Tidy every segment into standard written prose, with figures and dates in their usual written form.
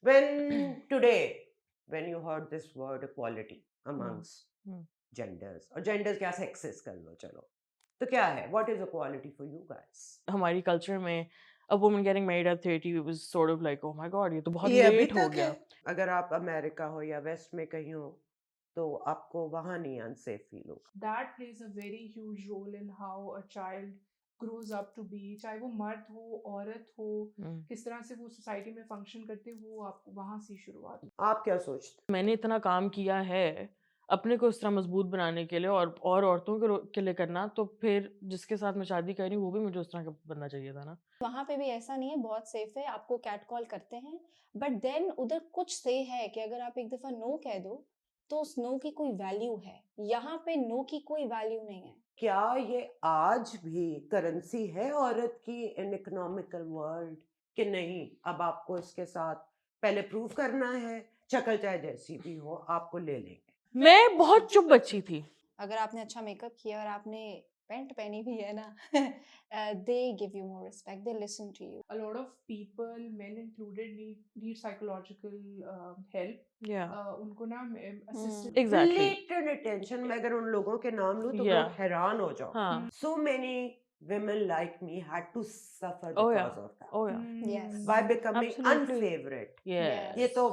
When today, when you heard this word equality amongst Hmm. genders, और genders क्या sexes कर लो चलो, तो क्या है? What is equality for you guys? हमारी कल्चर में a woman getting married at 30 was sort of like, oh my god, ये तो बहुत ये अभी लेट हो तक है. गया. अगर आप अमेरिका हो या वेस्ट में कहीं हो, तो आपको वहां नहीं अनसेफ फील होगा. That plays a very huge role in how a child grows up to be. चाहे वो मर्द हो, औरत हो, Hmm. किस तरह से वो सोसाइटी में फंक्शन करते हैं, वो आपको वहाँ से ही शुरुआत होती आप क्या सोचते? मैंने इतना काम किया है अपने को इस तरह मजबूत बनाने के लिए और औरतों के लिए करना, तो फिर जिसके साथ मैं शादी कर रही हूँ वो भी मुझे उस तरह का बनना चाहिए था ना. वहाँ पे भी ऐसा नहीं है, बहुत सेफ है, आपको कैट कॉल करते हैं, बट देन उधर कुछ से है कि अगर आप एक दफ़ा नो कह दो, तो उस नो की कोई वैल्यू है। यहाँ पे नो की कोई वैल्यू नहीं है। क्या ये आज भी करेंसी है औरत की इन इकोनॉमिकल वर्ल्ड कि नहीं? अब आपको इसके साथ पहले प्रूव करना है, शक्ल चाहे जैसी भी हो, आपको ले लेंगे. मैं बहुत चुप बच्ची थी. अगर आपने अच्छा मेकअप किया और आपने पैंट पहनी भी है ना, they give you more respect, they listen to you. A lot of people, men included, need psychological help. Yeah, उनको ना assistant exactly. Blatant attention. मैं अगर उन लोगों के नाम लूं तो Yeah. लोग हैरान हो जाओ. हाँ. So many women like me had to suffer Oh yeah. because of that. Oh yeah. Yes. By becoming Absolutely. unfavorite. Yes. ये तो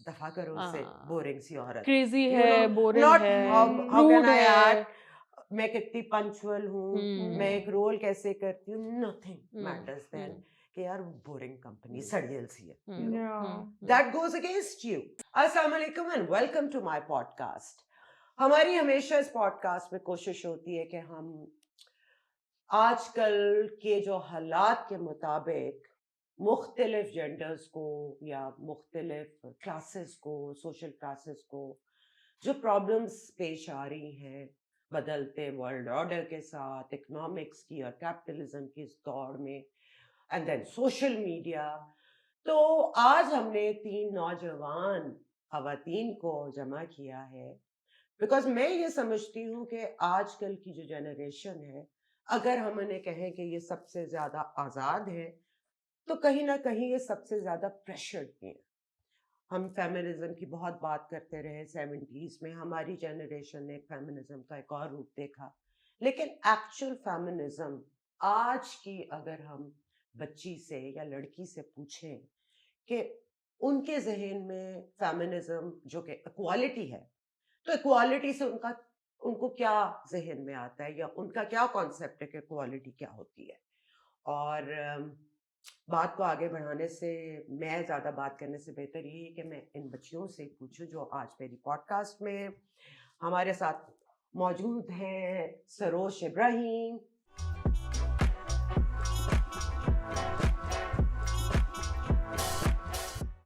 दफा करो उससे, हाँ. बोरिंग सी औरत. Crazy You है, know, boring not है, how can rude I है. act, मैं कितनी पंचुअल हूँ, मैं एक रोल कैसे करती हूँ, nothing matters then. कि यार बोरिंग कंपनी सड़ियल सी है. You know? Yeah. That goes against you. Assalamu alaikum and welcome to my podcast. हमारी हमेशा इस पॉडकास्ट में कोशिश होती है कि हम आजकल के जो हालात के मुताबिक मुख्तलिफ जेंडर्स को या मुख्तलिफ क्लासेस को, सोशल क्लासेस को जो प्रॉब्लम्स पेश आ रही हैं बदलते वर्ल्ड ऑर्डर के साथ, इकोनॉमिक्स की और कैपिटलिज्म की इस दौड़ में, एंड देन सोशल मीडिया. तो आज हमने 3 नौजवान खवातीन को जमा किया है बिकॉज मैं ये समझती हूँ कि आजकल की जो जनरेशन है, अगर हम उन्हें कहें कि ये सबसे ज़्यादा आज़ाद है, तो कहीं ना कहीं ये सबसे ज़्यादा प्रेशर्ड भी है. हम फेमिनिज्म की बहुत बात करते रहे 70s में, हमारी जनरेशन ने फेमिनिज्म का एक और रूप देखा, लेकिन एक्चुअल फेमिनिज्म आज की अगर हम बच्ची से या लड़की से पूछें कि उनके जहन में फेमिनिज्म जो कि इक्वालिटी है, तो इक्वालिटी से उनको क्या जहन में आता है या उनका क्या कॉन्सेप्ट है कि इक्वालिटी क्या होती है. और बात को आगे बढ़ाने से, मैं ज़्यादा बात करने से बेहतर ये है कि मैं इन बच्चियों से पूछूं जो आज मेरी पॉडकास्ट में हमारे साथ मौजूद हैं. सरोश इब्राहिम,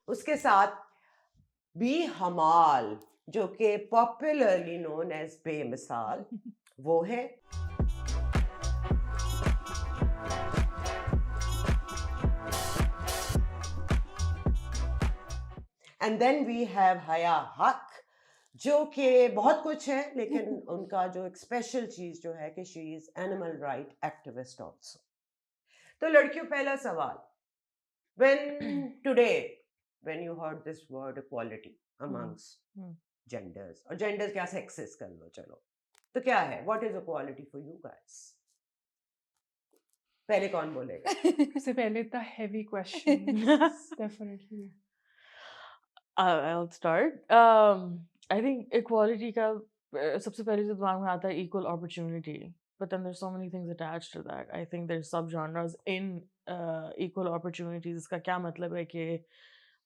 उसके साथ बी हमाल जो कि पॉपुलरली नोन एज बेमिसाल, वो है. एंड देन वी हैव हया हक जो कि बहुत कुछ है, लेकिन उनका जो एक स्पेशल चीज जो है कि she is animal right activist also. तो लड़कियों, पहला सवाल, when today when you heard this word equality amongst genders, और genders क्या sexes कर लो चलो, तो क्या है? What is equality for you guys? पहले कौन बोलेगा? सबसे पहले इतना heavy question. Definitely. I'll start. I think equality का सबसे पहले जो दिमाग में आता है equal opportunity, but then there's so many things attached to that. I think there's subgenres in equal opportunities. इसका क्या मतलब है कि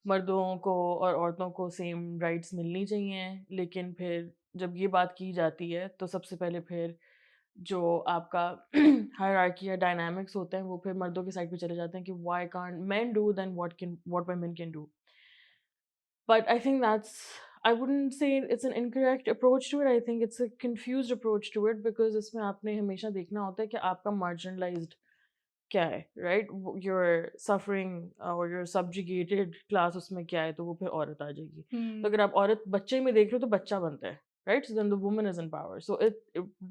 मर्दों को और औरतों को सेम राइट्स मिलनी चाहिए, लेकिन फिर जब ये बात की जाती है तो सबसे पहले फिर जो आपका हायरार्की या डायनामिक्स होते हैं वो फिर मर्दों की साइड पे चले जाते हैं कि why can't men do then what women can do. But I think I wouldn't say it's an incorrect approach to it. I think it's a confused approach to it because इसमें आपने हमेशा देखना होता है कि आपका marginalized क्या है, right? You're suffering or you're subjugated class उसमें क्या है, तो वो फिर औरत आ जाएगी. तो अगर आप औरत बच्चे में देख रहे हो तो बच्चा बनता है, right? So then the woman is in power. So it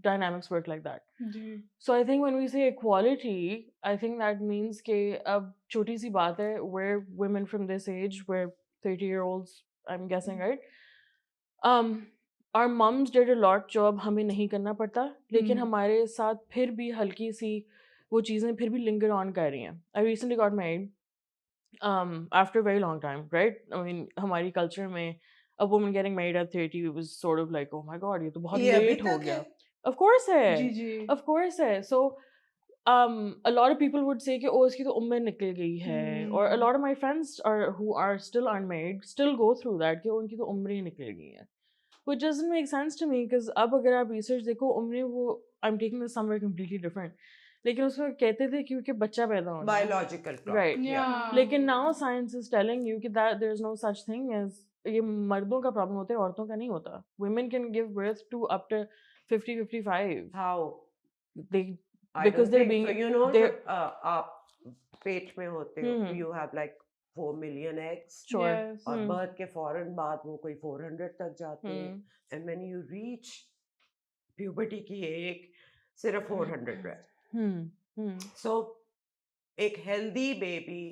dynamics work like that. Ji. So I think when we say equality, I think that means कि अब छोटी सी बात है where women from this age, where 30-year-olds, I'm guessing, Hmm. right? Our mums did a lot जो अब हमें नहीं करना पड़ता, लेकिन Hmm. हमारे साथ फिर भी हल्की सी वो चीज़ें फिर भी linger on कर रही हैं. I recently got married after a very long time, right? I mean, हमारी culture में a woman getting married at 30 was sort of like, oh my god, ये तो बहुत ये अभी late हो तक गया. है? Of course जी है, जी of course है. So a lot of people would say कि oh इसकी तो उम्र निकल गई है, or a Hmm. lot of my friends who are still unmarried still go through that कि उनकी तो उम्र ही निकल गई है, which doesn't make sense to me because अब अगर आप research देखो उम्र वो I'm taking this somewhere completely different, लेकिन उसमें कहते थे क्योंकि बच्चा पैदा होना है, Biological clock. right? Yeah. Yeah. लेकिन now science is telling you कि that there is no such thing as ये मर्दों का प्रॉब्लम होता है, औरतों का नहीं होता. Women can give birth to up to 50-55. How? They I because don't they're think being so. You know, they're जब आप पेट में होते हो, hmm you have like 4 million eggs. sure Yes. और hmm birth के फौरन बाद वो कोई 400 तक जाते हैं. hmm And when you reach puberty की एक सिर्फ 400 है. hmm So एक हेल्दी बेबी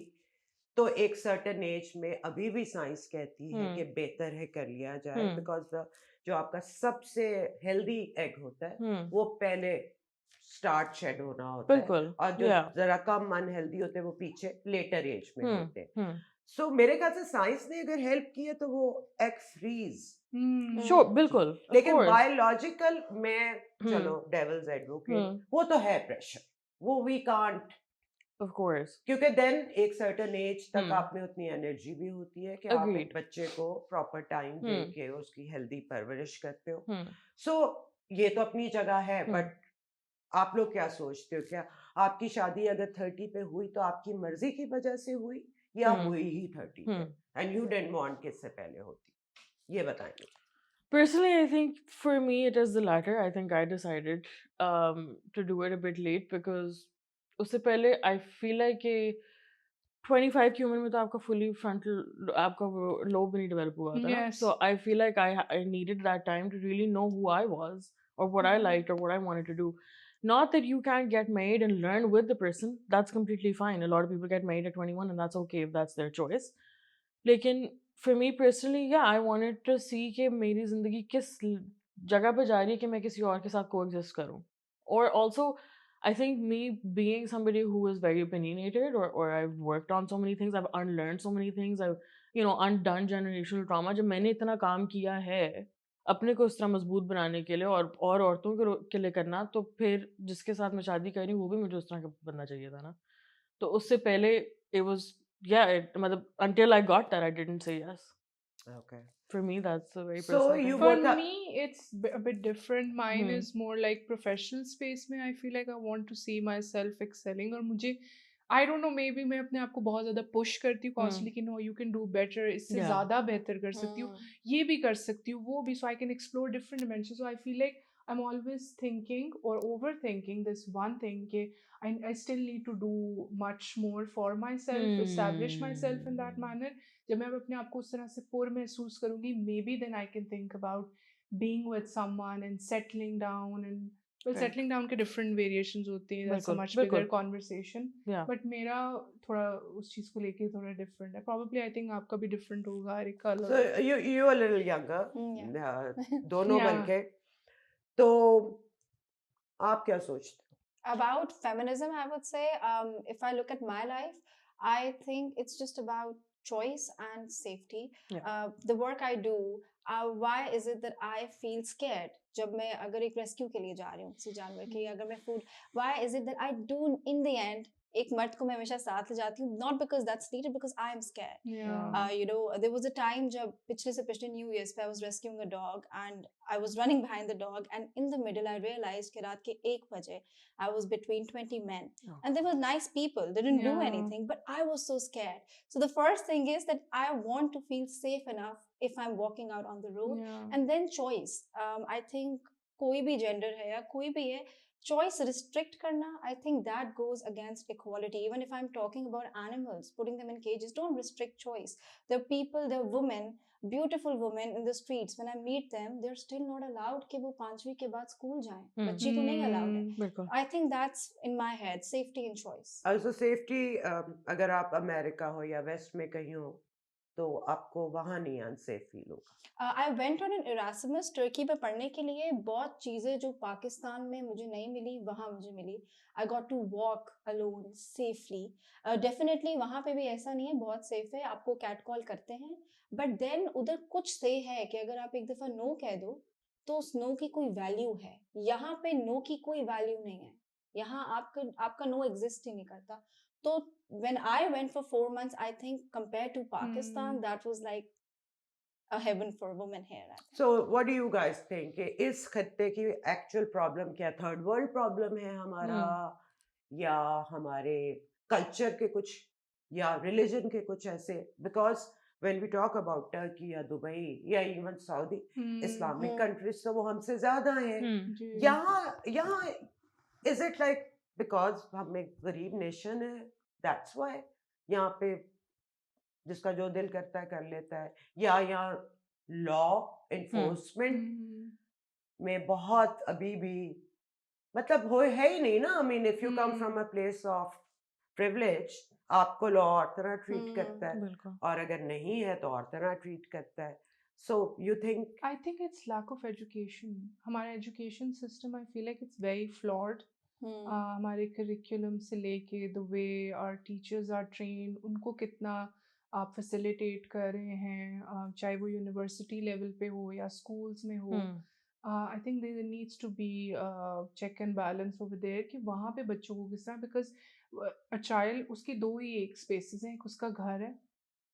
तो एक सर्टेन एज में अभी भी साइंस कहती है कि बेहतर है कर लिया जाए, hmm बिकॉज जो आपका सबसे हेल्दी एग होता है hmm वो पहले स्टार्ट शेड होना होता है, बिल्कुल और जो yeah जरा कम अनहेल्दी होते हैं वो पीछे लेटर एज में hmm होते हैं. hmm सो मेरे ख्याल से साइंस ने अगर हेल्प की है तो वो एग फ्रीज. Hmm. sure बिल्कुल of लेकिन course बायोलॉजिकल में hmm चलो डेविल्स एडवोकेट, hmm वो तो है प्रेशर, वो वी कांट, of course क्योंकि देन एक सर्टेन एज तक hmm आप में उतनी एनर्जी भी होती है कि आप एक agreed बच्चे को प्रॉपर टाइम दे hmm के उसकी हेल्दी परवरिश करते हो. hmm सो ये तो अपनी जगह है, hmm बट आप लोग क्या सोचते हो, क्या आपकी शादी अगर 30 पे हुई तो आपकी मर्जी की वजह से हुई या hmm हुई ही 30 पे, hmm and you didn't want कि इससे पहले होती? ये बताएंगे. Personally, I think for me it is the latter. I think I decided to do it a bit late because उससे पहले I feel like कि 25 की उम्र में तो आपका fully frontal आपका वो lobe भी नहीं develop हुआ था ना. Yes. So I feel like I needed that time to really know who I was or what I liked or what I wanted to do. Not that you can't get married and learn with the person. That's completely fine. A lot of people get married at 21 and that's okay if that's their choice. लेकिन for me personally, yeah, I wanted to see कि मेरी ज़िंदगी किस जगह पे जा रही है कि मैं किसी और के साथ coexist करूँ. Or also, I think me being somebody who is very opinionated, or I've worked on so many things, I've unlearned so many things, I've undone generational trauma. जब मैंने इतना काम किया है अपने को इस तरह मजबूत बनाने के लिए और औरतों के लिए करना, तो फिर जिसके साथ मैं शादी कर रही हूँ वो भी मुझे उस तरह का बनना चाहिए था ना. तो उससे पहले it was मतलब until I got that I didn't say yes. Okay. For me that's a very So personal you thing. For work out. me, it's a bit different. Mine Hmm. is more like professional space में I feel like I want to see myself excelling, और मुझे I don't know, maybe मैं अपने आप को बहुत ज़्यादा push करती हूँ constantly कि no, you can do better, इससे Yeah. ज़्यादा बेहतर कर सकती हूँ, ये भी कर सकती हूँ, वो भी, so I can explore different dimensions. So I feel like I'm always thinking or overthinking this one thing कि I still need to do much more for myself, establish myself in that manner. जब मैं अपने आप को उस तरह से पुर महसूस करूँगी, maybe then I can think about being with someone and settling down, and well, Right. settling down के different variations होते हैं, that's a बिल्कुल, much bigger बिल्कुल. conversation. Yeah. But मेरा थोड़ा उस चीज़ को लेके थोड़ा different है. Probably I think आपका भी different होगा, हर एक का अलग. So you a little younger. Yeah. दोनों Yeah. बनके. तो आप क्या सोचते हो? About feminism, I would say, if I look at my life, I think it's just about choice and safety. Yeah. The work I do, why is it that I feel scared? जब मैं अगर एक rescue के लिए जा रही हूँ किसी जानवर की, अगर मैं food, why is it that I do in the end एक मर्द को मैं हमेशा साथ ले जाती हूँ, not because that's needed, because I am scared. Yeah. You know, there was a time जब पिछले से पिछले New Year's पे I was rescuing a dog and I was running behind the dog, and in the middle I realized कि रात के 1 बजे I was between 20 men, Oh. and they were nice people, they didn't do Yeah. anything, but I was so scared. So the first thing is that I want to feel safe enough if I'm walking out on the road. Yeah. And then choice. I think कोई भी gender है या कोई भी है, choice restrict karna, I think that goes against equality. Even if I'm talking about animals, putting them in cages, don't restrict choice. There are people, there are women, beautiful women in the streets, when I meet them, they're still not allowed कि वो 5वीं के बाद school जाएं. बच्ची को नहीं allowed है. बिल्कुल. I think that's in my head, safety and choice. Also safety, अगर आप अमेरिका हो या वेस्ट में कहीं हो तो आपको वहाँ नहीं अनसेफ फील होगा. I went on an Erasmus Turkey पे पढ़ने के लिए. बहुत चीज़ें जो पाकिस्तान में मुझे नहीं मिली वहाँ मुझे मिली. I got to walk alone safely. Definitely वहाँ पे भी ऐसा नहीं है, बहुत सेफ है, आपको कैट कॉल करते हैं. बट देन उधर कुछ से है कि अगर आप एक दफ़ा नो कह दो तो उस नो की कोई वैल्यू है. यहाँ पे नो की कोई वैल्यू नहीं है. यहाँ आपका आपका नो एग्जिस्ट ही नहीं करता. तो when I went for 4 months, I think compared to Pakistan, that was like a heaven for women here. So what do you guys think कि इस खत्ते की एक्चुअल प्रॉब्लम क्या थर्ड वर्ल्ड प्रॉब्लम है हमारा या हमारे कल्चर के कुछ या रिलीजन के कुछ ऐसे because when we talk about Turkey या दुबई या इवन सऊदी इस्लामिक कंट्रीज तो वो हमसे ज्यादा हैं. यहाँ इज इट लाइक बिकॉज हम एक गरीब नेशन है दैट्स व्हाई यहाँ पे जिसका जो दिल करता है कर लेता है, या यहाँ लॉ एनफोर्समेंट में बहुत अभी भी मतलब हो है ही नहीं ना. I mean if you come from a place of privilege आपको लॉ और तरह ट्रीट करता है बिल्कुल. और अगर नहीं है तो और तरह ट्रीट करता है. So you think I think it's lack of education. हमारा education system, I feel like it's very flawed. हमारे करिकुलम से लेके the way our teachers are train, उनको कितना आप फैसिलिटेट कर रहे हैं, चाहे वो यूनिवर्सिटी लेवल पे हो या स्कूल्स में हो. I think there needs to be check and balance over there कि वहाँ पे बच्चों को किस तरह, बिकॉज अ चाइल्ड उसकी दो ही एक स्पेसेस हैं, एक उसका घर है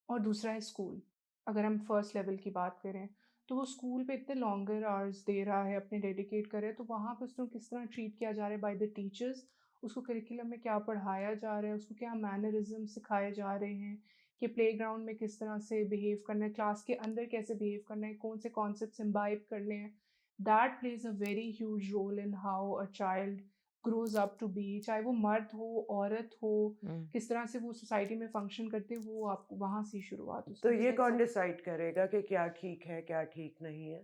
और दूसरा है स्कूल. अगर हम फर्स्ट लेवल की बात करें तो वो स्कूल पे इतने लॉन्गर आवर्स दे रहा है, अपने डेडिकेट कर रहे हैं, तो वहाँ पे उसको किस तरह ट्रीट किया जा रहा है बाय द टीचर्स, उसको करिकुलम में क्या पढ़ाया जा रहा है, उसको क्या मैनरिज्म सिखाए जा रहे हैं कि प्लेग्राउंड में किस तरह से बिहेव करना है, क्लास के अंदर कैसे बिहेव करना है, कौन से कॉन्सेप्ट्स इम्बाइब करने हैं. That plays a very huge role in how a child grows up to be, चाहे वो मर्द हो औरत हो, किस तरह से वो सोसाइटी में फंक्शन करते हैं, वो आपको वहाँ से शुरुआत तो ये कौन डिसाइड करेगा कि क्या ठीक है क्या ठीक नहीं है?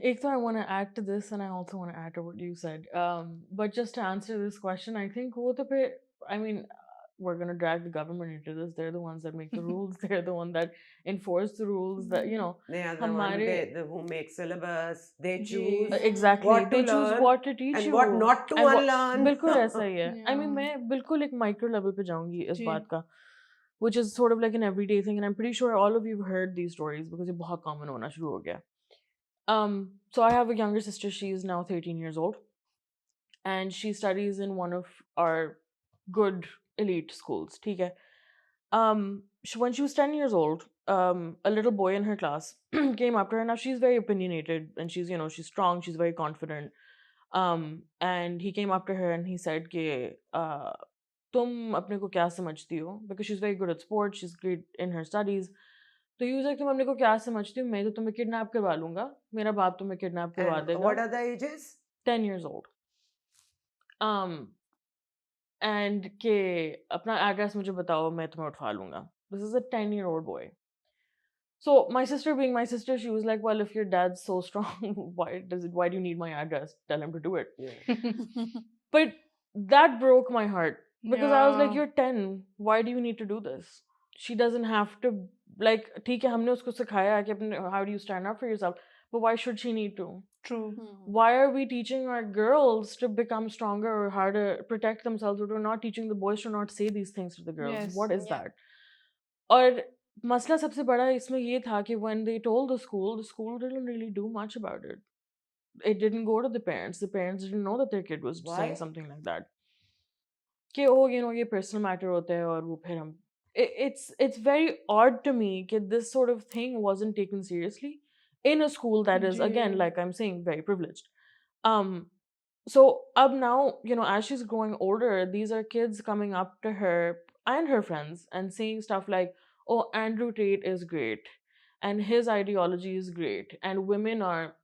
एक तो I want to add to this and I also want to add to what you said. But just to answer this question, I think वो तो फिर, I mean, we're going to drag the government into this. They're the ones that make the rules. They're the one that enforce the rules. That, you know, They are the one who make syllabus. They choose exactly. what to They choose learn what to teach and you what not to and unlearn. बिल्कुल ऐसा ही है. I mean, Yeah. मैं बिल्कुल एक micro level पे जाऊंगी इस जी. बात का, which is sort of like an everyday thing, and I'm pretty sure all of you have heard these stories because ये बहुत common होना शुरू हो गया. So I have a younger sister. She's now 13 years old, and she studies in one of our good elite schools. ठीक है. When she was 10 years old, a little boy in her class came up to her. Now she's very opinionated, and she's, you know, she's strong. She's very confident. And he came up to her and he said कि तुम अपने को क्या समझती हो? Because she's very good at sports. She's great in her studies. तो use तुम अपने को क्या समझती हो? मैं तो तुम्हें किडनैप करवा लूंगा, मेरा बाप तुम्हें किडनैप करवा And देगा. what are the ages? 10 years old. And के अपना एड्रेस मुझे बताओ, मैं तुम्हें उठवा लूंगा. This is a 10-year-old boy. So my sister, being my sister, she was like, well, if your dad's so strong, why do you need my address? Tell him to do it. Yeah. But that broke my heart because I was like, Yeah. you're 10. Why do you need to do this? She doesn't have to, like, ठीक है हमने उसको सिखाया कि अपने how do you stand up for yourself, but why should she need to? True. Why are we teaching our girls to become stronger or how to protect themselves, but we're not teaching the boys to not say these things to the girls? Yes. What is Yeah. that? और मसला सबसे बड़ा इसमें ये था कि when they told the school didn't really do much about it. It didn't go to the parents. The parents didn't know that their kid was saying Why? something like that. कि oh, you know, ये personal matter होता है और वो फिर हम it's very odd to me that this sort of thing wasn't taken seriously in a school that is, again, ji. like I'm saying, very privileged. So up now, you know, as she's growing older, these are kids coming up to her and her friends and saying stuff like, oh, Andrew Tate is great and his ideology is great and women are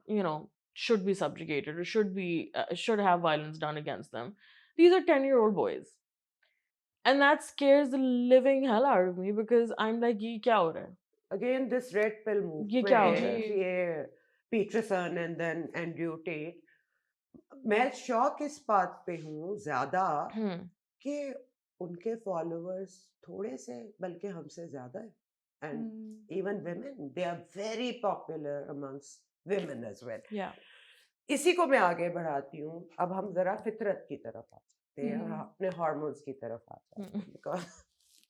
you know, should be subjugated or should have violence done against them. These are 10-year-old boys. And that scares the living hell out of me because I'm like, ye kya ho raha hai? Again, this red pill ये क्या हो movement, रहा है? ये Peterson and then Andrew Tate. मैं शौक इस बात पे हूँ ज्यादा कि उनके फॉलोअर्स थोड़े से बल्कि हमसे ज्यादा है, and even women they are very popular amongst women as well. Yeah. इसी को मैं आगे बढ़ाती हूँ. अब हम जरा फितरत की तरफ आते हैं और हम्म। अपने हार्मोन्स की तरफ आते हैं, हम्म। बिकॉज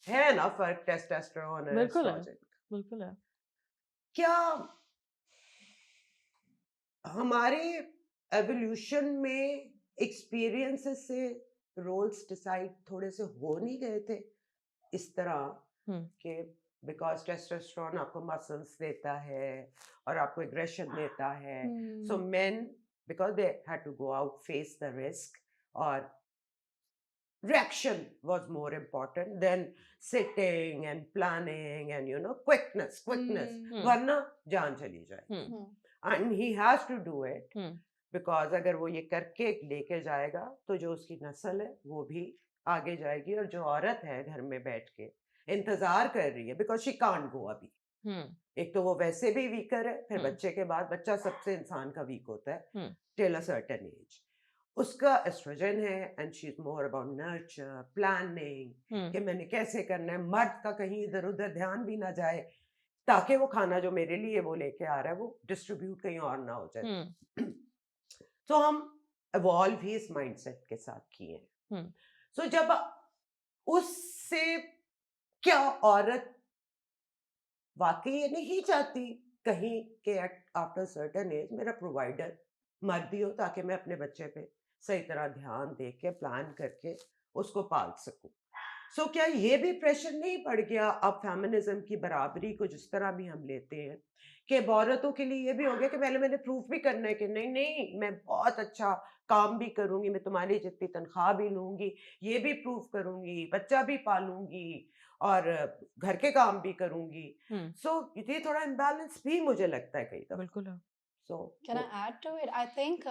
है ना फर्क टेस्टोस्टेरोन और बिल्कुल है। एस्ट्रोजन. बिल्कुल है। क्या हमारे एवोल्यूशन में एक्सपीरियंसेस से रोल्स डिसाइड थोड़े से हो नहीं गए थे इस तरह हम्म। कि बिकॉज टेस्टोस्टेरोन आपको मसल्स देता है और आपको एग्रेशन देता है, so men because they had to go out face the risk और reaction was more important than sitting and planning and quickness Hmm. वरना जान चली जाए. हम्म। And he has to do it hmm. because अगर वो ये करके लेके जाएगा तो जो उसकी नस्ल है वो भी आगे जाएगी, और जो औरत है घर में बैठ के इंतजार कर रही है बिकॉज शी कांट गो अभी. हम्म। एक तो वो वैसे भी वीकर है, फिर हम्म। बच्चे के बाद बच्चा सबसे इंसान का वीक होता है hmm. Till a certain age. उसका एस्ट्रोजन है and she is more about nurture planning hmm. कि मैंने कैसे करना है, मर्द का कहीं इधर उधर ध्यान भी ना जाए ताकि वो खाना जो मेरे लिए वो लेके आ रहा है वो डिस्ट्रीब्यूट कहीं और ना हो जाए. हम्म। तो हम इवॉल्व ही इस माइंडसेट के साथ किए हैं. हम्म। सो जब उससे क्या औरत वाकई ये नहीं चाहती कहीं के आफ्टर सर्टेन एज मेरा प्रोवाइडर मर्द ही हो ताकि मैं अपने बच्चे पे सही तरह ध्यान दे के प्लान करके उसको पाल सकूं. सो क्या ये भी प्रेशर नहीं पड़ गया अब फेमिनिज्म की बराबरी को जिस तरह भी हम लेते हैं कि औरतों के लिए ये भी हो गया कि पहले मैंने प्रूफ भी करना है कि नहीं नहीं मैं बहुत अच्छा काम भी करूंगी, मैं तुम्हारी जितनी तनख्वाह भी लूंगी, ये भी प्रूफ करूंगी, बच्चा भी पालूंगी और घर के काम भी करूंगी. हम्म। सो ये थोड़ा इम्बैलेंस भी मुझे लगता है कई दफा. बिल्कुल है। सो Can I add to it? I think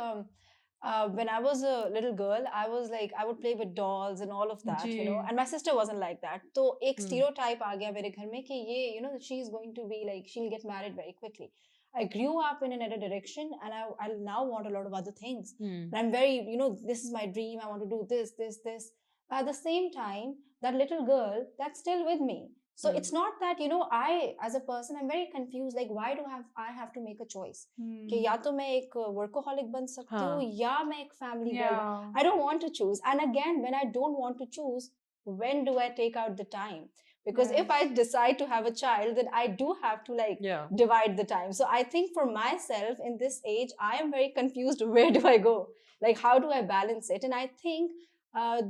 when I was a little girl, I was like, I would play with dolls and all of that, you know. Ji. And my sister wasn't like that. तो एक Hmm. stereotype आ गया मेरे घर में कि ये, you know, she is going to be like, she'll get married very quickly. I grew up in another direction, and I now want a lot of other things. Hmm. And I'm very, you know, this is my dream. I want to do this, this, this. But at the same time, that little girl, that's still with me. So Hmm. it's not that, you know, I, as a person, I'm very confused. Like, why do I have to make a choice? कि या तो मैं एक workaholic बन सकती हूँ हाँ। या मैं एक family girl. Yeah. I don't want to choose. And again, when I don't want to choose, when do I take out the time? Because if I decide to have a child, then I do have to like Yeah. divide the time. So I think for myself in this age, I am very confused. Where do I go? Like, how do I balance it? And I think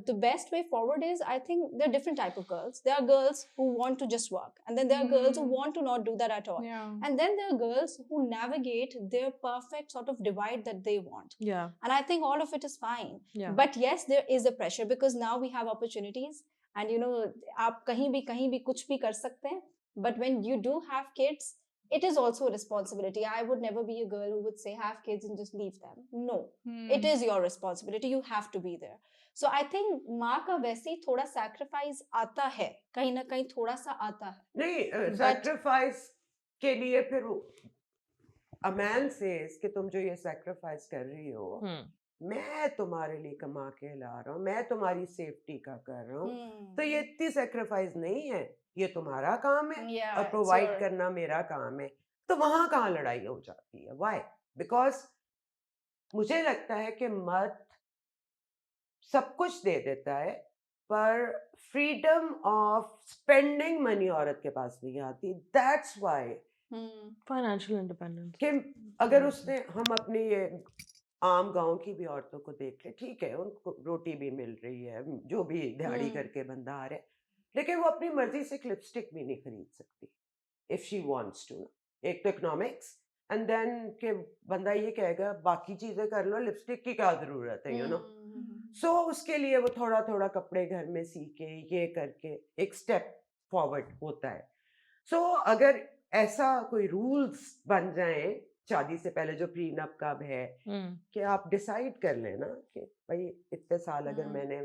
the best way forward is, I think there are different type of girls. There are girls who want to just work, and then there are girls who want to not do that at all. Yeah. And then there are girls who navigate their perfect sort of divide that they want. Yeah. And I think all of it is fine. Yeah. But yes, there is a pressure because now we have opportunities, and you know, आप कहीं भी कुछ भी कर सकते हैं. But when you do have kids, it is also a responsibility. I would never be a girl who would say have kids and just leave them. No, it is your responsibility. You have to be there. So I think माँ का वैसे ही थोड़ा sacrifice आता है, कहीं ना कहीं थोड़ा सा आता है. नहीं सैक्रिफाइस के लिए फिर a man says कि तुम जो ये सैक्रिफाइस कर रही हो मैं तुम्हारे लिए कमा के ला रहा हूँ, मैं तुम्हारी सेफ्टी का कर रहा हूँ, तो ये इतनी सैक्रिफाइस नहीं है, ये तुम्हारा काम है Yeah, और it's प्रोवाइड your- करना मेरा काम है. तो वहां कहाँ लड़ाई हो जाती है? व्हाई? बिकॉज मुझे लगता है कि मर्द सब कुछ दे देता है पर फ्रीडम ऑफ स्पेंडिंग मनी औरत के पास नहीं आती. That's why financial independence. कि अगर उसने हम अपनी ये आम गांव की भी औरतों को देख ले, ठीक है उनको रोटी भी मिल रही है, जो भी दिहाड़ी करके बंदा आ रहा है, लेकिन वो अपनी मर्जी से लिपस्टिक भी नहीं खरीद सकती इफ शी वांट्स टू. एक तो इकोनॉमिक्स एंड देन के बंदा ये कहेगा बाकी चीजें कर लो, लिपस्टिक की क्या जरूरत है, यू नो. सो उसके लिए वो थोड़ा थोड़ा कपड़े घर में सी के ये करके एक स्टेप फॉरवर्ड होता है. सो अगर ऐसा कोई रूल्स बन जाए शादी से पहले जो प्रीनप कब है कि आप डिसाइड कर लेना कि भाई इतने साल अगर मैंने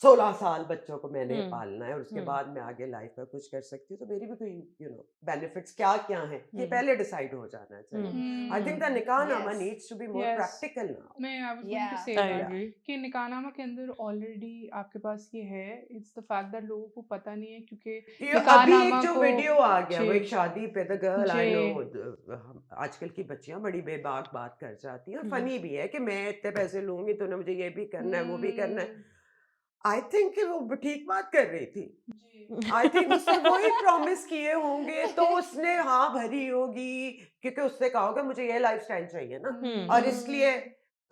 16 साल बच्चों को मैंने हम्म पालना है और उसके हम्म बाद मैं आगे लाइफ में कुछ कर सकती हूँ, तो मेरी भी कोई बेनिफिट्स क्या क्या हैं ये हम्म पहले डिसाइड हो जाना चाहिए. हम्म I think the hmm nikahnaama Yes. needs to be more Yes. practical now. I was going to Yeah. say I that agree. कि निकाहनामा के अंदर ऑलरेडी आपके पास ये है. इट्स द फैक्ट दैट लोगों को पता नहीं है क्योंकि अभी एक निकाहनामा जो को वीडियो आ गया वो जी एक शादी पे द गर्ल आई नो जी आजकल की बच्चियां बड़ी बेबाक बात कर जाती हैं और हम्म फनी भी है कि मैं इतने पैसे लूंगी तूने मुझे ये भी करना है वो भी करना है. हम्म, आई थिंक कि वो ठीक बात कर रही थी. जी आई थिंक उसने वही प्रॉमिस किए होंगे तो उसने हाँ भरी होगी क्योंकि उसने कहा होगा मुझे ये लाइफस्टाइल चाहिए ना और इसलिए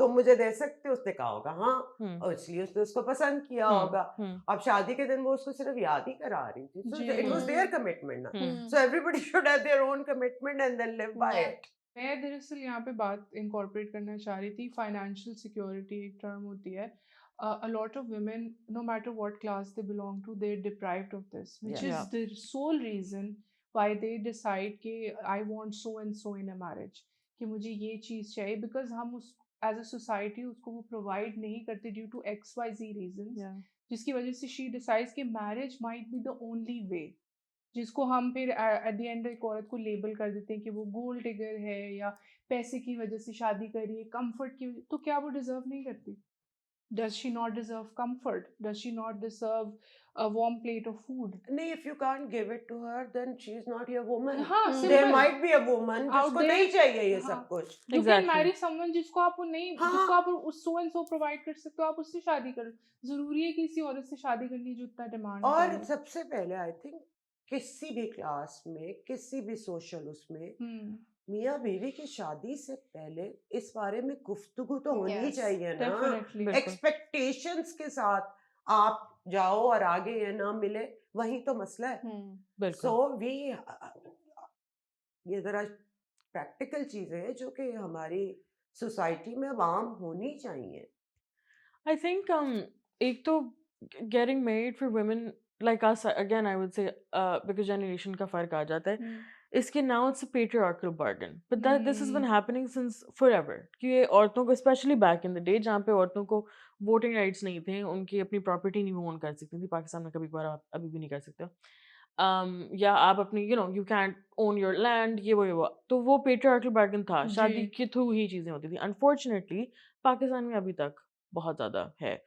तुम मुझे दे सकते हो. उसने कहा होगा हाँ हम्म और इसलिए उसने उसको पसंद किया होगा. अब शादी के दिन वो उसको सिर्फ याद ही करा रही थी. सो जी इट वाज देयर कमिटमेंट ना. Hmm so everybody should have their own commitment and then live by Yeah. It. मैं दरअसल यहाँ पे बात इनकॉर्पोरेट करना चाह रही थी. फाइनेंशियल सिक्योरिटी एक टर्म होती है. A lot of women, no matter what class they belong to, they're deprived of this, which Yeah. is yeah the sole reason why they decide कि I want so and so in a marriage, कि मुझे ये चीज़ चाहिए, because हम उस as a society उसको वो provide नहीं करते due to XYZ reasons, yeah जिसकी वजह से she decides कि marriage might be the only way, जिसको हम फिर एट द एंड एक औरत को लेबल कर देते हैं कि वो गोल्ड डिगर है या पैसे की वजह से शादी कर रही है, कंफर्ट की वजह. तो क्या वो डिजर्व नहीं करती? Does she not deserve comfort? Does she not deserve a warm plate of food? नहीं, if you can't give it to her then she is not your woman. हाँ Hmm. There simple. might be a woman Out जिसको there, नहीं चाहिए ये हाँ, सब कुछ. You can exactly Mary someone जिसको आप वो नहीं, जिसको हाँ आप उस सो एंड सो प्रोवाइड कर सकते हो, आप उससे शादी करो. जरूरी है कि किसी औरत से शादी करनी जो इतना डिमांड और करे. सबसे पहले आई थिंक किसी भी क्लास में किसी भी सोशल उसमें हम्म, मियाँ बीवी की शादी से पहले इस बारे में गुफ्तगू तो होनी Yes. चाहिए ना. डेफिनेटली. बिल्कुल एक्सपेक्टेशंस के साथ आप जाओ और आगे ये ना मिले वही तो मसला है. Hmm. बिल्कुल सो वी ये जरा प्रैक्टिकल चीजें हैं जो कि हमारी सोसाइटी में अब आम होनी चाहिए. I think एक तो getting married for women like us again I would say because generation का फर्क आ जाता है. इसके now it's a patriarchal bargain but that this has been happening since forever कि ये औरतों को especially back in the day जहाँ पे औरतों को voting rights नहीं थे, उनकी अपनी property नहीं own कर सकती थी. पाकिस्तान में कभी बार आप अभी भी नहीं कर सकते. या आप अपनी you can't own your land ये वो तो वो patriarchal bargain था. शादी जी. के थ्रू ही चीजें होती थी. Unfortunately पाकिस्तान में अभी तक बहुत ज़्यादा है.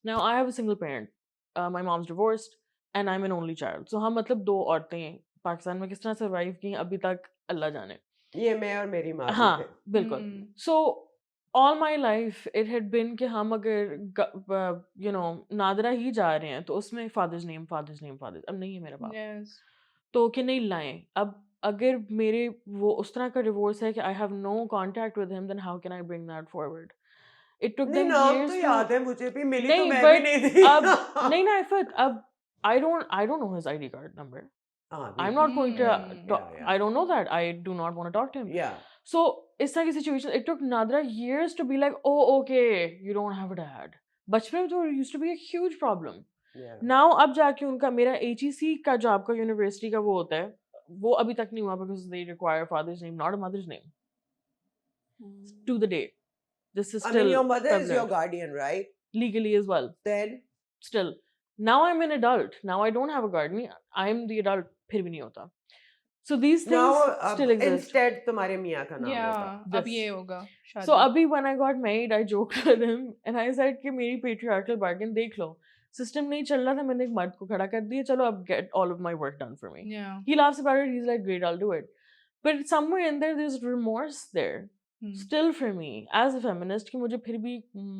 Now I have a single parent. My mom's divorced and I'm an only child. So हम मतलब दो औरतें पाकिस्तान में किस तरह सर्वाइव की अभी तक अल्लाह जाने. ये मैं और मेरी माँ भी हाँ थे. बिल्कुल. So all my life it had been कि हम अगर नादरा ही जा रहे हैं तो उसमें father's name अब नहीं है मेरा बाप Yes. तो कि नहीं लाएं. अब अगर मेरे वो उस तरह का डिवोर्स है कि I have no contact with him then how can I bring that forward? It took नहीं them नाम years तो to याद है मुझे भी मिली तो नहीं मैं भी but नहीं थी. अब नहीं ना इफत अब I don't know his ID card number. हाँ, I'm not going to Hmm. I don't know that. I do not want to talk to him. yeah. So इस तरह की situation it took Nadra years to be like oh okay you don't have a dad. बचपन में तो used to be a huge problem. Yeah. Now अब जाके उनका मेरा HEC का जो आपका यूनिवर्सिटी का वो होता है वो अभी तक नहीं हुआ because they require father's name not a mother's name to the day. This is I still mean, your mother is your prevalent. guardian, right? Legally as well. Then Still now I'm an adult. Now I don't have a guardian. I'm the adult. फिर भी नहीं होता. So these things now still exist. instead तुम्हारे मियाँ का नाम होगा. Yeah, अब This. ये होगा शादी. So अभी when I got married, I joked with him and I said कि मेरी patriarchal bargain देख लो. System नहीं चल रहा था मैंने एक मर्द को खड़ा कर दिया चलो अब get all of my work done for me. Yeah. He laughs about it. He's like great, I'll do it. But somewhere in there, there's remorse there. Hmm. Still for me as a feminist कि मुझे फिर भी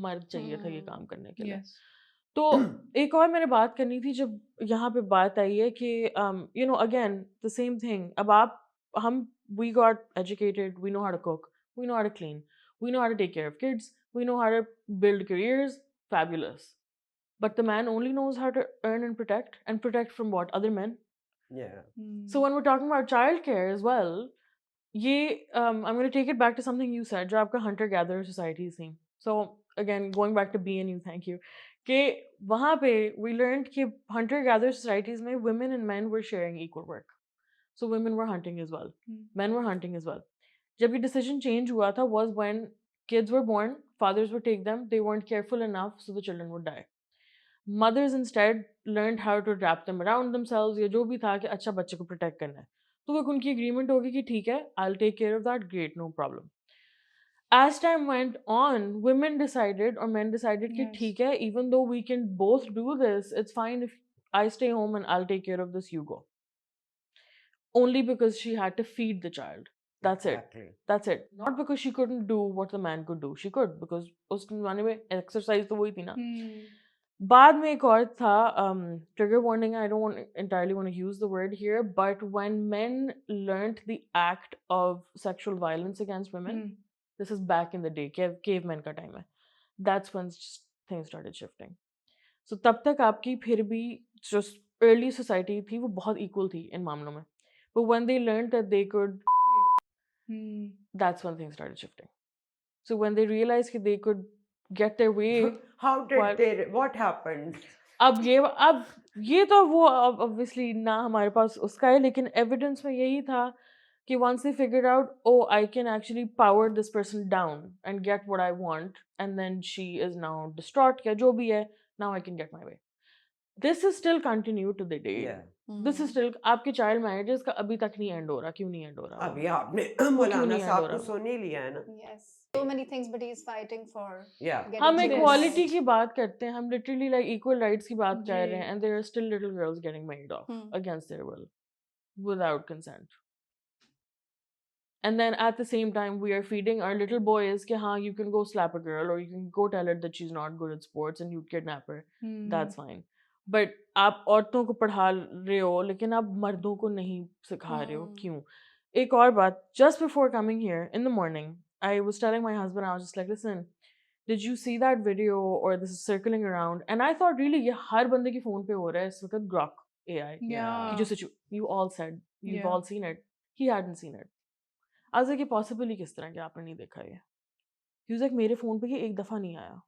मर्द चाहिए था ये काम करने के लिए. Yes. तो एक और मैंने बात करनी थी जब यहाँ पे बात आई है कि again the same thing. अब आप हम we got educated, we know how to cook, we know how to clean, we know how to take care of kids, we know how to build careers, fabulous. But the man only knows how to earn and protect from what? Other men. Yeah. Hmm. So when we're talking about childcare as well, I'm going to take it back to something you said, जो आपका hunter-gatherer societies थी. So again, going back to BNU, thank you. कि वहाँ पे we learned कि hunter-gatherer societies में women and men were sharing equal work. So women were hunting as well. Men were hunting as well. जब ये decision change हुआ था was when kids were born, fathers would take them, they weren't careful enough, so the children would die. mothers instead learned how to wrap them around themselves, या जो भी था कि अच्छा बच्चे को protect करना है, तो एक उनकी agreement होगी कि ठीक है, I'll take care of that, great, no problem. As time went on, women decided or men decided कि Yes. ठीक है, even though we can both do this, it's fine if I stay home and I'll take care of this, you go. Only because she had to feed the child. That's it. Exactly. That's it. Not because she couldn't do what the man could do. She could, because उस जमाने में exercise तो वही थी ना. बाद में एक और था, trigger warning, I don't entirely want to use the word here, but when men learnt the act of sexual violence against women, this is back in the day, cavemen का time है, that's when things started shifting. So तब तक आपकी फिर भी जो early society थी वो बहुत equal थी इन मामलों में, but when they learned that they could, that's when things started shifting. So when they realized that they could get their way, How did What- they? What happened? अब ये तो वो obviously ना हमारे पास उसका है, लेकिन evidence में यही था कि once they figured out, oh, I can actually power this person down and get what I want, and then she is now distraught या जो भी है, now I can get my way. This is still continued to the day. Yeah. This is still आपके child marriages का अभी तक नहीं end हो रहा, क्यों नहीं end हो रहा? अभी आपने क्यों मौलाना नहीं end साहब हो को रहा? सुन ही लिया है ना? Yes. So many things, but he's fighting for Yeah. getting हम children. equality की बात करते हैं, हम literally like equal rights की बात कर रहे हैं, जी. and there are still little girls getting married off against their will, without consent. And then at the same time, we are feeding our little boys कि हाँ, you can go slap a girl, or you can go tell her that she's not good at sports and you kidnap her. That's fine. But आप औरतों को पढ़ा रहे हो, लेकिन आप मर्दों को नहीं सिखा रहे हो, क्यों? एक और बात, just before coming here in the morning, I was telling my husband, I was just like, listen, did you see that video, or this is circling around? And I thought, really, ये हर बंदे की phone पे हो रहा है इस वक्त, Grok AI. Yeah. कि जो you all said, you've Yeah. all seen it. He hadn't seen it. I was like, ये possible ही किस तरह कि आपने नहीं देखा ये? He was like, मेरे phone पे ये एक दफा नहीं आया.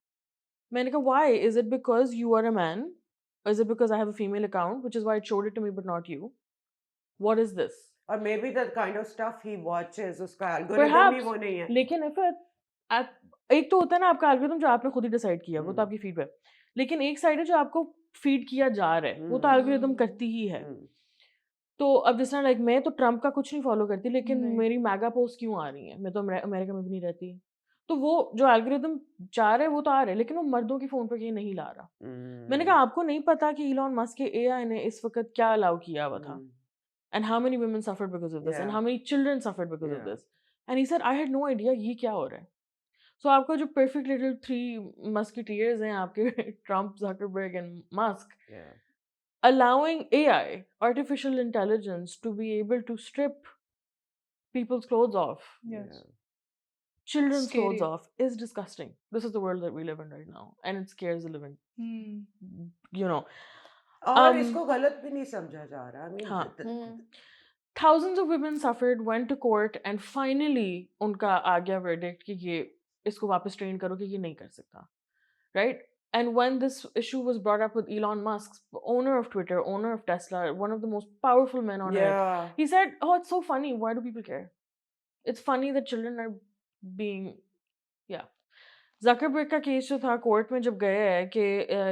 मैंने कहा, why? Is it because you are a man? Or is it because I have a female account, which is why it showed it to me but not you? What is this? Or maybe the kind of stuff he watches, उसका algorithm ही Perhaps, वो नहीं है. लेकिन एक तो होता है ना आपका algorithm जो आपने खुद ही decide किया, वो तो आपकी feed पे. लेकिन एक side है जो आपको feed किया जा रहा है, वो तो algorithm करती ही है. तो अब जिस तरह लाइक मैं तो ट्रम्प का कुछ नहीं फॉलो करती, लेकिन मेरी मैगा पोस्ट क्यों आ रही है? मैं तो अमेरिका में भी नहीं रहती. तो वो जो एल्गोरिदम चाह रहे हैं वो तो आ रहे हैं, लेकिन वो मर्दों की फोन पर ये नहीं ला रहा. मैंने कहा आपको नहीं पता कि इलॉन मस्क के एआई ने इस वक्त क्या अलाउ किया हुआ था, and how many women suffered because of this, and how many children suffered because of this, and he said I had no idea ये क्या हो रहा है. सो आपका जो परफेक्ट लिटिल 3 मस्कीटियर्स हैं आपके Trump, Zuckerberg and Musk, allowing AI, artificial intelligence, to be able to strip people's clothes off, Yes. children's Scary. clothes off, is disgusting. This is the world that we live in right now, and it scares the living, you know. और इसको गलत भी नहीं समझा जा रहा. I mean, हाँ. Thousands of women suffered, went to court, and finally उनका आ गया verdict कि ये इसको वापस train करो कि ये नहीं कर सकता, right? And when this issue was brought up with Elon Musk, owner of Twitter, owner of Tesla, one of the most powerful men on earth, he said, oh, it's so funny. Why do people care? It's funny that children are being, yeah. Zuckerberg का case जो था court में जब गया है कि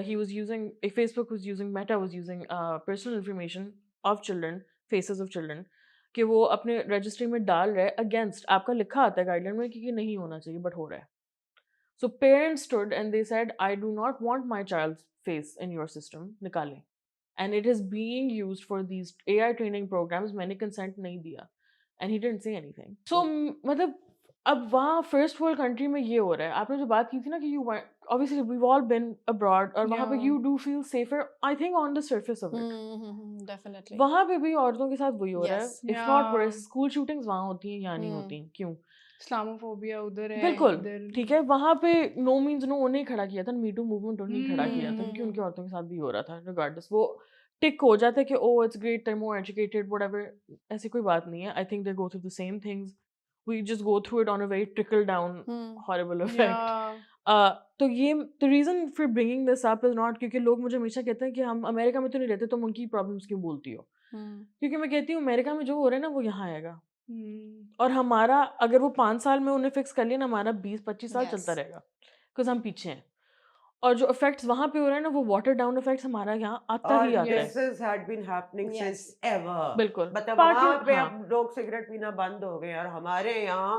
he was using, Facebook was using, Meta was using personal information of children, faces of children, कि वो अपने रजिस्ट्री में डाल रहे हैं against, आपका लिखा आता है गाइडलाइन में कि नहीं होना चाहिए, but हो रहा है. So parents stood and they said, I do not want my child's face in your system, nikale. And it is being used for these AI training programs, मैंने consent नहीं दिया. And he didn't say anything. So मतलब अब वहाँ first world country में ये हो रहा है. आपने जो बात की थी ना कि you went, obviously we've all been abroad, और वहाँ पे you do feel safer, I think on the surface of it. Definitely. वहाँ पे भी औरतों के साथ वही हो रहा है. Yes. If not worse, school shootings वहाँ होती हैं या नहीं होती, क्यों? इस्लामोफोबिया उधर है, बिल्कुल इधर ठीक है. वहां पे नो मीन्स नो उन्हें खड़ा किया था, मीटू मूवमेंट उन्हें खड़ा किया था, क्योंकि उनकी औरतों के साथ भी हो रहा था. रिगार्डलेस वो टिक हो जाता है कि oh it's great, they are more educated, whatever. ऐसी कोई बात नहीं है. I think they go through the same things, we just go through it on a very trickle down horrible effect. तो ये the reason for bringing this up is not क्योंकि लोग मुझे हमेशा कहते हैं कि हम अमेरिका में तो नहीं रहते, तुम उनकी प्रॉब्लम्स क्यों बोलती हो. क्योंकि मैं कहती हूँ अमेरिका में जो हो रहा है ना वो यहाँ आएगा, और हमारा अगर वो 5 साल में उन्हें फिक्स कर लिया ना, हमारा 20-25 साल चलता रहेगा, बिकॉज हम पीछे हैं. और जो इफेक्ट्स वहां पे हो रहे हैं ना वो वाटर डाउन इफेक्ट्स हमारा यहाँ आता और ही आता है this has had been happening Yes. since ever. बिल्कुल मतलब पार्टी वहां पे हाँ अब लोग सिगरेट पीना बंद हो गए और हमारे यहाँ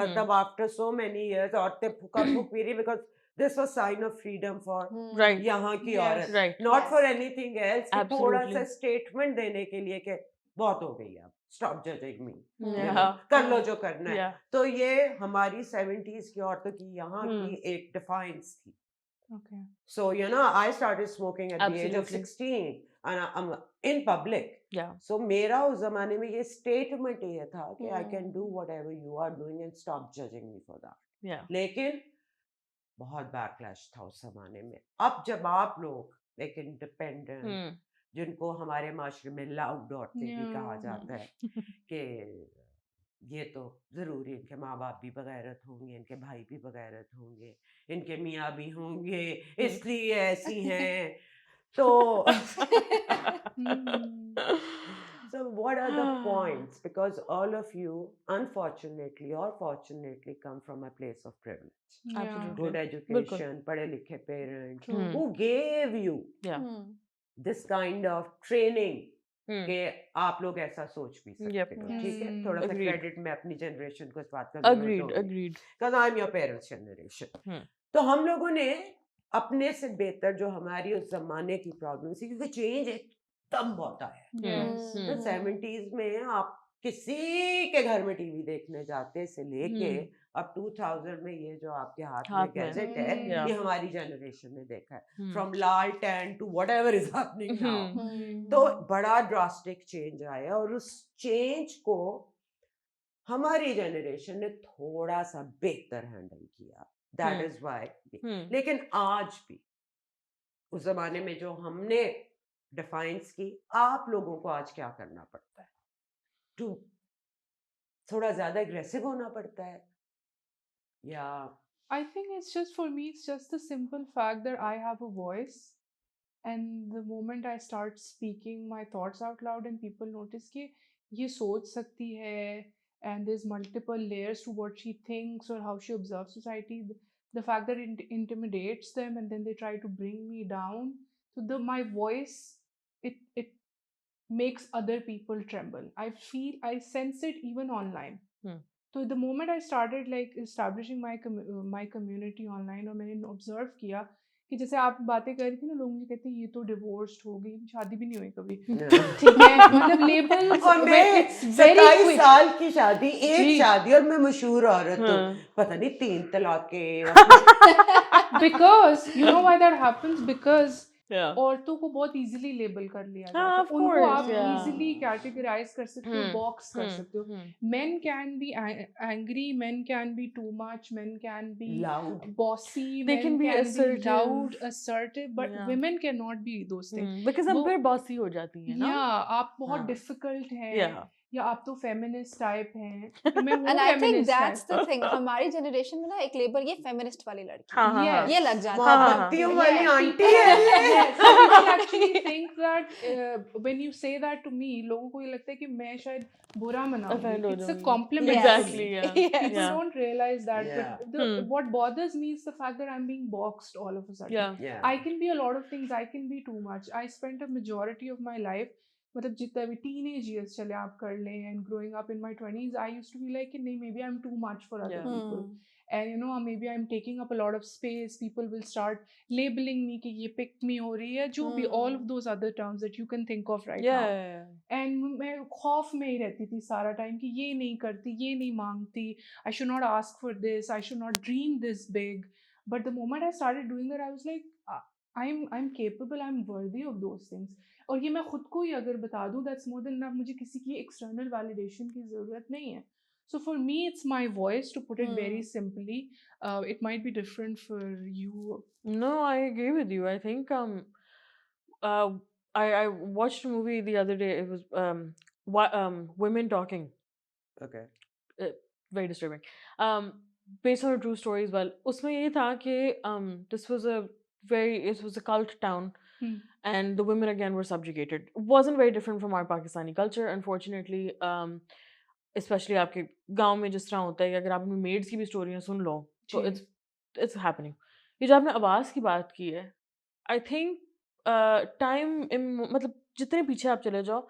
मतलब after so many years औरतें फूका फूक पी रही because this was sign of freedom for right यहाँ की Yes. औरत, right not for Yes. anything else कि थोड़ा सा Absolutely. स्टेटमेंट देने के लिए कि बहुत हो गई अब, stop judging me, you know, Yeah. कर लो जो करना है. Yeah. तो ये हमारी 70s की औरतों की यहाँ की एक डिफाइंस थी. Okay. So, you know, I started smoking at the age of Absolutely. 16 and I'm in public. Yeah. So, मेरा उस जमाने में ये statement ये था कि I can do Hmm. whatever you are doing and stop judging me for that. Yeah. लेकिन बहुत बैकलैश था उस जमाने में. अब जब आप लोग एक इंडिपेंडेंट Hmm. जिनको हमारे माशरे में लाउड औरतें भी कहा Yeah. जाता है कि ये तो जरूरी इनके माँ बाप भी बगैरत होंगे, इनके भाई भी बगैरत होंगे, इनके मियाँ भी होंगे, इसलिए ऐसी हैं. तो Hmm. so what are the points? Because all of you unfortunately or fortunately come from a place of privilege, Yeah. Absolutely. good बिल्कुल. education, पढ़े लिखे parents True. who gave you Yeah. Hmm. this kind of training Hmm. कि आप लोग ऐसा सोच भी सकते Yep. हो. ठीक है, Hmm. थोड़ा सा Agreed. क्रेडिट मैं अपनी जनरेशन को इस बात का जरूरत Agreed. होगी Agreed. because I'm your parents generation. Hmm. तो हम लोगों ने अपने से बेहतर जो हमारी उस जमाने की प्रॉब्लम थी क्योंकि चेंज एकदम बहुत आया है. Yes. Hmm. तो 70s में आप किसी के घर में टीवी देखने जाते से लेके अब 2000 में ये जो आपके हाथ में हाथ में. गैजेट है Yeah. ये हमारी जनरेशन ने देखा है. Hmm. फ्रॉम लाल टैन to whatever is happening now. Hmm. तो बड़ा ड्रास्टिक चेंज आया और उस चेंज को हमारी जनरेशन ने थोड़ा सा बेहतर हैंडल किया. That is why. Hmm. लेकिन आज भी उस जमाने में जो हमने डिफाइंस की, आप लोगों को आज क्या करना पड़ता है? टू थोड़ा ज्यादा एग्रेसिव होना पड़ता है या I think it's just for me, it's just the simple fact that I have a voice. And the moment I start speaking my thoughts out loud and people notice कि ये सोच सकती है and there's multiple layers to what she thinks or how she observes society, the fact that it intimidates them and then they try to bring me down. So my voice, it makes other people tremble. I sense it even online. Hmm. So the moment I started like establishing my community online और मैंने observe किया कि जैसे आप बातें कर रही थी ना, लोग मुझे कहते हैं ये तो divorced हो गई, शादी भी नहीं हुई कभी. ठीक है, मतलब labels और मैं it's very 27 quick. साल की शादी, एक जी. शादी और मैं मशहूर औरत हूँ. हाँ. पता नहीं 3 तलाके. Because you know why that happens? Because Yeah. औरतों को बहुत easily label कर लिया हाँ, जाता है. of उनको course, आप yeah. easily categorize कर सकते हो, box कर सकते हो. Men can be angry, men can be too much, men can be Loud. bossy, They men can be assertive. loud, assertive, but Yeah. women cannot be those things. Because हम वो- फिर bossy हो जाती हैं ना. Yeah, आप बहुत हाँ. difficult हैं, Yeah. या आप तो feminist type हैं. मैं हूँ And I think feminist that's type. the thing. हमारी generation में ना एक label ये feminist वाली लड़की हाँ, हाँ, Yes. हाँ. ये लग जाता हाँ, हाँ, है. हाँ. मोमबत्तियों वाली Yeah, आंटी people- है ये. Yes, so people actually think that when you say that to me, लोगों को ये लगता है कि मैं शायद बुरा मनाऊंगी. Offend हो It's a जाऊंगी. compliment. Yes. to me. Exactly, yeah. Yes. People Yeah. don't realize that. Yeah. But what bothers me is the fact that I'm being boxed all of a sudden. Yeah. Yeah. I can be a lot of things. I can be too much. I spent a majority of my life, मतलब जितना भी teenage years चले आप कर लें, and growing up in my 20s, I used to be like, नहीं, maybe I'm too much for other Yeah. people. And you know, maybe I'm taking up a lot of space. People will start labeling me कि ये pick me हो रही है, जो भी all of those other terms that you can think of right now. Yeah. And मैं खौफ में ही रहती थी सारा टाइम कि ये नहीं करती, ये नहीं मांगती, I should not ask for this, I should not dream this big. But the moment I started doing that, I was like, I'm capable, I'm worthy of those things. और ये मैं खुद को ही अगर बता दूँ, that's more than enough. मुझे किसी की external validation की ज़रूरत नहीं है. So for me, it's my voice, to put it very simply. It might be different for you. No, I agree with you. I think I watched a movie the other day. It was women talking. Okay. Very disturbing. Based on a true story as well. उसमें ये था कि this was a cult town, and the women again were subjugated. It wasn't very different from our Pakistani culture, unfortunately. Especially आपके गांव में जिस तरह होता है कि अगर आप अपनी maids की भी स्टोरियाँ सुन लो, तो it's happening. ये जो आपने आवाज़ की बात की है, आई थिंक टाइम मतलब जितने पीछे आप चले जाओ,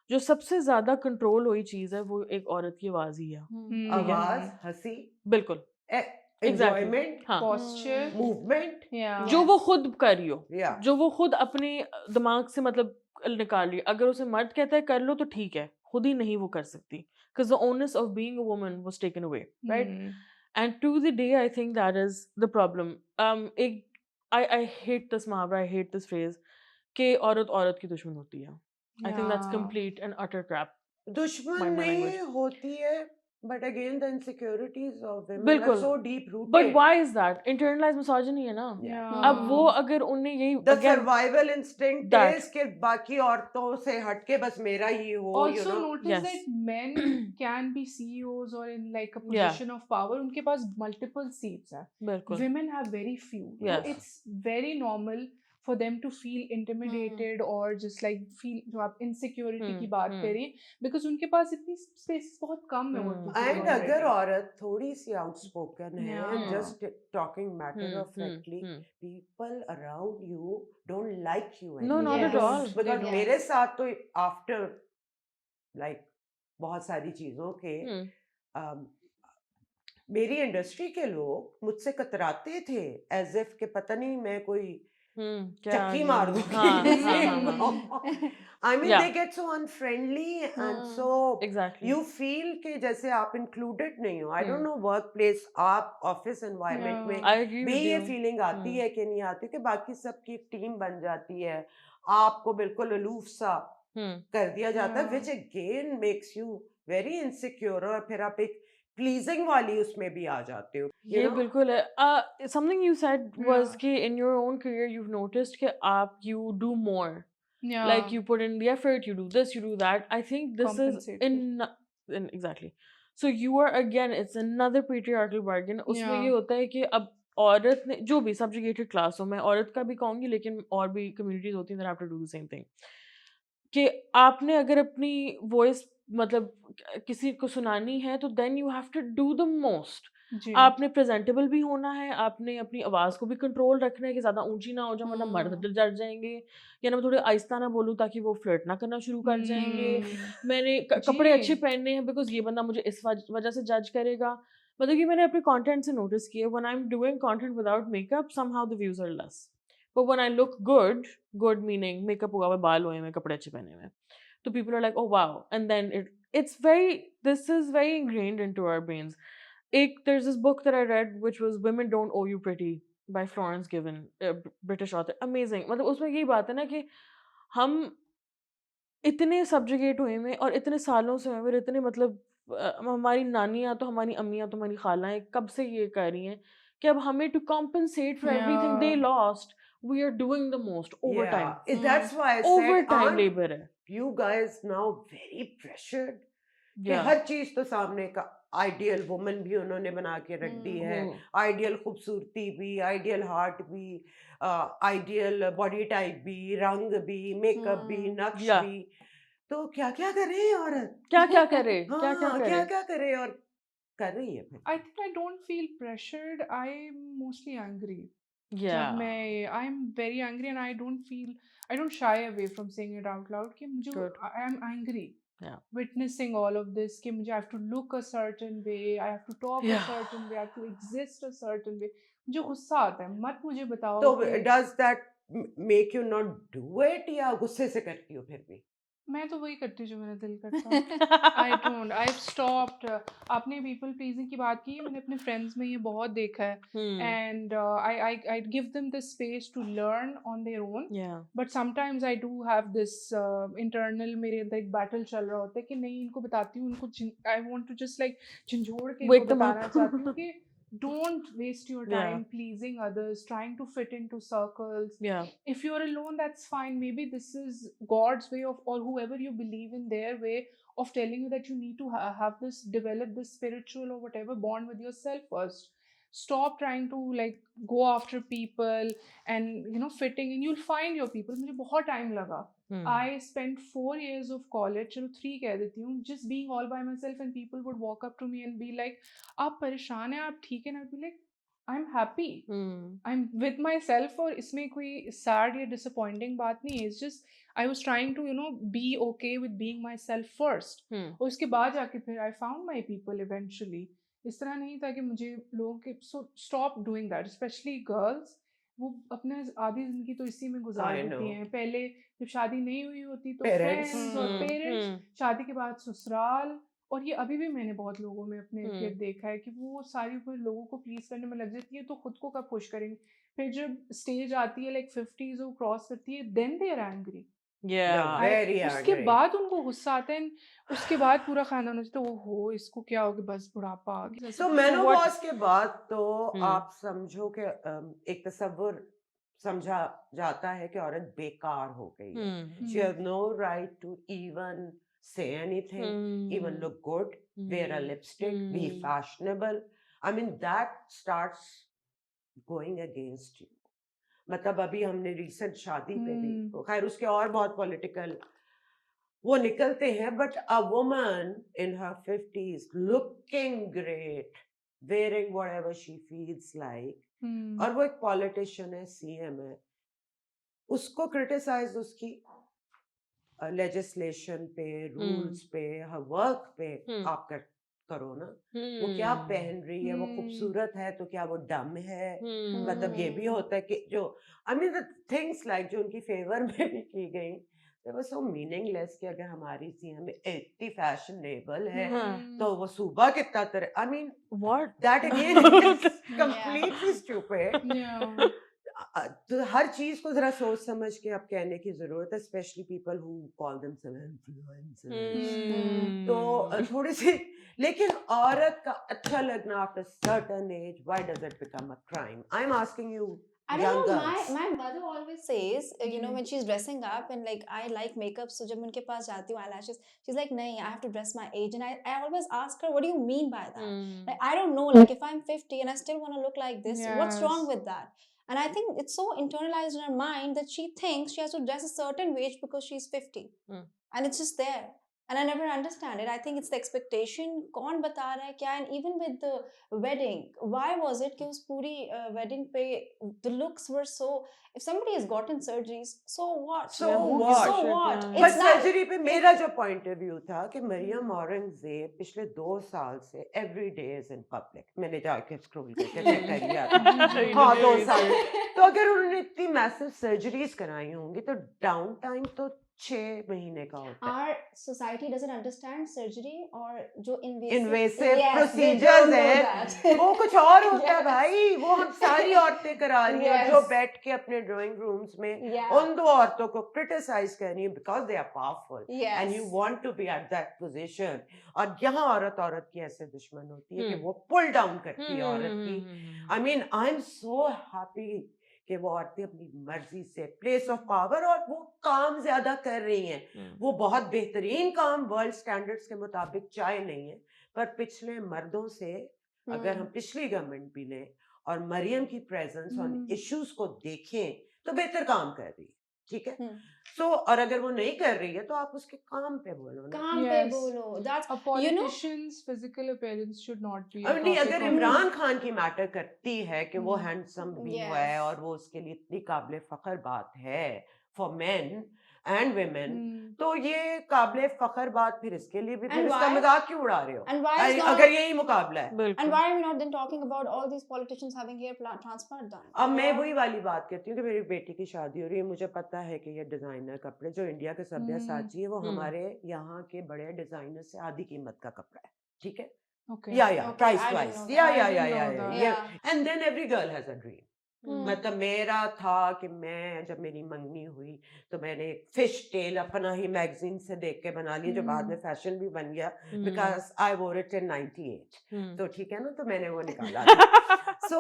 जो सबसे ज़्यादा कंट्रोल हुई चीज़ है वो एक औरत की आवाज़ ही है। ठीक है? आवाज, हंसी, बिल्कुल, एग्ज़ैक्टली, एंजॉयमेंट, हाँ। posture, movement, yeah. जो वो Yes. खुद कर रही हो, या जो वो खुद अपने दिमाग से मतलब निकाल रही है। अगर उसे मर्द कहता है कर लो तो ठीक है, खुद ही नहीं वो कर सकती। Because the onus of being a woman was taken away, right? Hmm. And to the day, I think that is the problem. I hate this muhavra, I hate this phrase कि औरत औरत की दुश्मन होती है. I think that's Yeah. complete and utter crap. दुश्मन Mind my नहीं language. होती है, but again the insecurities of women are बिल्कुल. so deep But rooted. why is that? Internalized misogyny है ना. अब वो Yeah. अगर उन्हें यही The again survival instinct that is कि बाकी औरतों से हटके बस मेरा ही हो, Also notice yes. that men can be CEOs or in like a Yeah. position of power. उनके पास multiple seats हैं. बिल्कुल. Women have very few. So Yes. it's very normal for them to feel intimidated or just like feel जो आप insecurity की बात करें because उनके पास इतनी spaces बहुत कम है उनके लिए एंड already. अगर औरत थोड़ी सी आउटस्पोकन है, Yeah. Just talking matter of factly, people around you don't like you No, not anymore. at all. Yes. Because Yes. मेरे साथ तो आफ्टर लाइक बहुत सारी चीजों के um, मेरी इंडस्ट्री के लोग मुझसे कतराते थे एज इफ के पता नहीं मैं कोई चक्की मार दूंगी. I mean, Yeah. they get so unfriendly and so Exactly. you feel कि जैसे आप included नहीं हो. I don't Hmm. know workplace, आप office environment में I agree भी with ये you. feeling आती है कि नहीं आती कि बाकी सबकी एक टीम बन जाती है, आपको बिल्कुल अलूफ सा कर दिया जाता है, Yeah. which again makes you very insecure और फिर आप एक pleasing वाली उसमें भी आ जाते हो. You ये know? बिल्कुल है. Something you said was Yeah. कि in your own career you've noticed कि आप you do more. Yeah. Like you put in the effort, you do this, you do that. I think this is Compensated. in exactly. So you are again, it's another patriarchal bargain. उसमें ये Yeah. होता है कि अब औरत ने जो भी subjugated class हो, मैं औरत का भी कहूँगी लेकिन और भी communities होती हैं that have to do the same thing. कि आपने अगर अपनी voice मतलब किसी को सुनानी है तो then you have to do the most. जी. आपने प्रेजेंटेबल भी होना है, आपने अपनी आवाज़ को भी कंट्रोल रखना है कि ज़्यादा ऊँची ना हो जाए वरना मर्द डर जाएँगे, या ना मैं थोड़े आहिस्ता ना बोलूँ ताकि वो फ्लर्ट ना करना शुरू कर जाएँगे. मैंने कपड़े अच्छे जी. पहनने हैं बिकॉज़ ये बंदा मुझे इस वजह से जज करेगा. मतलब कि मैंने अपने कंटेंट से नोटिस किया when I am doing content without makeup somehow the views are less. But when I look good meaning makeup हुआ हुआ है, बाल हुए हैं, कपड़े अच्छे पहने हुए हैं, तो people are like oh wow. And then it's very this is very ingrained into our brains. There's this book that I read which was Women Don't Owe You Pretty by Florence Given, a British author. Amazing. मतलब उसमें यही बात है ना कि हम इतने subjugate हुए हैं और इतने सालों से हुए हैं और इतने मतलब हमारी नानियाँ तो हमारी अम्मियाँ तो हमारी खालाएं कब से ये कर रही हैं कि अब हमें to compensate for everything they Yeah. lost we are doing the most overtime. Yeah, that's why I said, Overtime aren't labor है. you guys now very pressured कि Yeah. हर चीज तो सामने का आइडियल वुमन भी उन्होंने बना के रख दी है, आइडियल खूबसूरती भी, आइडियल हार्ट भी, आइडियल बॉडी टाइप भी, रंग भी, मेकअप भी, नक्श Yeah. भी. तो क्या क्या करे औरत, क्या क्या करे हाँ क्या क्या करे और कर रही है फिर. I think I don't feel pressured. I'm mostly angry. Yeah. I'm very angry and I don't shy away from saying it out loud कि मुझे Good. I am angry. Yeah. Witnessing all of this कि मुझे I have to look a certain way, I have to talk a Yeah. certain way, I have to exist a certain way. मुझे गुस्सा आता है. मत मुझे बताओ तो कि does that make you not do it या गुस्से से करती हो फिर भी? मैं तो वही करती हूँ जो मेरा दिल करता है. I've stopped. आपने people pleasing की बात की, मैंने अपने friends में ये बहुत देखा है. And I give them the space to learn on their own. Yeah. But sometimes I do have this internal मेरे अंदर एक battle चल रहा होता है कि नहीं इनको बताती हूँ उनको I want to just like झंझोड़ के Wake इनको them up. बताना चाहती हूँ कि don't waste your Yeah. time pleasing others, trying to fit into circles. Yeah. If you're alone, that's fine. Maybe this is God's way of, or whoever you believe in, their way of telling you that you need to have this, develop this spiritual or whatever bond with yourself first. Stop trying to like go after people and fitting in. You'll find your people. मुझे बहुत time लगा. I spent 4 years of college, चलो 3 कह देती हूँ, just being all by myself, and people would walk up to me and be like, आप परेशान हैं, आप ठीक है ना? I'd be like, I'm happy. I'm with myself और इसमें कोई sad या disappointing बात नहीं है. It's just I was trying to be okay with being myself first. और उसके बाद जाके फिर I found my people eventually. इस तरह नहीं था कि मुझे लोगों के so stop doing that, especially girls. वो अपने आधी जिंदगी तो इसी में गुजार I देती know. हैं. पहले जब शादी नहीं हुई होती तो Parents. friends और parents, शादी के बाद ससुराल. और ये अभी भी मैंने बहुत लोगों में अपने इर्द देखा है कि वो सारी उम्र लोगों को प्लीज करने में लग जाती है तो खुद को कब खुश करेंगे. फिर जब स्टेज आती है लाइक 50s वो क्रॉस करती है then they are angry. Yeah. Very उसके angry. बाद उनको गुस्सा आता है. उसके बाद पूरा खानदान होता है वो हो इसको क्या हो गया बस बुढ़ापा आ गया. तो what- मेनोपॉज के बाद तो आप समझो कि एक तस्वुर समझा जाता है कि औरत बेकार हो गई है. She has no right to even say anything, even look good, wear a lipstick, be fashionable. I mean, that starts going against you. मतलब अभी हमने recent शादी पे भी तो खैर उसके और बहुत political वो निकलते हैं, but a woman in her 50s looking great, wearing whatever she feels like, और वो एक politician है, CM है, उसको criticize उसकी legislation पे, rules पे, her work पे आप करो ना. वो क्या पहन रही है, वो खूबसूरत है तो क्या वो डम है. मतलब ये भी होता है कि जो I mean the things like जो उनकी फेवर में भी की गई they were so meaningless कि अगर हमारी CM इतनी fashionable है तो वो सुबह कितना तरह I mean What? that again is completely stupid. Yeah. तो हर चीज को जरा सोच समझ के अब कहने की जरूरत है, specially people who call themselves influencers. तो थोड़ी सी लेकिन औरत का अच्छा लगना after certain age, why does it become a crime? I am asking you. I don't know. My mother always says, when she's dressing up and like I like makeup, so जब मैं उनके पास जाती हूँ eyelashes, she's like, नहीं, I have to dress my age, and I always ask her, what do you mean by that? Like I don't know. Like if I'm 50 and I still want to look like this, what's wrong with that? And I think it's so internalized in her mind that she thinks she has to dress a certain age because she's 50, and it's just there. And I never understand it. I think it's the expectation. कौन बता रहा है क्या? And even with the wedding, why was it कि उस पूरी wedding पे the looks were so. If somebody has gotten surgeries, so what? So what? So what? But surgery पे मेरा जो point of view था कि मरियम औरंगजेब पिछले 2 साल से every day is in public. मैंने जाके scroll करके check कर लिया था. हाँ 2 साल. तो अगर उन्होंने इतनी massive surgeries कराई होंगी तो down time तो 6 महीने का होता है. Our society doesn't understand surgery और जो invasive Yes, procedures they don't know है that. वो कुछ और होता है भाई. वो हम सारी औरतें करा रही हैं Yes. जो बैठ के अपने ड्राइंग रूम्स में Yeah. उन 2 औरतों को क्रिटिसाइज कर रही है because they are powerful Yes. and you want to be at that position. और यहाँ औरत की ऐसे दुश्मन होती है कि वो पुल डाउन करती है औरत की. I mean I am so happy कि वो औरतें अपनी मर्जी से प्लेस ऑफ पावर और वो काम ज्यादा कर रही हैं. वो बहुत बेहतरीन काम वर्ल्ड स्टैंडर्ड्स के मुताबिक चाहे नहीं है, पर पिछले मर्दों से अगर हम पिछली गवर्नमेंट भी लें और मरियम की प्रेजेंस ऑन इश्यूज को देखें तो बेहतर काम कर रही है. ठीक है. सो और अगर वो नहीं कर रही है तो आप उसके काम पे बोलो ना. काम पे बोलो. That's A politician's physical appearance should not be. नहीं अगर इमरान खान की मैटर करती है कि वो हैंडसम भी Yes. है और वो उसके लिए इतनी काबिल फख्र बात है फॉर मेन एंड women, तो ये काबिल फख्र बात फिर इसके लिए भी फिर And इसका why? मजाक क्यों उड़ा रहे हो? And why is not? अगर यही मुकाबला है. And why are we not then talking about all these politicians having hair transplant done? अब मैं वही वाली बात करती हूँ कि मेरी बेटी की शादी हो रही है. मुझे पता है कि ये डिजाइनर कपड़े जो इंडिया के सब्यासाची है वो हमारे यहाँ के बड़े डिजाइनर से आधी कीमत का कपड़ा है. ठीक है. Okay. Yeah, Okay, price I didn't wise. know Yeah, that. yeah, I yeah, didn't yeah, know yeah, that. yeah. And then every girl has a dream. मतलब मेरा था कि मैं जब मेरी मंगनी हुई तो मैंने फिश टेल अपना ही मैगजीन से देख के बना लिया जो बाद में फैशन भी बन गया बिकॉज आई वोर इट इन 98. तो ठीक है ना, तो मैंने वो निकाला था. सो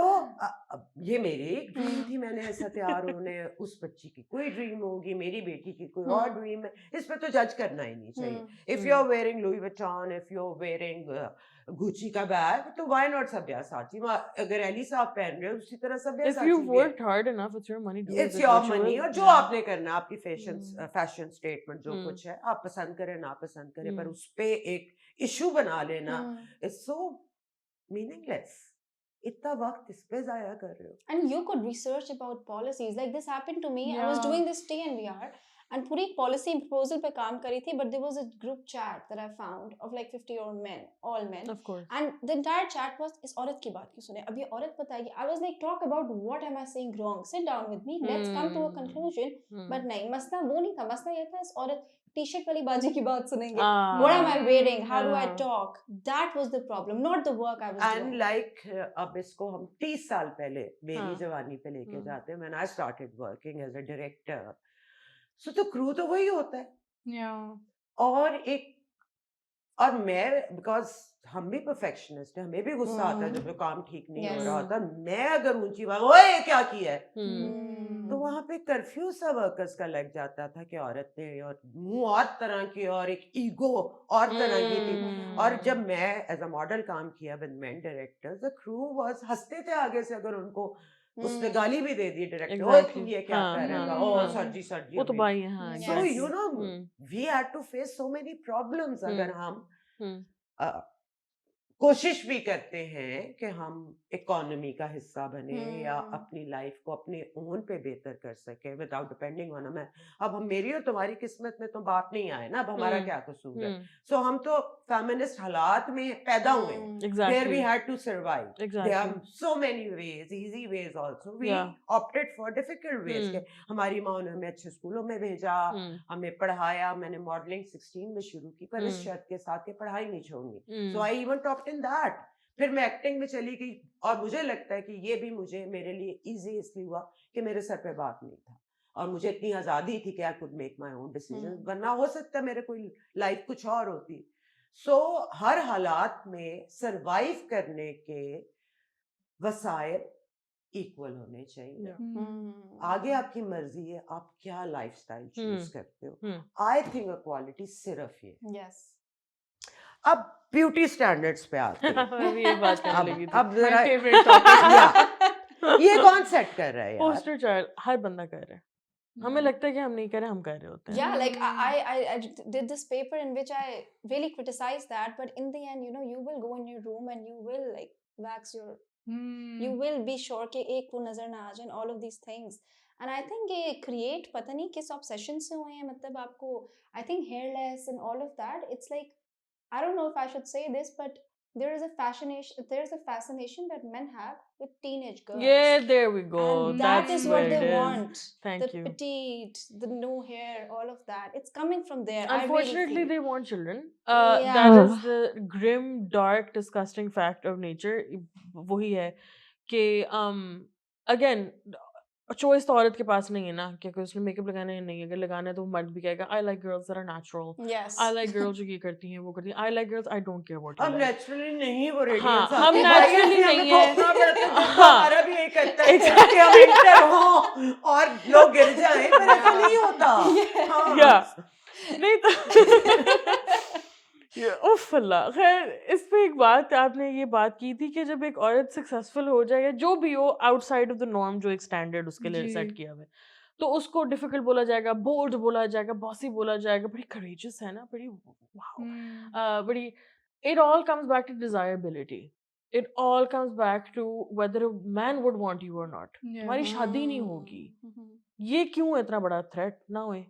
ये मेरी एक ड्रीम थी. मैंने ऐसा तैयार होने, उस बच्ची की कोई ड्रीम होगी, मेरी बेटी की कोई और ड्रीम है. इस पे तो जज करना ही नहीं चाहिए. If you are wearing Louis Vuitton, if you are wearing Gucci का बैग, तो व्हाई नॉट सब्यासाची? अगर एली साहब पहन रहे हो उसी तरह Sabyasachi. If you've worked hard enough, it's your money. Do It's with your what you money. will. और जो Yeah. आपने करना, आपकी फैशन स्टेटमेंट जो कुछ है, आप पसंद करें ना पसंद करें, पर उस पे एक इशू बना लेना इज सो मीनिंगलेस. इतना वक्त इस पे जाया कर रहे हो? And you could research about policies. Like this happened to me. I was Yeah. doing this TNVR and पूरी policy proposal पे काम करी थी, but there was a group chat that I found of like 50 or men, all men. Of course. And the entire chat was इस औरत की बात क्यों सुने, अब ये औरत बताएगी. I was like, talk about what am I saying wrong, sit down with me, let's come to a conclusion. But नहीं, मसला वो नहीं था, मसला ये था इस औरत टी-शर्ट वाली बाजी की बात सुनेंगे. What am I wearing? How do I talk? That was the problem, not the work I was and doing. Like अब इसको हम 30 साल पहले मेरी हाँ. जवानी पे लेके हम्म. जाते हैं, when I started working as a director, so तो क्रू तो वही होता है. Yeah. और मैं बिकॉज हम भी परफेक्शनिस्ट हैं, हमें भी गुस्सा आता है जब कोई काम ठीक नहीं हो Yes. रहा होता. मैं अगर ऊंची बात, ओए क्या किया है, Hmm. तो वहां पे कर्फ्यू सा वर्कर्स का लग जाता था कि औरतें और मुंह और तरह की और एक ईगो और तरह की थी. और जब मैं एज अ मॉडल काम किया with main directors, the crew was हंसते थे आगे से अगर उनको उसने गाली भी दे दी डायरेक्टर, ओए Exactly. तुम ये क्या हाँ, कर रहे हाँ, हो, ओ हाँ. सर जी वो तो भाई है, हाँ. Yes. So exactly. you know, Hmm. we had to face so many problems. अगर हम Hmm. कोशिश भी करते हैं कि हम इकोनॉमी का हिस्सा बने या हम्म. अपनी लाइफ को अपने ओन पे बेहतर कर सके विदाउट डिपेंडिंग ऑन मैं. अब हम मेरी और तुम्हारी किस्मत में तो बाप नहीं आए ना, अब हमारा क्या कसूर है. Hmm. सो हम तो फेमिनिस्ट हालात में पैदा हुए हैं. There Exactly. we had to survive. Exactly. There are so many ways, easy ways also. We Yeah. opted for difficult ways. Hmm. के हमारी माँ ने हमें अच्छे स्कूलों में भेजा, Hmm. हमें पढ़ाया. मैंने मॉडलिंग 16 में शुरू की, पर इस शर्त के साथ कि पढ़ाई नहीं छोड़नी. Hmm. So I even topped in that. फिर मैं एक्टिंग में चली गई और मुझे लगता है कि ये भी मेरे लिए इजी इसलिए हुआ कि मेरे सर पे बात नहीं था और मुझे इतनी आज़ादी थी कि I could make my own decision. वरना हो सकता है मेरे कोई लाइफ कुछ और होती. सो हर हालात में सरवाइव करने के वसाइल इक्वल होने चाहिए. आगे आपकी मर्जी है आप क्या लाइफस्टाइल चूज करते हो. आई थिंक इक्वालिटी सिर्फ ये. Yes. अब ब्यूटी स्टैंडर्ड्स पे आते हैं. मैं भी यही बात करने लगी थी. अब My जरा favorite topic. Yeah. ये कौन सेट कर रहा है यार? पोस्टर चाइल्ड हर बंदा कर रहा है. हमें लगता है कि हम नहीं कर रहे, हम कर रहे होते हैं. Yeah, like I did this paper in which I really criticized that, but in the end, you know, you will go in your room and you will like wax your, you will be sure कि एक वो नजर ना आ जाए, all of these things. And I think ये create पता नहीं किस obsession से हुए हैं, मतलब आपको I think hairless and all of that. It's like I don't know if I should say this, but there is a fascination that men have with teenage girls. Yeah, there we go. And that That's is what where they it is. want. Thank The you. petite, the no hair, all of that. It's coming from there. Unfortunately, I really they want children. Yeah. That is the grim, dark, disgusting fact of nature. वही है कि again, choice तो औरत के पास नहीं है ना, क्योंकि उसने मेकअप लगाना है नहीं, अगर लगाना है तो मर्द भी कहेगा I like girls that are natural. feel. Yes. I like girls जो ये करती हैं वो करती हैं. I like girls, I don't care what you हम like. नेचुरली नहीं वो हाँ, रेडियंस हम naturally नहीं है. हमारा भी यही करता है कि हम इंटर हो और लोग गिर जाएं, पर ऐसा नहीं होता. हाँ. Yeah. नहीं तो उफ अल्लाह. खैर इस पे एक बात आपने ये बात की थी कि जब एक औरत सक्सेसफुल हो जाए या जो भी हो आउटसाइड ऑफ द नॉर्म, जो एक स्टैंडर्ड उसके लिए जी. सेट किया हुआ है, तो उसको डिफिकल्ट बोला जाएगा, बोल्ड बोला जाएगा, बॉसी बोला जाएगा, बड़ी करेजियस है ना, बड़ी वाओ, बड़ी. It all comes back to desirability. It all comes back to whether a man would want you or not. तुम्हारी शादी नहीं होगी, ये क्यों इतना बड़ा थ्रेट ना होए,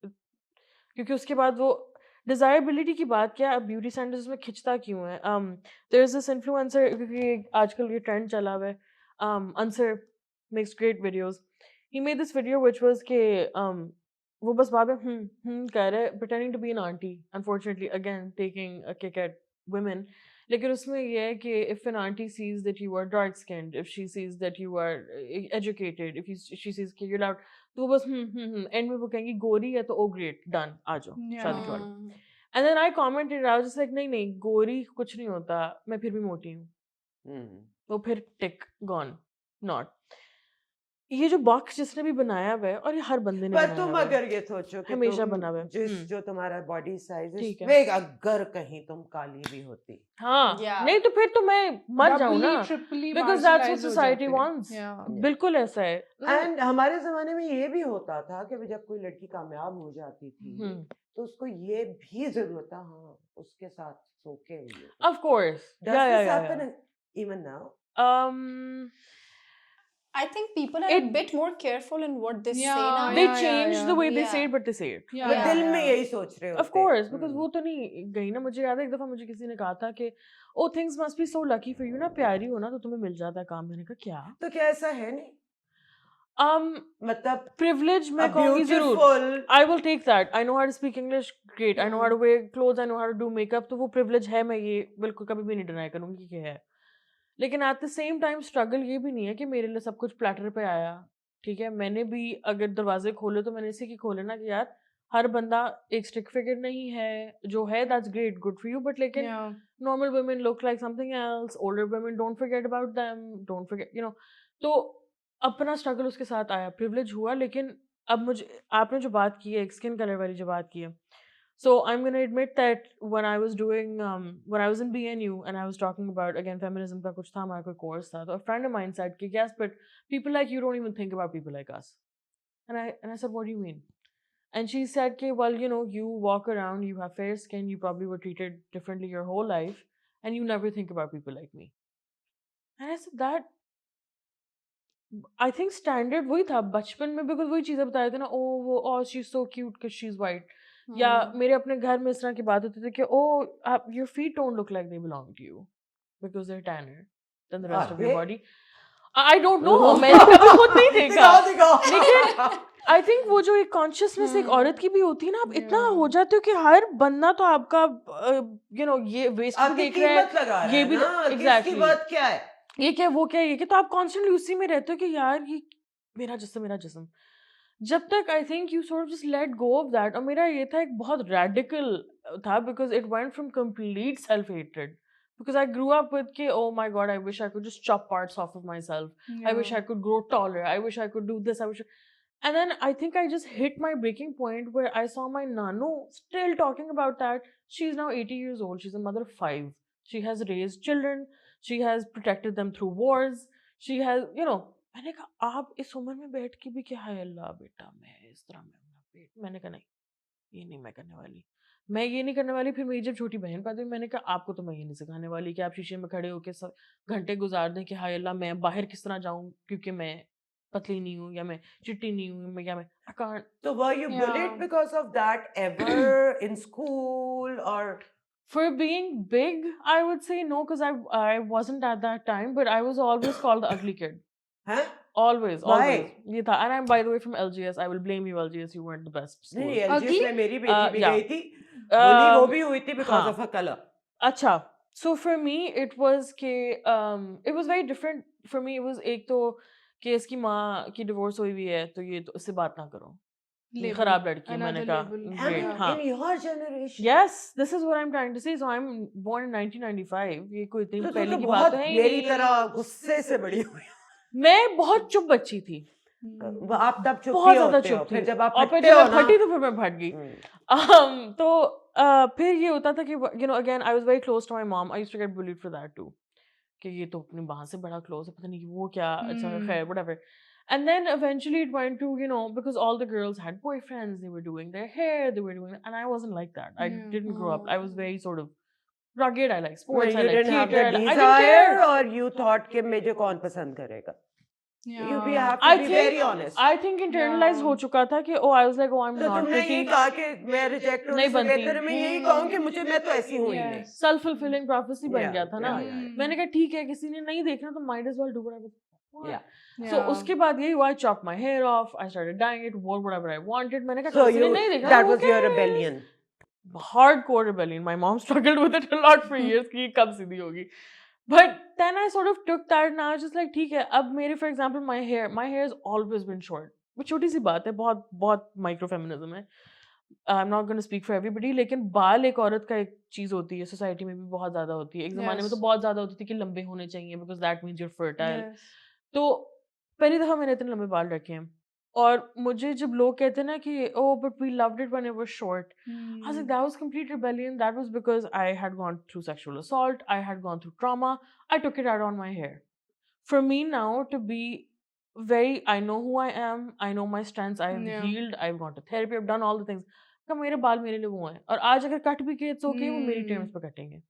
क्योंकि उसके बाद वो डिजायरेबिलिटी की बात क्या, ब्यूटी स्टैंडर्ड्स में खिंचता क्यों है. देयर इज दिस इन्फ्लुएंसर, क्योंकि आजकल ये ट्रेंड चला हुआ है, Ansar makes great videos. He made this video which was के वो बस बाद में कह रहे pretending to be an aunty, unfortunately again taking a kick at women. लेकिन उसमें ये है कि if an aunty sees that you are dark skinned, if she sees that you are educated, if she sees कि you out, तो वो बस and में वो कहेंगी गोरी है तो ओ ग्रेट डन आ जाओ शादी करो. And then I commented, I was just like नहीं गोरी कुछ नहीं होता, मैं फिर भी मोटी हूँ. वो फिर टिक गॉन नॉट. ये जो बॉक्स जिसने भी बनाया हुआ है, और ये हर बंदे ने पर बनाया तुम हुआ है, अगर ये सोचो कि हमेशा तुम बना हुआ है. जिस जो तुम्हारा बॉडी साइज ठीक है. है, अगर कहीं तुम काली भी होती, हाँ Yeah. नहीं तो फिर तो मैं मर जाऊँ ना, ट्रिपली because that's what society wants. बिल्कुल ऐसा है. एंड हमारे जमाने में ये भी होता था कि जब कोई लड़की कामयाब हो जाती थी तो उसको ये भी जरूरत था, हाँ उसके साथ सो के Of course. Yeah. even now? I think people are a It- bit more careful in what they say Yeah, now. they yeah, changed the yeah. way they Yeah. say it, but they say it. Yeah, वो Yeah. दिल में yeah. यही सोच रहे होते Of course, because हम्म। वो तो नहीं गई ना. मुझे याद है एक दफा मुझे किसी ने कहा था कि oh things must be so lucky for you ना, प्यारी हो ना तो तुम्हें मिल जाता है काम. मैंने कहा क्या? तो क्या ऐसा है नहीं मतलब Privilege a मैं कहूँगी जरूर. beautiful I will take that. I know how to speak English, great. I know how to wear clothes. I know how to do makeup. तो वो privilege है, मैं ये बिल्कुल कभी भी नहीं deny करूँगी कि है. लेकिन at the same time struggle ये भी नहीं है कि मेरे लिए सब कुछ platter पे आया. ठीक है, मैंने भी अगर दरवाजे खोले तो मैंने इसी की खोले ना कि यार हर बंदा एक stick figure नहीं है. जो है that's great, good for you. But लेकिन Yeah. normal women look like something else. Older women, don't forget about them. Don't forget, you know. तो अपना स्ट्रगल उसके साथ आया, प्रिविलेज हुआ. लेकिन अब मुझे आपने जो बात की है, एक स्किन कलर वाली जो बात की है, so I'm going to admit that when I was doing when I was in BNU and I was talking about again feminism का कुछ था, हमारा कोई course था, तो a friend of mine said कि yes but people like you don't even think about people like us, and I said what do you mean? And she said कि well you know you walk around, you have fair skin, you probably were treated differently your whole life and you never think about people like me. And I said that I think standard वही था बचपन में, because वही चीज़ें बताए थे ना, ओ वो oh she is so cute कि शी इज वाइट. या मेरे अपने घर में इस तरह की बात होती थी कि oh your feet don't look like they belong to you because they are tanner than the rest of your body. I don't know, मैंने कभी खुद नहीं देखा. लेकिन आई थिंक वो जो एक कॉन्शियसनेस एक औरत की भी होती है ना, आप इतना हो जाते हो कि हर बंदा तो आपका यू नो ये वेस्ट भी देख रहा है, ये भी एग्जैक्टली बात क्या है, ये क्या वो क्या, ये क्या, तो आप कॉन्स्टेंटली उसी में रहते हो कि यार ये मेरा जिस्म. जब तक I think you sort of just let go of that. और मेरा ये था एक बहुत रेडिकल था because it went from complete self hatred because I grew up with कि oh my god I wish I could just chop parts off of myself. I wish I could grow taller. I wish I could do this. I wish. And then I think I just hit my breaking point where I saw my nanu still talking about that. She's now 80 years old. She's a mother of 5. She has raised children. She has protected them through wars. She has, you know. मैंने कहा आप इस उम्र में बैठ के भी क्या है अल्लाह बेटा मैं इस तरह में अपना पेट. मैंने कहा नहीं ये नहीं मैं करने वाली. मैं ये नहीं करने वाली. फिर मेरी जब छोटी बहन पैदा हुई मैंने कहा आपको तो मैं ये नहीं सिखाने वाली कि आप शीशे में खड़े होकर सब घंटे गुजार दें कि हाय अल्लाह मैं बाहर किस तरह जाऊं क्योंकि मैं पतली नहीं हूँ या मैं चिट्टी नहीं हूँ या मैं I can't. So were you bullied because of that ever in school or? For being big, I would say no, because I wasn't at that time, but I was always called the ugly kid. Huh? Always, Why? always. ये था. And I'm by the way from LGS. I will blame you LGS. You weren't the best school. नहीं LGS Ugly? में मेरी बेटी भी yeah. गई थी. bully वो Um, भी हुई थी because हाँ. of her color. अच्छा. So for me it was कि it was very different. For me it was एक तो कि इसकी माँ की divorce हुई हुई है तो ये तो इससे बात ना करो. ये खराब लड़की है. मैंने कहा great. And हाँ. in your generation. Yes, this is what I'm trying to say. So I'm born in 1995. ये कोई इतनी तो पहले की बहुत बात है ही मेरी नहीं. तरह गुस्से से बड़ी हुई. मैं बहुत चुप बच्ची थी. आप तब चुप बहुत ही ज्यादा होते हो. चुप थी. फिर जब आप और फिर फटते जब हो मैं ना. फटी तो फिर मैं फट गई. तो फिर ये होता था कि you know again I was very close to my mom. I used to get bullied for that too. कि ये तो अपनी माँ से बड़ा close है, पता नहीं वो क्या, अच्छा खैर whatever. And then eventually it went to, you know, because all the girls had boyfriends, they were doing their hair, they were doing, and I wasn't like that. I didn't grow up. I was very sort of rugged. I like sports. You I like didn't have theater. the I didn't care. desire or you thought कि मुझे कौन पसंद करेगा. You have to I be think very honest. I think internalized हो चुका था कि oh I was like oh I'm तो not तुमने pretty. ये कहा कि मैं रिजेक्ट होने नहीं से बनती. बेहतर है मैं यही कहूँ कि मुझे मैं तो ऐसी हूँ ही नहीं. Self fulfilling prophecy बन Yeah, गया था ना. yeah. मैंने कहा ठीक है किसी ने नहीं देखना तो might as well do whatever. Yeah. So उसके बाद यही हुआ. I chopped my hair off. I started dyeing it. Wore whatever I wanted. मैंने कहा So किसी ने नहीं देखना. that was your rebellion. Hardcore rebellion. My mom struggled with it a lot for years कि कब सीधी होगी. But then I sort of took that now just like ठीक है अब मेरे for example my hair has always been short. वो छोटी सी बात है बहुत बहुत micro feminism है. I'm not going to speak for everybody लेकिन बाल एक औरत का एक चीज होती है सोसाइटी में भी बहुत ज्यादा होती है. एक जमाने में तो बहुत ज्यादा होती थी कि लंबे होने चाहिए because that means you're fertile. तो पहली दफा मैंने इतने लंबे बाल रखे हैं और मुझे जब लोग कहते हैं ना कि oh but we loved it when it was short. I was like that was complete rebellion. That was because I had gone through sexual assault. I had gone through trauma. I took it out on my hair. For me now to be very, I know who I am. I know my strengths. I've healed. I've gone to therapy. I've done all the things. का मेरे बाल मेरे लिए वो हैं और आज अगर कट भी के it's okay वो मेरी terms पे कटेंगे.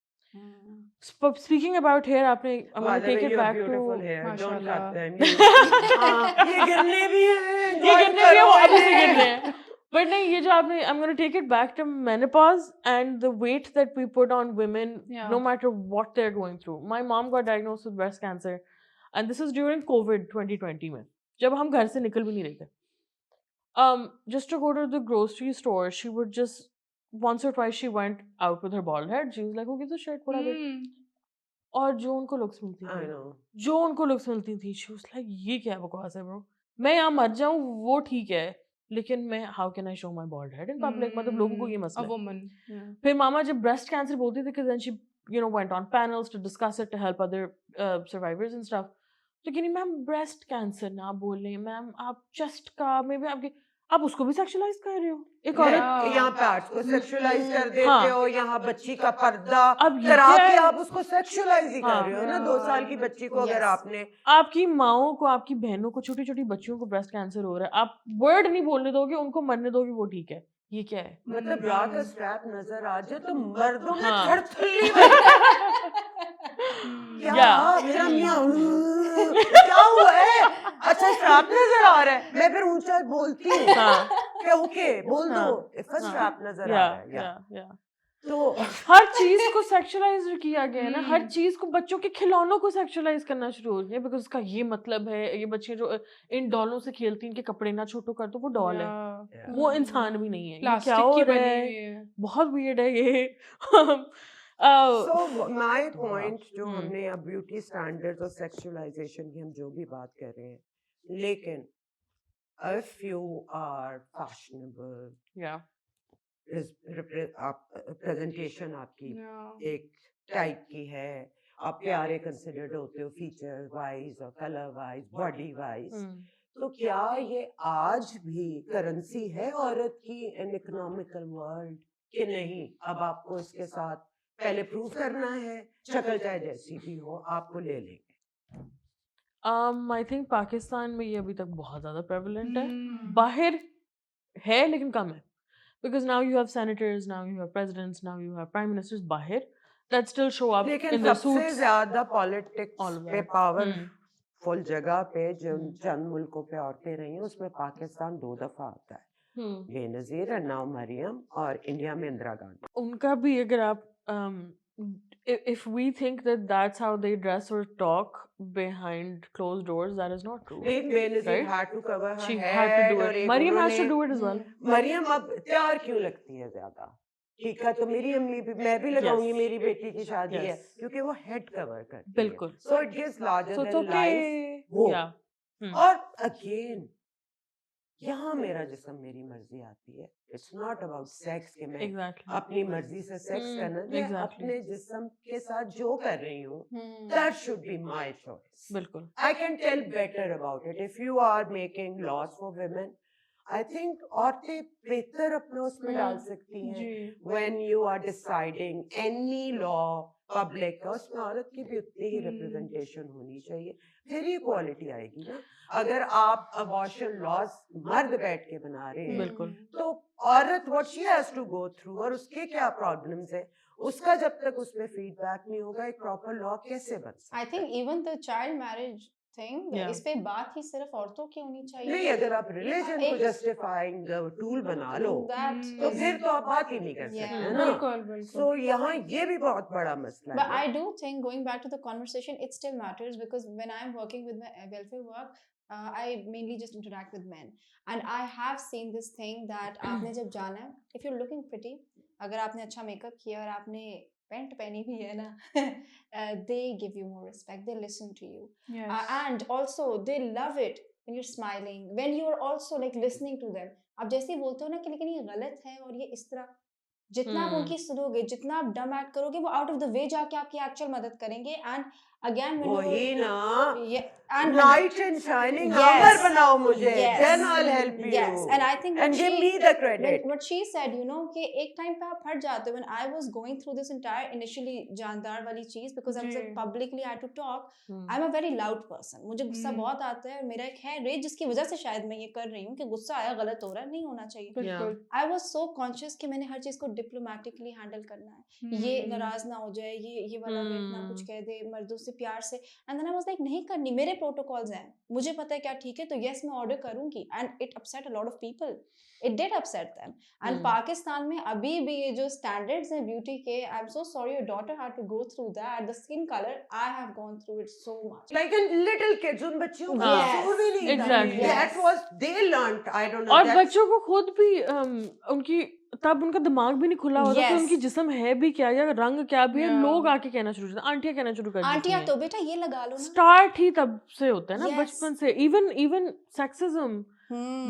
Speaking about hair, आपने I'm By gonna the take way, it you have back beautiful to hair. Don't माशाल्लाह। cut them. ये गिरने भी हैं. ये Enjoy गिरने भी है, करो वो obviously इन्हें. गिरने हैं. But नहीं, ये जो आपने I'm gonna take it back to menopause and the weight that we put on women, Yeah. no matter what they're going through. My mom got diagnosed with breast cancer, and this is during COVID 2020 में, जब हम घर से निकल भी नहीं रहे थे. Just to go to the grocery store, she would just once or twice she went out with her bald head. She was like, "Who gives a shit? What Hmm. और जो उनको looks मिलती I थी, know. जो उनको looks मिलती थी, she was like, ये क्या बकवास है bro? मैं यहाँ मर जाऊँ वो ठीक है, लेकिन मैं how can I show my bald head in public? मतलब लोगों को ये A मसला है. woman. Yeah. फिर मामा जब breast cancer बोलती थी, because then she went on panels to discuss it to help other survivors and stuff. तो कि नहीं मैम breast cancer ना बोलें, मैम आप chest का मे भी आपके आप उसको भी सेक्सुअलाइज कर रहे हो. एक औरत Yeah. यहाँ parts को sexualize कर देते हाँ. हो, यहाँ बच्ची का पर्दा अब ये करा क्या के है? आप उसको sexualize ही कर हाँ. रहे हो ना. 2 साल की बच्ची को अगर Yes. आपने आपकी माओं को, आपकी बहनों को, छोटी छोटी बच्चियों को ब्रेस्ट कैंसर हो रहा है, आप वर्ड नहीं बोलने दोगे, उनको मरने दोगे, वो ठीक है. ये क्या है? मतलब bra का strap नजर आ जाए तो मर्दों में हाँ. थरथल्ली बन क्या Yeah. मेरा मियाँ क्या हुआ है? अच्छा स्ट्रैप नजर आ रहा है. मैं फिर ऊंचा बोलती हूँ हाँ. क्या ओके बोल दो हाँ. इफ हाँ. स्ट्रैप नजर आ रहा है. या तो हर चीज को सेक्सुअलाइज किया गया है ना. हर हम्म. चीज को, बच्चों के खिलौनों को सेक्सुअलाइज करना शुरू हो गया, बिकॉज उसका ये मतलब है, ये बच्चे जो इन डॉलों से खेलती हैं, इनके कपड़े ना छोटो कर दो, वो डॉल है, Yeah. वो इंसान भी नहीं है. ये क्या प्लास्टिक हो की रहा बनी है? हुई है. बहुत weird है ये. सो माय पॉइंट जो हमने अब ब्यूटी स्टैंडर्ड्स और सेक्सुअलाइजेशन की हम जो भी बात कर रहे हैं, लेकिन इफ यू आर फैशनेबल या आप प्रेजेंटेशन आपकी Yeah. एक टाइप की है, आप प्यारे कंसिडर्ड होते हो फीचर वाइज और कलर वाइज बॉडी वाइज, तो क्या ये आज भी करेंसी है औरत की इन इकोनॉमिकल वर्ल्ड कि नहीं? अब आपको इसके साथ पहले प्रूव करना है, शक्ल चाहे जैसी भी हो आपको ले लेंगे. आई थिंक पाकिस्तान में ये अभी तक बहुत ज्यादा प्रेवलेंट है. Hmm. बाहर है लेकिन कम है, because now you have senators, now you have presidents, now you have prime ministers बाहर that still show up लेकिन in their सबसे suits. ज्यादा पॉलिटिक्स all of पे that. पावरफुल जगह पे जो हम्म. चंद मुल्कों पे औरतें रही हैं उसमें पाकिस्तान 2 दफा आता है. बेनजीर और नाउ मरियम, और इंडिया में इंदिरा गांधी. उनका भी अगर आप if we think that that's how they dress or talk behind closed doors, that is not true. लेकिन Benazir Right? had to cover her She head had to do और it. एक Mariam has to उन्होंने- do it as well. Maryam अब तैयार क्यों लगती है ज्यादा? ठीक है, तो मेरी अम्मी भी, मैं भी लगाऊंगी, Yes. मेरी बेटी की शादी है, Yes. क्योंकि वो हेड कवर करती है. बिल्कुल. So it gives larger So it's than life. okay. वो. Yeah. और अगेन यहाँ मेरा जिस्म मेरी मर्जी आती है. इट्स नॉट अबाउट सेक्स कि मैं Exactly. अपनी मर्जी से सेक्स करना, मैं exactly. अपने जिस्म के साथ जो कर रही हूँ Hmm. that should be my choice. बिल्कुल. I can tell better about it. If you are making laws for women, I think औरतें बेहतर अपना उसमें डाल सकती हैं. जी. When you are deciding any law public का, उसमें औरत की भी उतनी ही रिप्रेजेंटेशन होनी चाहिए, फिर ही क्वालिटी आएगी ना. अगर आप अबॉर्शन लॉज मर्द बैठ के बना रहे हैं बिल्कुल. तो औरत what she has to go through और उसके क्या प्रॉब्लम्स है, उसका जब तक उसमें फीडबैक नहीं होगा एक प्रॉपर लॉ कैसे बन सकता I think even the child marriage thing, Yeah. इस पे बात ही सिर्फ औरतों की होनी चाहिए. नहीं. अगर आप रिलीजन को एक- जस्टिफाइंग टूल बना लो That तो Hmm. फिर तो आप बात ही नहीं कर Yeah. सकते ना. बिल्कुल बिल्कुल. सो यहाँ ये भी बहुत बड़ा मसला But है. I do think, going back to the conversation, it still matters because when I'm working with my welfare work, I mainly just interact with men, and I have seen this thing that आपने जब जाना है, if you're looking pretty, अगर आपने अच्छा makeup किया और आपने पैंट पहनी भी है ना, they give you more respect, they listen to you, Yes. and also they love it when you're smiling, when you're also like listening to them. आप जैसे ही बोलते हो ना कि लेकिन ये गलत है और ये इस तरह, जितना आप Hmm. उनकी सुनोगे, जितना आप डम एक्ट करोगे, वो आउट ऑफ द वे जाके आपकी एक्चुअल मदद करेंगे. एंड again when वही you ना, and knight in shining Yes. armor बनाओ मुझे, Yes. then I'll help you. Yes, and I think and what give she me the credit. what she said, you know, कि एक time पे आप हट जाते हो. When I was going through this entire initially जानदार वाली चीज, because I was like ji. publicly I had to talk. Hmm. I'm a very loud person. मुझे गुस्सा Hmm. बहुत आता है, और मेरा एक है रेज जिसकी वजह से शायद मैं ये कर रही हूँ कि गुस्सा आया, गलत हो रहा है, नहीं होना चाहिए. बिल्कुल. I was so conscious कि मैंने हर चीज को डिप्लोमेटिकली हैंडल करना है. ये Hmm. नाराज ना हो जाए, ये वाला वेट ना कुछ Hmm. कह दे, मर्दों से प्यार से. And then I was like नहीं करनी, मेरे प्रोटोकॉल्स हैं, मुझे पता है क्या ठीक है, तो यस मैं ऑर्डर करूंगी. And it upset a lot of people, it did upset them. And Hmm. Pakistan में अभी भी ये जो स्टैंडर्ड्स हैं ब्यूटी के, I am so sorry your daughter had to go through that. The skin colour, I have gone through it so much. Like in little kids, उन बच्चियों को हाँ. कसूर भी नहीं था. Exactly. That Yes. was they learnt. I don't know. और that's- बच्चों को खुद भी उनकी तब उनका दिमाग भी नहीं खुला होता कि Yes. उनकी जिस्म है भी क्या या रंग क्या भी है. Yeah. लोग आके कहना शुरू करते हैं, आंटियां कहना शुरू कर देती आंटियां हैं. तो बेटा ये लगा लो ना. स्टार्ट ही तब से होता है ना, Yes. बचपन से. इवन सेक्सिज्म,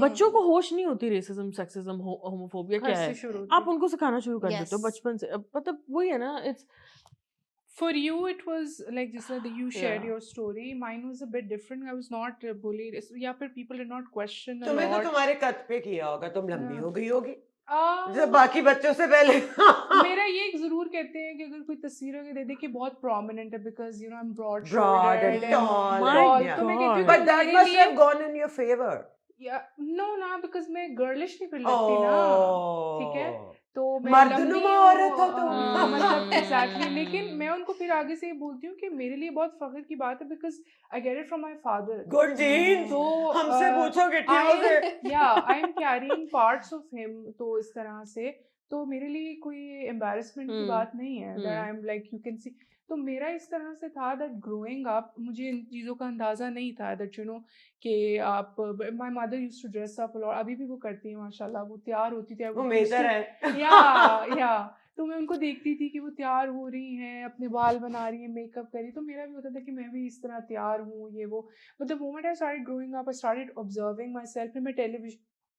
बच्चों को होश नहीं होती. रेसिज्म, सेक्सिज्म, होमोफोबिया क्या घर है, से शुरू होती आप है. उनको सिखाना शुरू कर देते हो Yes. बचपन से. मतलब वही है ना, it's For you, it was like just like you shared Yeah. your story. Mine was a bit different. I was not bullied. या फिर people did not question a तुम्हें तो lot. तुम्हारे कद पे किया होगा, तुम लंबी Yeah. हो गई होगी Ah, जब बाकी बच्चों से पहले. मेरा ये एक जरूर कहते हैं कि अगर कोई तस्वीर अगर दे दे कि बहुत prominent है, because you know I'm broad Broad shouldered and tall. My and- tall. yeah. तो मैं कहती हूँ God. कि But that मेरे must लिए- have gone in your favor. Yeah, no ना, because मैं girlish नहीं फील लगती ना, ठीक है? Oh. तो मैं मर्दनुमा लंबी औरत हो हूँ, तुम. मतलब exactly. लेकिन मैं उनको फिर आगे से ये बोलती हूँ कि मेरे लिए बहुत फख्र की बात है, because I get it from my father. Good genes. तो हमसे पूछो गिट्टियों I से. yeah, I am carrying parts of him. तो इस तरह से तो मेरे लिए कोई embarrassment की बात नहीं है. That I am like you can see. तो मेरा इस तरह से था that growing up मुझे इन चीज़ों का अंदाज़ा नहीं था that you know कि आप my mother used to dress up a lot. अभी भी वो करती है माशाल्लाह, वो तैयार होती थी. वो मेजर है. या तो मैं उनको देखती थी कि वो तैयार हो रही हैं, अपने बाल बना रही हैं, मेकअप कर रही, तो मेरा भी होता था कि मैं भी इस तरह तैयार हूँ, ये वो. But the moment I started growing up, I started observing myself. फिर मैं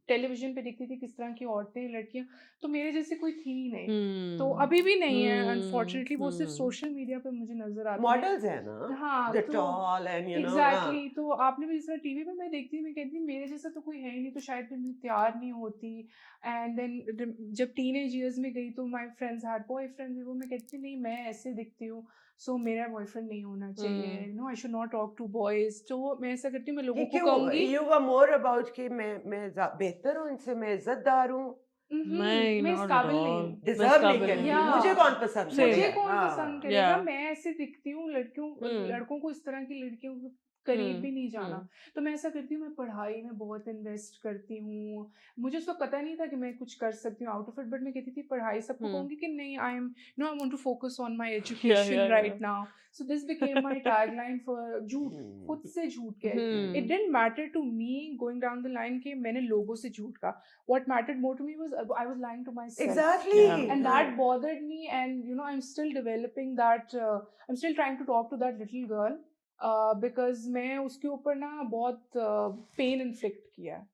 टेलीविजन पे देखती थी किस तरह की औरतें, लड़कियां, तो मेरे जैसे कोई थी ही नहीं. तो अभी भी नहीं है अनफॉर्चुनेटली. वो सिर्फ सोशल मीडिया पे मुझे नजर आती है. मॉडल्स है ना. हाँ, The तो tall and you know. Exactly. तो आपने भी जिस तरह टीवी पे मैं देखती मैं कहती मेरे जैसा तो कोई है ही नहीं, तो शायद फिर मैं तैयार नहीं होती. एंड देन जब टीनेज ईयर्स में गई तो माय फ्रेंड्स हैड बॉयफ्रेंड्स, वो मैं कहती नहीं मैं ऐसे दिखती हूँ, सो मेरा बॉयफ्रेंड नहीं होना चाहिए, no I should not talk to boys. तो मैं ऐसा करती हूँ, मैं लोगों को कहूँगी You were more about कि मैं बेहतर हूँ इनसे, मैं इज्जतदार हूँ, नहीं, मैं इस not at काबिल all. नहीं हूँ. डिजर्व नहीं काबिल करती. नहीं हूँ. मुझे कौन पसंद Same. मुझे करेगा? कौन हाँ. पसंद करेगा? Yeah. मैं ऐसे दिखती हूँ, लड़कों को इस तरह की लड़कियों को करीब भी नहीं जाना. तो मैं ऐसा करती हूँ, मैं पढ़ाई में बहुत इन्वेस्ट करती हूँ. मुझे उसको पता नहीं था कि मैं कुछ कर सकती हूँ आउट ऑफ इट, बट मैं कहती थी पढ़ाई. सबको कहूँगी कि नहीं, I am no I want to focus on my education right now. So this became my tagline for झूठ, खुद से झूठ के. It didn't matter to me going down the line कि मैंने लोगों से झूठ कहा. What mattered more to me was I was lying to myself. Exactly. Yeah. And that bothered me, and you know I'm still developing that. I'm still trying to talk to that little girl because मैं उसके ऊपर ना बहुत pain inflict किया है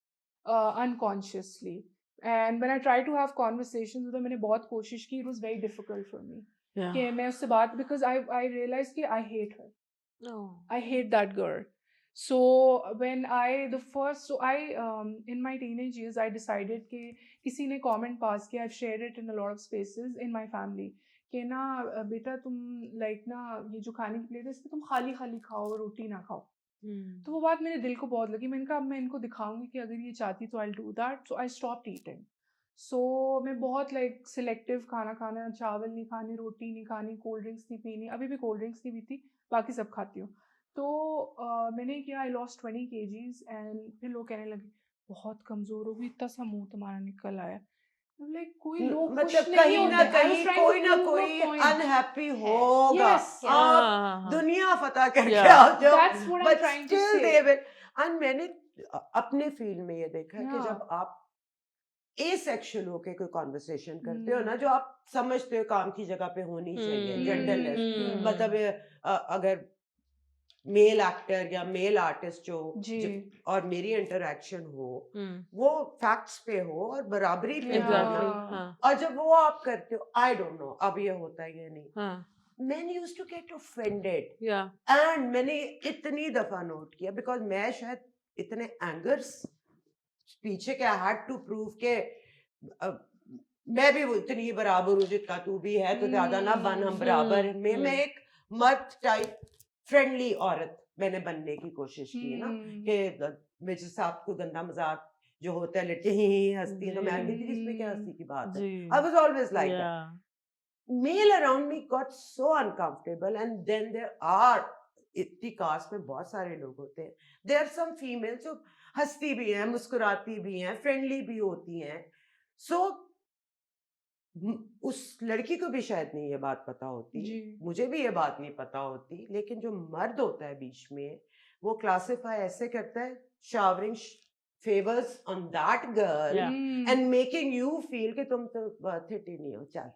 unconsciously. And when I try to have conversations with her, मैंने बहुत कोशिश की. It was very difficult for me. कि मैं उससे बात, because I realized कि I hate her. I hate that girl. So when in my teenage years I decided कि किसी ने comment pass किया, I've shared it in a lot of spaces in my family कि ना बेटा तुम like ना ये जो खाने की प्लेट है इसमें तुम खाली खाली खाओ, रोटी ना खाओ. तो वो बात मेरे दिल को बहुत लगी. मैंने कहा अब मैं इनको दिखाऊंगी कि अगर ये चाहती तो I'll do that. So I stopped eating. So मैं बहुत like selective खाना, चावल नहीं खानी, रोटी नहीं खानी, कोल्ड ड्रिंक्स नहीं पीनी. अभी भी कोल्ड ड्रिंक्स नहीं पीती, बाकी सब खाती हूँ. तो मैंने किया, I lost 20 kgs and फिर लोग कहने लगे बहुत कमज़ोर हो गई, इतना सा मुँह तुम्हारा निकल आया. Like कोई लोग खुश मतलब नहीं कहीं ना होते. I was कहीं trying to कोई ना prove a कोई point. अनहैप्पी होगा. Yes, yes. आप दुनिया फतह करके Yeah. आ जाओ. That's what I'm But trying to still say. they will. And मैंने अपने फील्ड में ये देखा है कि Yeah. जब आप एसेक्सुअल होके कोई कॉन्वर्सेशन करते हो ना, Hmm. जो आप समझते हो काम की जगह पे होनी चाहिए, जेंडरलेस, मतलब अगर मेल एक्टर या मेल आर्टिस्ट जी. और मेरी इंटरेक्शन हो, वो फैक्ट्स पे हो और बराबरी पे हो एग्जैक्टली. ना. Yeah. हाँ और जब वो आप करते हो, आई डोंट नो अब ये होता है या नहीं, men used to get offended. Yeah. And मैंने इतनी दफा नोट किया बिकॉज मैं शायद इतने एंगर्स पीछे के आई हैड टू प्रूव के मैं भी वो इतनी ही बराबर हूँ जितना तू भी है तो ज्यादा ना बन, हम बराबर हैं। मैं एक मर्द टाइप फ्रेंडली औरत मैंने बनने की कोशिश की है ना कि मेरे साथ को गंदा मजाक जो होता है लड़के ही हंसती है तो मैं कहती थी इसमें क्या हंसी की बात है। जी। I was always like that. Yeah. Male around me got so uncomfortable and then there are इतनी कास्ट में बहुत सारे लोग होते हैं। देयर आर सम फीमेल जो हंसती भी हैं, मुस्कुराती भी हैं, फ्रेंडली भी होती हैं। सो उस लड़की को भी शायद नहीं ये बात पता होती, जी। मुझे भी ये बात नहीं पता होती, लेकिन जो मर्द होता है बीच में वो क्लासिफाई ऐसे करता है, showering favours on that girl Yeah. And making you feel कि तुम तो वर्थ इट ही नहीं हो, चल।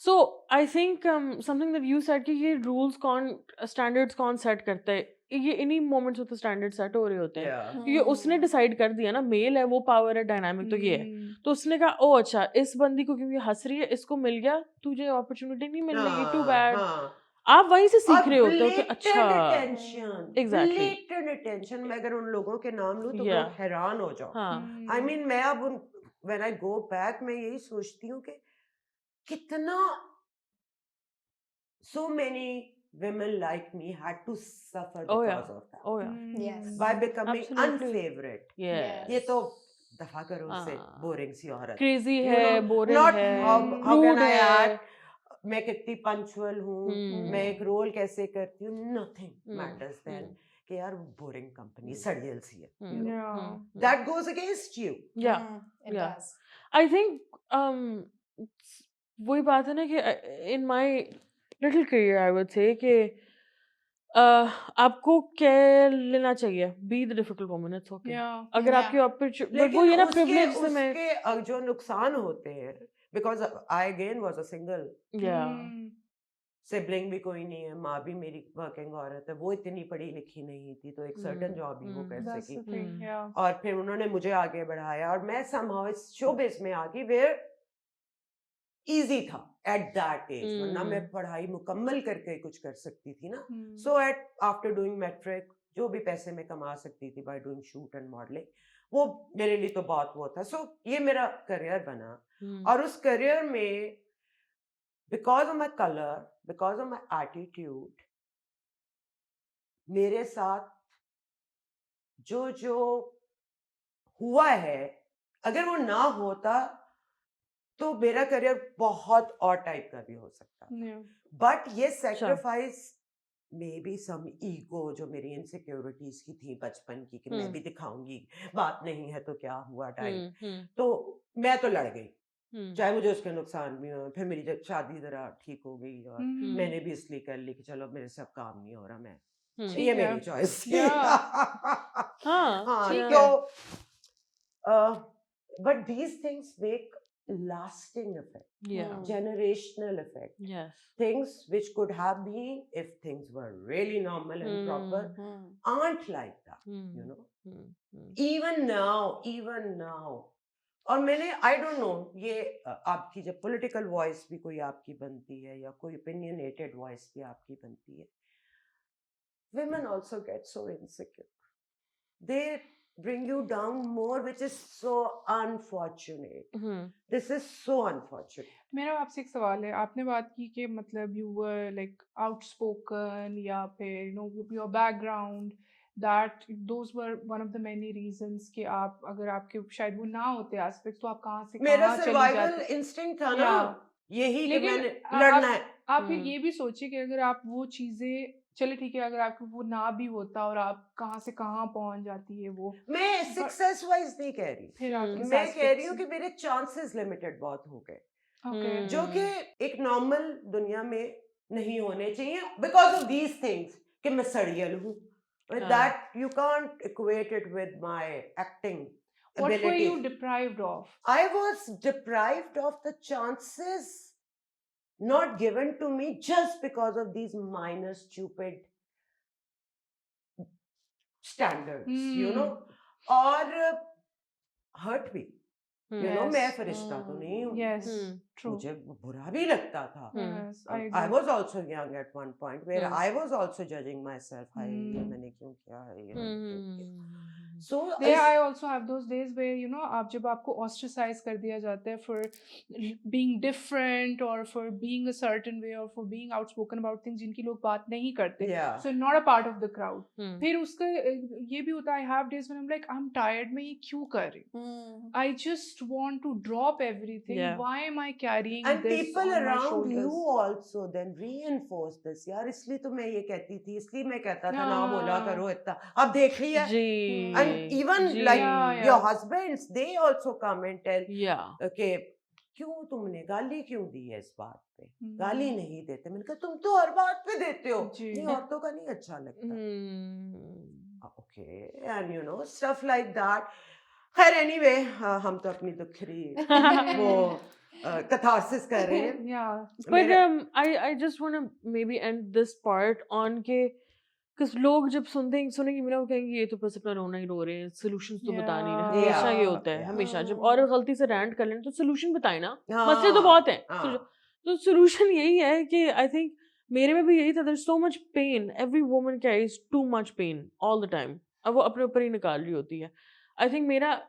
So I think something that you said कि ये rules कौन standards कौन set करता है, ये इन्हीं moments होते standards set हो रहे होते हैं। Yeah. ये उसने decide कर दिया ना, मेल है वो पावर है, डायनामिक तो ये है। तो उसने कहा ओ अच्छा इस बंदी को क्योंकि हंस रही है इसको मिल गया, तुझे अपॉर्चुनिटी नहीं मिल रही, टू बैड। हाँ। आप वहीं से सीख और रहे होते हो कि blatant अच्छा attention, Exactly. blatant attention, मैं अगर उन लोगों के नाम लूं तो Yeah. लोग हैरान हो जाओ। हाँ I mean मैं अब when I go back मैं यही सोचती हूँ कि कितना so many women like me had to suffer Oh, because yeah. of that oh yeah Yes. by becoming Absolutely. unfavorite। yes ये तो दफा करो उससे, हाँ। बोरिंग सी औरत। crazy You है, know, boring not है, how rude can I है। act, मैं कितनी पंचुअल हूँ, मैं एक रोल कैसे करती हूँ, nothing matters then कि यार बोरिंग कंपनी सड़ियल सी है, you know, Yeah. that goes against you। yeah It yeah. does. I think वही बात है ना कि in my little career I would say कि आपको क्या लेना चाहिए, be the difficult woman, it's okay। Yeah. अगर Yeah. आपकी opportunity, but वो लेकिन ये ना उसके privilege में उसके जो नुकसान होते हैं, because I again was a single, yeah sibling भी कोई नहीं है, माँ भी मेरी वर्किंग औरत है, वो इतनी पढ़ी लिखी नहीं थी तो एक सर्टन जॉब ही वो कर That's the सकी। thing. Yeah. और फिर उन्होंने मुझे आगे बढ़ाया और मैं somehow इस शोबिज़ में आ गई वेयर इजी था एट दैट एज, वरना मैं पढ़ाई मुकम्मल करके कुछ कर सकती थी ना। सो एट आफ्टर डूइंग मैट्रिक जो भी पैसे मैं कमा सकती थी by doing shoot and modelling, वो मेरे लिए तो बहुत वो था। सो ये मेरा करियर बना और उस करियर में because of my colour, because of my attitude, मेरे साथ जो जो हुआ है, अगर वो ना होता तो मेरा करियर बहुत और टाइप का भी हो सकता। Yeah. बट ये sacrifice may be some ego जो मेरी इनसिक्योरिटीज की थी बचपन की कि मैं भी दिखाऊंगी, बात नहीं है तो क्या हुआ टाइप, तो मैं तो लड़ गई चाहे मुझे उसके नुकसान भी हो। फिर मेरी जब शादी जरा ठीक हो गई और मैंने भी इसलिए कर ली कि चलो मेरे से अब काम नहीं हो रहा, मैं ठीक ये है। मेरी चॉइस थी। हाँ हाँ ठीक तो but these things make lasting effect, yeah generational effect, yes things which could have been if things were really normal and proper aren't like that, you know, even now और मैंने I don't know ये आपकी जब political voice भी कोई आपकी बनती है या कोई opinionated voice भी आपकी बनती है, women also get so insecure, they bring you down more, which is so unfortunate. This is so unfortunate. मेरा आपसे एक सवाल है, आपने बात की कि मतलब you were like outspoken या फिर you know your background, that those were one of the many reasons कि आप अगर आपके शायद वो ना होते aspects तो आप कहाँ से मेरा कहाँ चली survival जाती। instinct था ना, यही कि लेकिन मैंने आप लड़ना है। आप फिर ये भी सोचिए कि अगर आप वो चीजें, चले ठीक है, अगर आपको वो ना भी होता और आप कहाँ से कहाँ पहुंच जाती है वो, मैं सक्सेस वाइज नहीं कह रही, फिर आप किस मैं कह रही aspect हूँ कि मेरे चांसेस लिमिटेड बहुत हो गए, से ओके जो कि एक नॉर्मल दुनिया में नहीं होने चाहिए बिकॉज ऑफ दीज थिंग्स कि मैं सड़ियल हूँ। That you can't equate it with my acting what were you abilities. deprived of? I was deprived of the chances not given to me just because of these minor stupid standards, you know, or hurt भी you know Yes. मैं फरिश्ता तो नहीं हूँ, Yes. True. मुझे बुरा भी लगता था. Yes, I I agree. was also young at one point where Hmm. I was also judging myself. हाय ये Hmm. मैंने क्यों किया है ये मैंने क्यों किया. Hmm. So There, I also have those days where आप जब आपको ostracize कर दिया जाता है for being different or for being a certain way or for being outspoken about things जिनकी लोग बात नहीं करते. yeah. So not a part of the crowd. Hmm. फिर उसका ये भी होता है. I have days when I'm like I'm tired. मैं ये क्यों कर रही हूँ? I just want to drop everything. Yeah. Why am I carrying And this people on my around shoulders? you also then reinforce this. यार इसलिए तो मैं ये कहती थी, इसलिए मैं कहता था ना बोला हाँ. करो इतना. अब देख लिया. जी. And even ji. like Yeah, your yeah. husbands, they also come and tell Yeah. कि क्यों तुमने गाली क्यों दी है इस बात पे. गाली Hmm. नहीं देते. मैंने कहा तुम तो हर बात पे देते हो. जी. नहीं औरतों का नहीं अच्छा लगता. Hmm. Okay, and you know stuff like that. खैर anyway, हम तो अपनी दुखरी वो catharsis कर रहे हैं. Yeah. But मेरे- I just want to maybe end this part on के because लोग जब सुनेंगे मेरा वो कहेंगे ये तो बस अपना रोना ही रो रहे हैं solutions तो बता नहीं रहे. Yeah. हमेशा ये होता है. Yeah. हमेशा जब और गलती से rant कर लें तो solution बताए ना. हाँ, मसले तो बहुत हैं. हाँ. तो solution यही है कि I think मेरे में भी यही था. There's so much pain. Every woman carries too much pain all the time. अब वो अपने ऊपर ही निकाल रही होती है. I think मेरा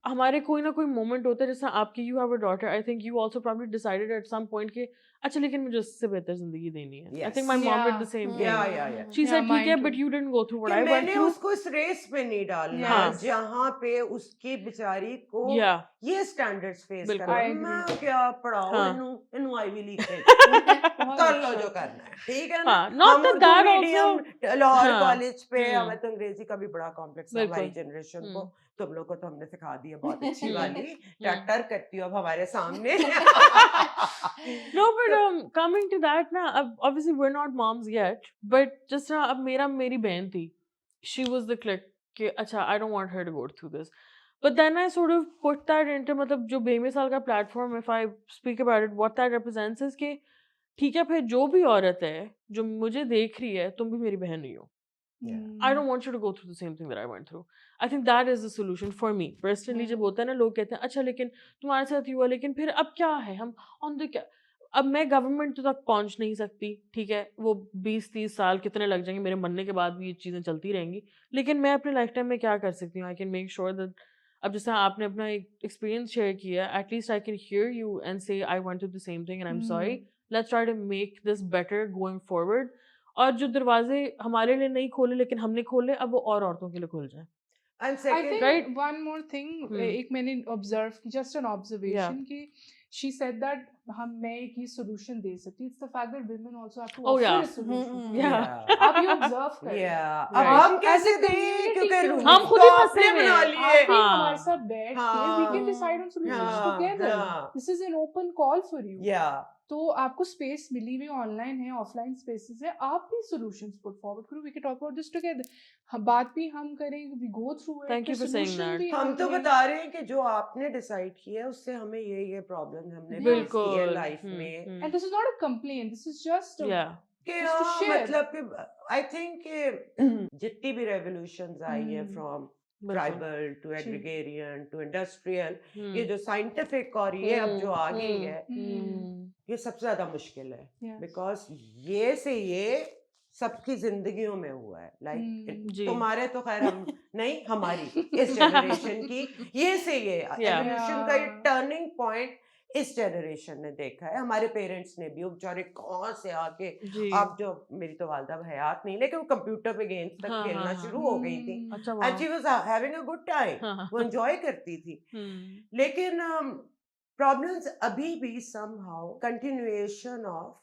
हमारे कोई ना कोई मोमेंट होता है जैसे आपकी you have a daughter. I think you also probably decided at some point कि अच्छा लेकिन मुझे उससे बेहतर जिंदगी देनी है. I think my mom did the Yeah. same thing. Yeah. She Yeah, said ठीक है mine but too. you didn't go through what कि I went मैंने through. उसको इस रेस पे नहीं डालना Yes. जहाँ पे उसकी बेचारी को Yeah. ये स्टैंडर्ड्स फेस बिल्कुल. करना. I agree. मैं क्या पढ़ाओ हाँ. इन्हू आईवी लीग बहुत कर लो अच्छा. जो करना है. ठीक है ना. हाँ. Not हम that Urdu that medium also. Lahore हाँ. कॉलेज पे हम्म. हमें तो अंग्रेजी का भी बड़ा कॉम्प्लेक्स है हमारी बिल्कुल. जनरेशन को. तुम लोग को तो हमने सिखा दी है बहुत अच्छी हम्म. वाली. टटर करती हो अब हमारे सामने. No, but coming to that ना अब obviously we're not moms yet, but just ना अब मेरी बहन थी. She was the click कि अच्छा I don't want her to go through this. But then I sort of put that into मतलब जो बेमिसाल का platform, if I speak about it, what that represents is कि ठीक है फिर जो भी औरत है जो मुझे देख रही है तुम भी मेरी बहन ही हो. I don't want you to go through the same thing that I went through. I think that is the solution for me personally. जब होता है ना लोग कहते हैं अच्छा लेकिन तुम्हारे साथ ही हुआ लेकिन फिर अब क्या है हम on the क्या अब मैं गवर्नमेंट तक पहुंच नहीं सकती. ठीक है वो 20-30 साल कितने लग जाएंगे मेरे मरने के बाद भी ये चीज़ें चलती रहेंगी. लेकिन मैं अपने लाइफ टाइम में क्या कर सकती हूँ. I can make sure that अब जैसे आपने अपना एक एक्सपीरियंस शेयर किया at least I can hear you and say I want to the same thing and I am sorry. Let's try to make this better going forward. और जो दरवाजे हमारे लिए नहीं खोले लेकिन हमने खोले अब वो और औरतों के लिए खुल जाए. And I second, think right? one more thing, एक मैंने observe की, just an observation कि she said that मैं एक ही solution दे सकती. It's the fact that women also have to Oh, offer yeah. a solution. Yeah. आप ये observe करें. अब Right. हम कैसे As a दें community क्योंकि क्यों? रूल्स हम खुद तो ही फंसे आपने हुए बना हैं. लिए. आप भी हाँ. हमारे साथ बैठ के we can decide on solutions हाँ, together. हाँ. This is an open call for you. Yeah. तो आपको स्पेस मिली हुई ऑनलाइन है ऑफलाइन स्पेसेस है. आप भी सॉल्यूशंस पुट फॉरवर्ड करो. We can talk about this together. बात भी हम करें. We go through it. Thank you for saying that. हम तो बता रहे हैं कि जो आपने डिसाइड किया है उससे हमें ये प्रॉब्लम हमने फेस की है बिल्कुल. लाइफ में. And this is not a complaint. This is just Yeah. कि just to हाँ share. मतलब कि आई थिंक कि जितनी भी रेवोल्यूशंस आई हैं फ्रॉम बिल्कुल. ट्राइबल टू जी. Agrarian to industrial, hmm. ये जो साइंटिफिक और ये अब जो आ गई है हम्म. ये सबसे ज्यादा मुश्किल है. Yes. बिकॉज ये से ये सबकी जिंदगियों में हुआ है. लाइक जी. तुम्हारे तो खैर हम नहीं हमारी इस जनरेशन की ये से ये एवोल्यूशन का ये Yeah. टर्निंग पॉइंट इस जनरेशन ने देखा है. हमारे पेरेंट्स ने भी बेचारे कहाँ से आके जी. अब जो मेरी तो वालदा हयात नहीं लेकिन वो कंप्यूटर पे गेम्स तक हाँ, खेलना हाँ, हाँ. शुरू हो गई थी. अच्छा एंड वाह. She was having a good time. हाँ, हाँ. वो एंजॉय करती थी. लेकिन प्रॉब्लम्स अभी भी समहाउ कंटिन्यूएशन ऑफ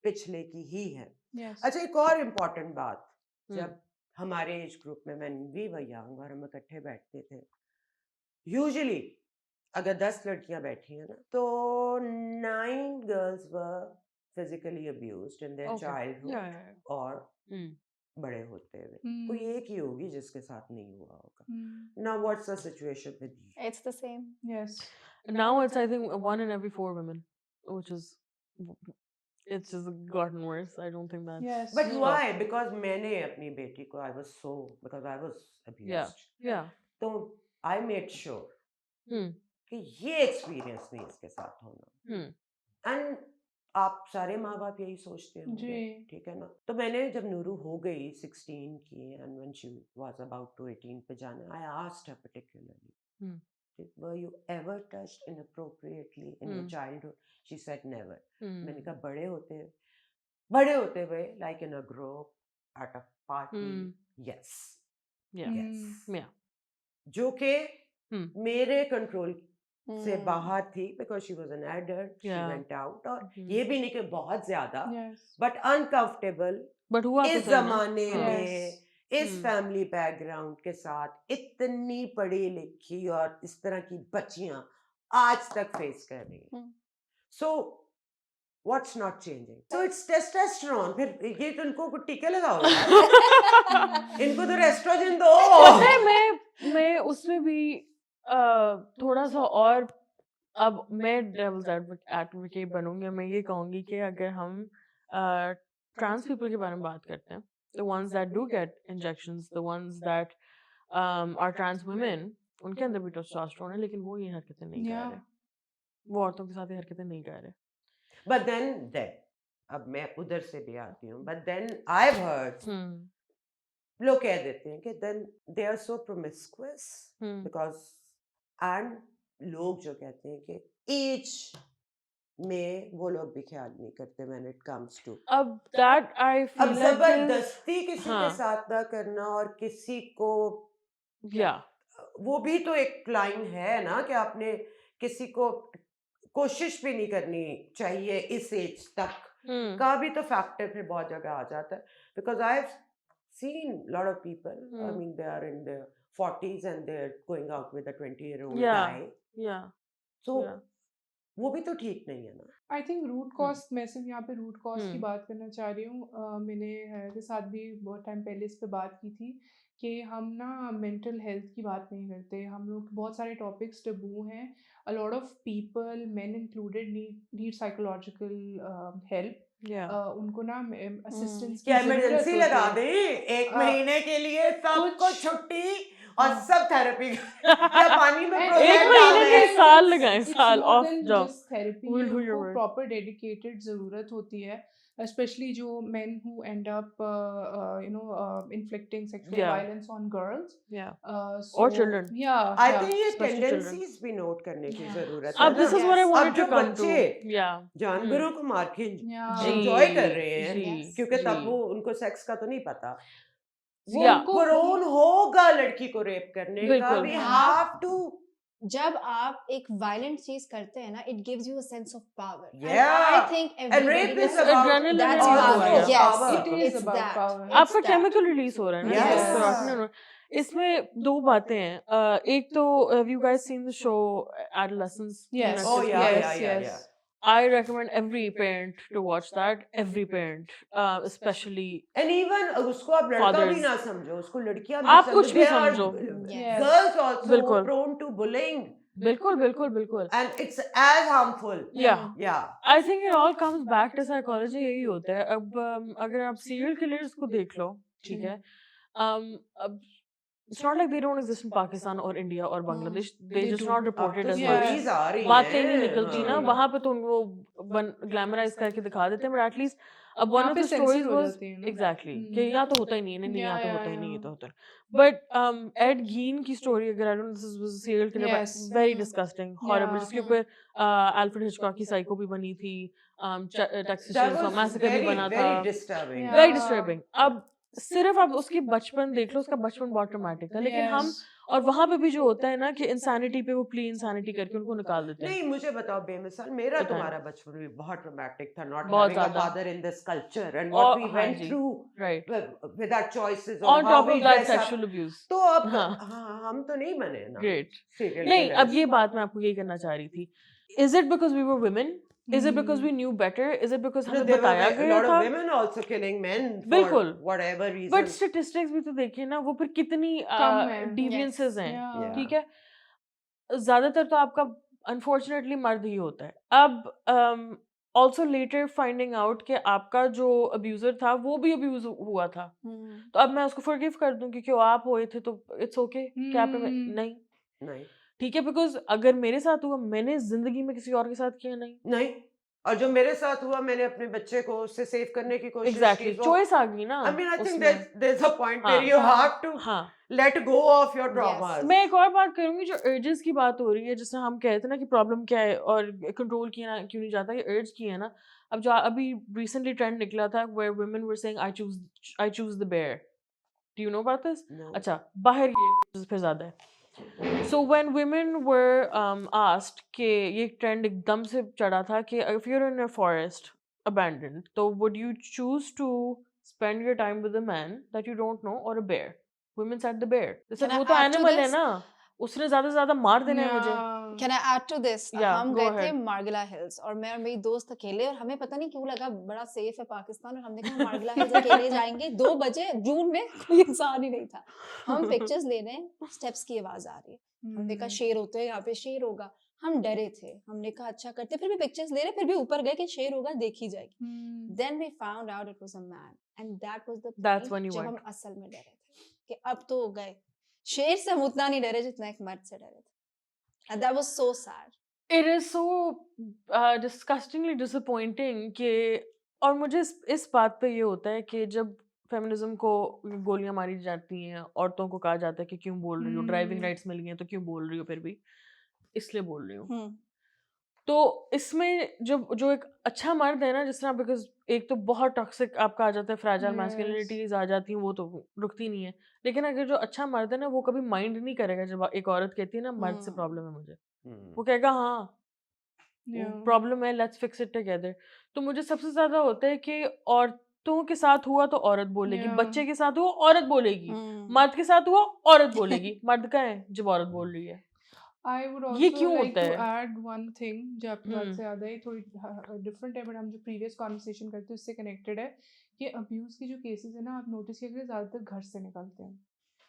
पिछले की ही है. Yes. अच्छा एक और इम्पोर्टेंट बात, हम्म. जब हमारे एज ग्रुप में व्हेन वी वर यंग और हम इकट्ठे बैठते थे, यूजुअली अगर 10 लड़कियां बैठी हैं ना तो 9 girls were physically abused in their Okay. Childhood Yeah, yeah, yeah. और हम्म. बड़े होते हुए. Hmm. कोई एक ही होगी जिसके साथ नहीं हुआ होगा. Hmm. Now what's the situation with you? It's the same. Yes. Now it's I think 1 in every 4 women, which is it's just gotten worse. I don't think that's Yes. But stopped. Why? Because मैंने अपनी बेटी को I was so because I was Yeah. Abused Yeah. तो I made sure Hmm. कि ये experience नहीं इसके साथ होना। हम्म एंड आप सारे माँ बाप यही सोचते होंगे, जी। ठीक है ना। तो मैंने जब नूरू हो गई 16 की and when she was about to 18 पे जाना, I asked her particularly, hmm were you ever touched inappropriately in your hmm childhood? She said never. मैंने हम्म कहा बड़े होते हुए like in a group at a party, hmm yes, yeah yes, yeah जो कि हम्म मेरे कंट्रोल से Hmm. बाहर थी because she was an adult, she Yeah. went out, और हम्म ये भी नहीं कि बहुत ज्यादा, Yes. but uncomfortable बट हुआ तो इस सही ना जमाने हाँ में Yes. इस हम्म फैमिली बैकग्राउंड के साथ इतनी पढ़ी लिखी और इस तरह की बच्चियां आज तक फेस कर रही हैं। Hmm. So what's not changing, so it's testosterone. फिर ये तो इनको कुछ टीके लगाओ यार, इनको तो रेस्ट्रोजन दो। पता है मैं उसमें भी थोड़ा सा और अब मैं डेविल्स एडवोकेट बनूंगी, मैं ये कहूंगी कि अगर हम ट्रांस पीपल के बारे में बात करते हैं, the ones that do get injections, the ones that are trans women, उनके अंदर भी टेस्टोस्टेरोन है, लेकिन वो ये हरकतें नहीं कर Yeah. रहे, वो औरतों के साथ ये हरकतें नहीं कर रहे। बट देन अब मैं उधर से भी आती हूँ, बट देन आई हर्ड लोग कह देते हैं कि then they are so promiscuous because, and लोग जो कहते हैं कि एज में वो लोग भी ख्याल नहीं करते व्हेन इट कम्स टू, अब that I अब feel like is जबरदस्ती किसी के हाँ साथ ना करना और किसी को, yeah वो भी तो एक लाइन है ना कि आपने किसी को कोशिश भी नहीं करनी चाहिए इस एज तक का भी तो फैक्टर फिर बहुत जगह आ जाता है। Because I have seen lot of people, I mean they are in their 40s and they're going out with a 20-year-old yeah guy, yeah so yeah वो भी तो ठीक नहीं है ना। आई थिंक रूट कॉज, मैं सिर्फ यहाँ पे रूट कॉज की हम्म बात करना चाह रही हूँ। मैंने हया के साथ भी बहुत टाइम पहले इस पे बात की थी कि हम ना मेंटल हेल्थ की बात नहीं करते, हम लोग बहुत सारे टॉपिक्स टबू हैं। अ lot of people, main included, need psychological help. yeah उनको ना असिस्टेंस की क्या ज़रूरत इमरजेंसी होती लगा है। दें एक अ, महीने के लिए सबको कुछ छुट्टी और हाँ सब थेरेपी या पानी में And एक प्रोजेक्ट डाल महीने के दें। साल लगाएं, it's साल more ऑफ than जाओ, just therapy, we'll do your उनको word proper dedicated ज़रूरत होती है, especially जो men who end up inflicting sexual yeah violence on girls. yeah or So children, yeah, I yeah, think ये especially children. Tendencies भी note करने की yeah, जरूरत है अब ना। this is what I Yes. wanted अब to जो come to, बच्चे yeah जानवरों को मार के yeah. एंजॉय कर रहे जी हैं जी Yes. क्योंकि जी तब वो उनको सेक्स का तो नहीं पता, वो yeah उनको प्रोन होगा लड़की को रेप करने का बिल्कुल भी। हाँ। हैव टू, जब आप एक वायलेंट चीज करते हैं ना, it gives you a sense of power, and Yeah. I think and rape everybody is It's about adrenaline that's release also हुआ है। yes, power. It is it's about that, power. it's आपका that. Chemical release हो रहा है ना, Yes. testosterone। इसमें दो बातें हैं, एक तो have you guys seen the show Adolescence? Yes, Oh yeah, yes, yeah, yeah, yes. yeah. I recommend every parent to watch that, every parent, especially And even उसको आप लड़का भी Fathers. ना समझो, उसको लड़कियां भी आप कुछ भी They are, समझो। Yes. girls also बिल्कुल। prone to bullying बिल्कुल बिल्कुल बिल्कुल and it's as harmful. yeah Yeah. I think it all comes back to psychology, यही होता है। अब अगर आप serial killers को देख लो, ठीक है, अब it's not like they don't exist in Pakistan or India or Bangladesh, they They just do. not अब reported तो as Yeah. much, stories आ रही बातें हैं, नहीं निकलती ना, हाँ। वहाँ पे तो उनको ग्लैमराइज करके दिखा देते हैं, but at least अब one यहाँ of पे the censor stories हो was जाती है ना। exactly हम्म। कि यहाँ तो होता ही नहीं है, नहीं यहाँ तो Yeah, होता ही yeah, नहीं, ये yeah. तो होता है। But Ed Gein की story, अगर I don't know, this was a serial killer, but Yes. very disgusting, horrible, Yeah. जिसके ऊपर Alfred Hitchcock की Psycho भी बनी थी, Texas That Chainsaw was Massacre भी very, बना था, very disturbing. Yeah. very disturbing। अब सिर्फ आप उसकी बचपन देख लो, उसका बचपन बहुत ट्रॉमेटिक था, लेकिन हम Yes. और वहां पे भी जो होता है ना कि इंसानिटी पे वो प्ली इंसानिटी करके उनको निकाल देते हैं। नहीं, मुझे बताओ बेमिसाल, मेरा बताएं। तुम्हारा बचपन भी बहुत ट्रॉमेटिक था, not बहुत having a ज्यादा। father in this culture and और what we हाँ went ji, through right, with our choices on of how top we of that dress up. sexual abuse। तो अब हाँ। हाँ, हम तो नहीं बने ना Great। serial नहीं, अब killers. ये बात मैं आपको यही करना चाह रही थी, is it because we were women, is it because we knew better, is it because No, हमें there were बताया a गया lot था? of women also killing men for बिल्कुल। whatever reason. But statistics भी तो देखिए ना, वो फिर कितनी कम है। deviances हैं, Yeah. ठीक है, ज्यादातर तो आपका अनफॉर्चुनेटली मर्द ही होता है। अब ऑल्सो लेटर फाइंडिंग आउट कि आपका जो अब्यूजर था वो भी अब्यूज हुआ था, तो अब मैं उसको फॉरगिव कर दूं क्योंकि वो आप हुए थे तो इट्स ओके, क्या पे Hmm. नहीं, नहीं, ठीक है, बिकॉज अगर मेरे साथ हुआ, मैंने जिंदगी में किसी और के साथ किया नहीं। नहीं, और जो मेरे साथ हुआ मैंने अपने बच्चे को उससे सेव करने की कोशिश एग्जैक्टली, की, तो चॉइस आ गई ना I mean, I think उसमें। there's a point where हाँ you हाँ have to हाँ। let go of your Yes. traumas. मैं एक और बात करूंगी, जो अर्जेस की बात हो रही है, जिससे हम कहते हैं ना कि प्रॉब्लम क्या है और कंट्रोल किया ना क्यों नहीं जाता, ये अर्ज की है ना। अब जो अभी रिसेंटली ट्रेंड निकला था where women were saying I choose the bear. Do you know about this? No. अच्छा, बाहर ये फिर ज्यादा है। So when women were asked कि ये ट्रेंड एकदम से चढ़ा था कि if you're in a forest abandoned, तो would you choose to spend your time with a man that you don't know or a bear? Women said the bear. They said Can I वो तो add to animal है this? ना, उसने ज्यादा से ज्यादा मार देना है मुझे। Yeah. Can I add to this? Yeah, हम go गए थे ahead. मार्गिला हिल्स और मैं और मेरी दोस्त अकेले, और हमें पता नहीं क्यों लगा बड़ा सेफ है पाकिस्तान, और हमने कहा मार्गिला हिल्स अकेले जाएंगे। 2 बजे जून में कोई इंसान ही नहीं था। हम पिक्चर्स ले रहे हैं, स्टेप्स की आवाज आ रही है। हमने कहा शेर होते हैं यहाँ पे, शेर होगा। हम डरे थे, हमने कहा अच्छा करते, फिर भी पिक्चर्स ले रहे, फिर भी ऊपर गए कि शेर होगा, देखी जाएगी। Then we found out it was a man, and that was the That's point when you जब हम went. असल में डरे थे कि अब तो गए। शेर से हम उतना नहीं डरे जितना एक मर्द से डरे थे। And that was so sad. It is so disgustingly disappointing कि, और मुझे इस बात पे ये होता है कि जब फेमिनिज्म को गोलियां मारी जाती हैं, औरतों को कहा जाता है कि क्यों बोल रही हो, ड्राइविंग राइट्स मिल गई हैं तो क्यों बोल रही हो, फिर भी इसलिए बोल रही हूँ। तो इसमें जो एक अच्छा मर्द है ना, जिस तरह, बिकॉज एक तो बहुत टॉक्सिक आपका आ जाता है, फ्रैजाइल मैस्कुलिनिटीज आ जाती हैं, वो तो रुकती नहीं है। लेकिन अगर जो अच्छा मर्द है ना, वो कभी माइंड नहीं करेगा जब एक औरत कहती है ना मर्द से प्रॉब्लम है मुझे, वो कहेगा हाँ प्रॉब्लम है, लेट्स फिक्स इट टुगेदर। तो मुझे सबसे ज्यादा होता है कि औरतों के साथ हुआ तो औरत बोलेगी, बच्चे के साथ हुआ औरत बोलेगी, मर्द के साथ हुआ औरत बोलेगी। मर्द का है जब औरत बोल रही है। I would ये also क्यों like होता to है? add one thing जो आपकी बात हम्म से याद आई, थोड़ी डिफरेंट है, बट हम जो प्रीवियस कॉन्वर्सेशन करते हैं उससे कनेक्टेड है कि अब्यूज के जो केसेस है ना, आप नोटिस किया ज़्यादातर घर से निकलते हैं,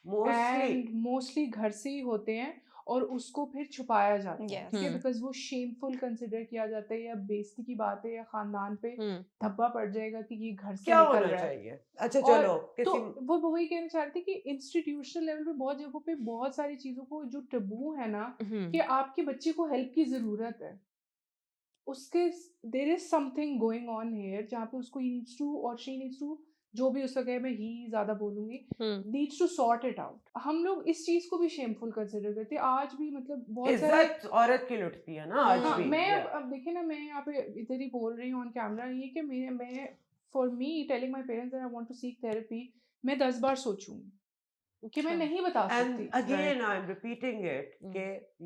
Mostly. एंड मोस्टली घर से ही होते हैं, और उसको फिर छुपाया जाता है, Yes. ठीक है, बिकॉज वो शेमफुल कंसिडर किया जाता है, या बेइज्जती की बात है, या खानदान पे हम्म धब्बा पड़ जाएगा कि ये घर से क्या निकल होना रहा है। चाहिए? अच्छा और चलो तो किसी वो वही कहना चाहते हैं कि इंस्टीट्यूशनल लेवल पे बहुत जगहों पे बहुत सारी चीज़ों को जो टबू है ना, कि आपके बच्चे को हेल्प की ज़रूरत है, उसके there is something going on here जहाँ पे उसको ही नीड्स टू और शी नीड्स टू, जो भी उसका कहे, मैं ही ज़्यादा बोलूँगी, needs to sort it out. हम लोग इस चीज़ को भी शेमफुल कंसिडर करते हैं आज भी, मतलब बहुत सारे। इज्जत औरत की लुटती है ना आज हाँ, भी। मैं Yeah. अब देखिए ना, मैं यहाँ पे इधर ही बोल रही हूँ ऑन कैमरा, ये कि मैं for me telling my parents that I want to seek therapy, मैं 10 बार सोचूंगी कि मैं नहीं बता And सकती। again, I'm repeating it,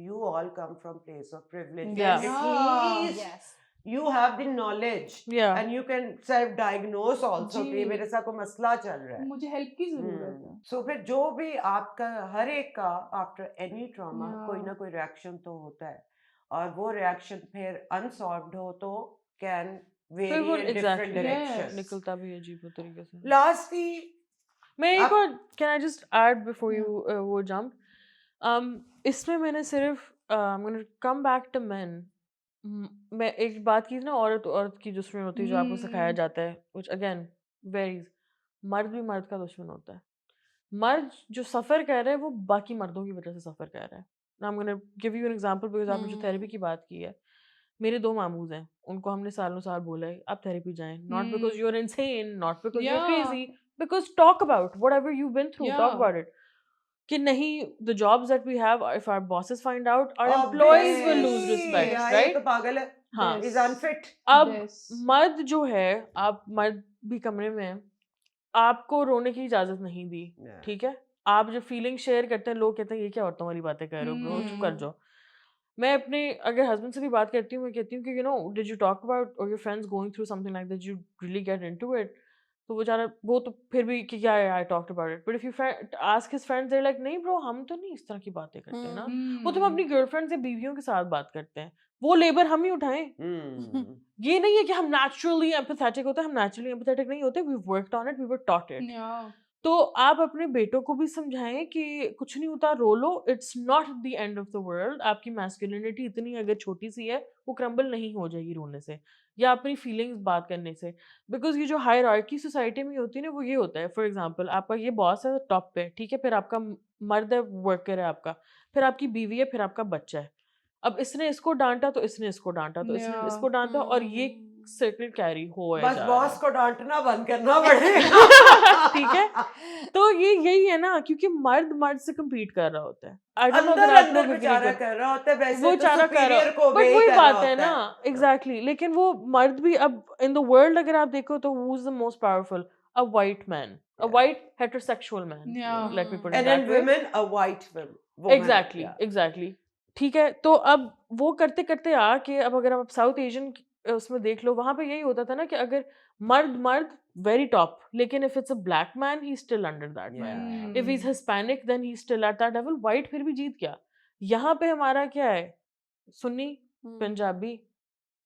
you all come from place of privilege. Yeah. At least Yes. you have the knowledge, Yeah. and you can self-diagnose also जी। कि मेरे साथ कोई मसला चल रहा है। मुझे हेल्प की ज़रूरत है। So फिर जो भी आपका हर एक का after any trauma Yeah. कोई ना कोई reaction तो होता है, और वो reaction फिर unsolved हो तो can फिर vary वो in different एग्जैक्टली directions. निकलता भी अजीब तरीके से। Lastly, मैं एक आप- और, can I just add before Yeah. You वो जंप, इसमें मैंने सिर्फ कम बैक टू मेन, मैं एक बात की थी ना, औरत औरत की दुश्मन होती है जो आपको सिखाया जाता है, व्हिच अगेन वेरीज। मर्द भी मर्द का दुश्मन होता है। मर्द जो सफ़र कर रहा है वो बाकी मर्दों की वजह से सफ़र कर रहा है। Now I'm gonna give you an example because आपने जो थेरेपी की बात की है, मेरे 2 मामूज हैं, उनको हमने सालों साल बोला है आप थेरेपी जाएं, not because you're insane, not because you're crazy, because talk about whatever you've been through, talk Yeah. about it. कि नहीं, the jobs that we have, if our bosses find out, our employees will lose obviously, respect, yeah, ये right? तो पागल है, हाँ। Yes. is unfit. अब Yes. मर्द जो है, आप मर्द भी कमरे में हैं, आपको रोने की इजाजत नहीं दी, Yeah. ठीक है? आप जब फीलिंग शेयर करते हैं, लोग कहते हैं ये क्या औरतों वाली बातें कर रहे हो ब्रो, चुप कर जाओ। मैं अपने अगर हस्बैंड से भी बात करती हूँ, मैं कहती हूँ कि you know did you talk about और your friends going through something like that, you really get into it, तो वो तो फिर भी कि क्या है, I talked about it, but if you ask his friends they are like नहीं ब्रो, हम तो नहीं इस तरह की बातें करते हैं ना, वो तो हम अपनी गर्लफ्रेंड्स या बीवियों के साथ बात करते हैं, वो लेबर हम ही उठाएं। ये नहीं है कि हम नेचुरली एम्पैथेटिक होते हैं, हम नेचुरली एम्पैथेटिक नहीं होते, we worked on it, we were taught it. Yeah. तो आप अपने बेटों को भी समझाएं कि कुछ नहीं होता, रो लो, it's not the end of the world, आपकी मैस्कुलिनिटी इतनी अगर छोटी सी है वो क्रम्बल नहीं हो जाएगी रोने से। या अपनी फीलिंग्स बात करने से, बिकॉज ये जो हायरार्की सोसाइटी में होती है ना, वो ये होता है, फॉर एग्जांपल आपका ये बॉस है टॉप पे, ठीक है, फिर आपका मर्द है, वर्कर है आपका, फिर आपकी बीवी है, फिर आपका बच्चा है। अब इसने इसको डांटा तो इसने इसको डांटा तो इसने Yeah. इसको डांटा, और ये Hmm. सर्कल कैरी हो बस जा बॉस रहा को डांटना बंद करना है। पड़ेगा। ठीक है, तो ये यही है ना, क्योंकि मर्द से compete कर रहा होता है। I don't know अंदर अगर आप अंदर लोग agree बेचारा कर, कर रहा होता है, वैसे वो तो चारा कर रहा, सुपीरियर को बट obey वही कर रहा बात है होता ना, है। एग्जैक्टली लेकिन वो मर्द भी अब इन द वर्ल्ड अगर आप देखो तो who is the most powerful? A white man, a Yeah. white heterosexual man. Yeah. Let me put it And that in way. women, a white woman. Exactly Yeah. Exactly ठीक है, तो अब वो करते करते आके, अब अगर आप साउथ एशियन उसमें देख लो, वहां पे यही होता था ना कि अगर मर्द वेरी टॉप, लेकिन if it's a black man he still under that man, Yeah. If he is Hispanic then he still at that level, white फिर भी जीत गया। यहाँ पे हमारा क्या है, Sunni Hmm. Punjabi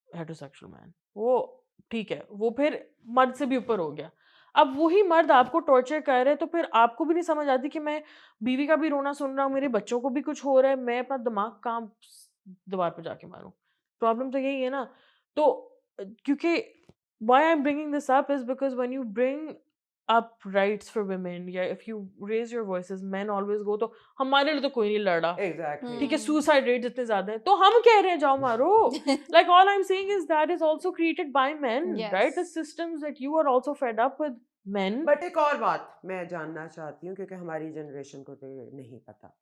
heterosexual man, वो ठीक है, वो फिर मर्द से भी ऊपर हो गया। अब वही मर्द आपको टॉर्चर कर रहे हैं, तो फिर आपको भी नहीं समझ आती कि मैं बीवी का भी रोना सुन रहा हूँ, मेरे बच्चों को भी कुछ हो रहा है, मैं अपना दिमाग कहाँ दीवार पे जाके मारूं। प्रॉब्लम तो यही है ना। तो क्योंकि why I'm bringing this up is because when you bring up rights for women, या if you raise your voices, men always go तो हमारे लिए तो कोई नहीं लड़ रहा, Exactly. ठीक है, Hmm. सुसाइड रेट इतने ज्यादा है, तो हम कह रहे हैं जाओ मारो। Like all I'm saying is that is also created by men, right? The Yes. systems that you are also fed up with men. But एक और बात मैं जानना चाहती हूँ, क्योंकि हमारी जनरेशन को तो ये नहीं पता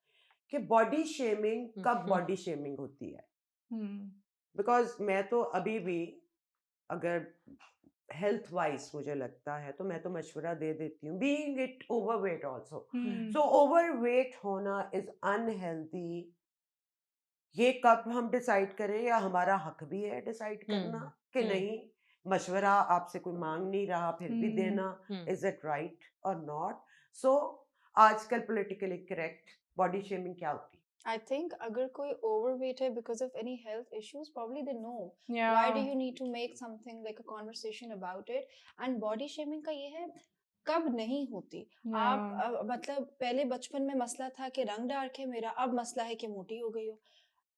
कि बॉडी शेमिंग कब बॉडी शेमिंग होती है। Hmm. बिकॉज मैं तो अभी भी, अगर हेल्थ वाइज मुझे लगता है तो मैं तो मशवरा दे देती हूँ, being it overweight also. Hmm. So overweight होना इज अनहेल्दी। ये कब हम डिसाइड करें, या हमारा हक भी है डिसाइड करना कि हम्म। नहीं, मशवरा आपसे कोई मांग नहीं रहा फिर भी हम्म, देना, इज इट राइट और नॉट। सो आजकल पॉलिटिकली करेक्ट बॉडी शेमिंग क्या होती है? I think अगर कोई overweight है because of any health issues, probably they know. Yeah. Why do you need to make something like a conversation about it? And body shaming का ये है, कब नहीं होती। आप Yeah. मतलब पहले बचपन में मसला था कि रंग डार्क है मेरा, अब मसला है कि मोटी हो गई हो,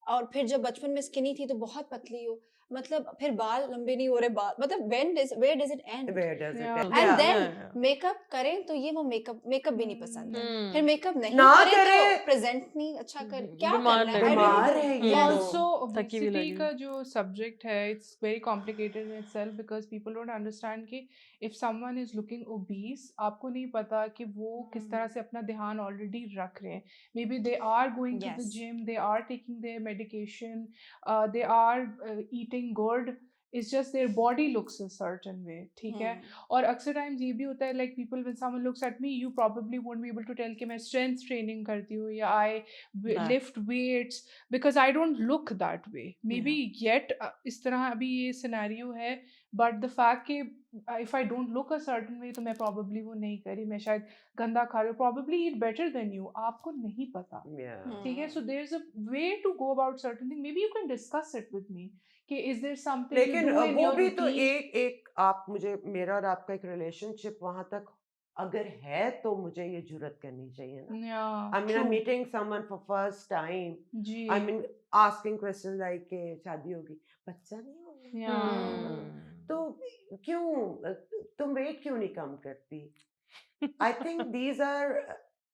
और फिर जब बचपन में स्किनी थी तो बहुत पतली हो, मतलब फिर बाल लंबे नहीं हो रहे, बाल मतलब where does it end? Where does it Yeah. end? And Yeah. then makeup करें तो ये वो मेकअप भी नहीं पसंद है, फिर मेकअप नहीं ना करें करे। तो प्रेजेंट नहीं अच्छा कर, क्या बीमार करना है? लगे। I don't बीमार know. है ये Yes. लोग। Also, थकी भी obesity लगी। का जो subject है, it's very complicated in itself because people don't understand कि if someone is looking obese, आपको नहीं पता कि वो किस तरह से अपना ध्यान already रख रहे हैं. Maybe they are going to the Yes. gym, they are taking their medication, they are eating good. It's just their body looks a certain way. ठीक है? और अक्सर टाइम्स ये भी होता है, like people when someone looks at me, you probably won't be able to tell कि मैं strength training करती हूँ या I lift weights because I don't look that way. Maybe yet इस तरह अभी ये scenario है, but the fact कि if I don't look a certain way तो मैं probably वो नहीं करी, मैं शायद गंदा खा रही हूँ, probably eat better than you, आपको नहीं पता। Yeah. ठीक है, so there's a way to go about certain thing. Maybe you can discuss it with me कि is there something you लेकिन do in वो your भी तो routine? एक आप मुझे, मेरा और आपका एक रिलेशनशिप वहां तक अगर है तो मुझे ये जुर्रत करनी चाहिए ना। Yeah, I mean, I'm true. meeting someone for first time. Ji, I mean, asking questions like के शादी होगी, बच्चा नहीं होगा, yeah. तो क्यों तुम वेट क्यों नहीं कम करती? I think these are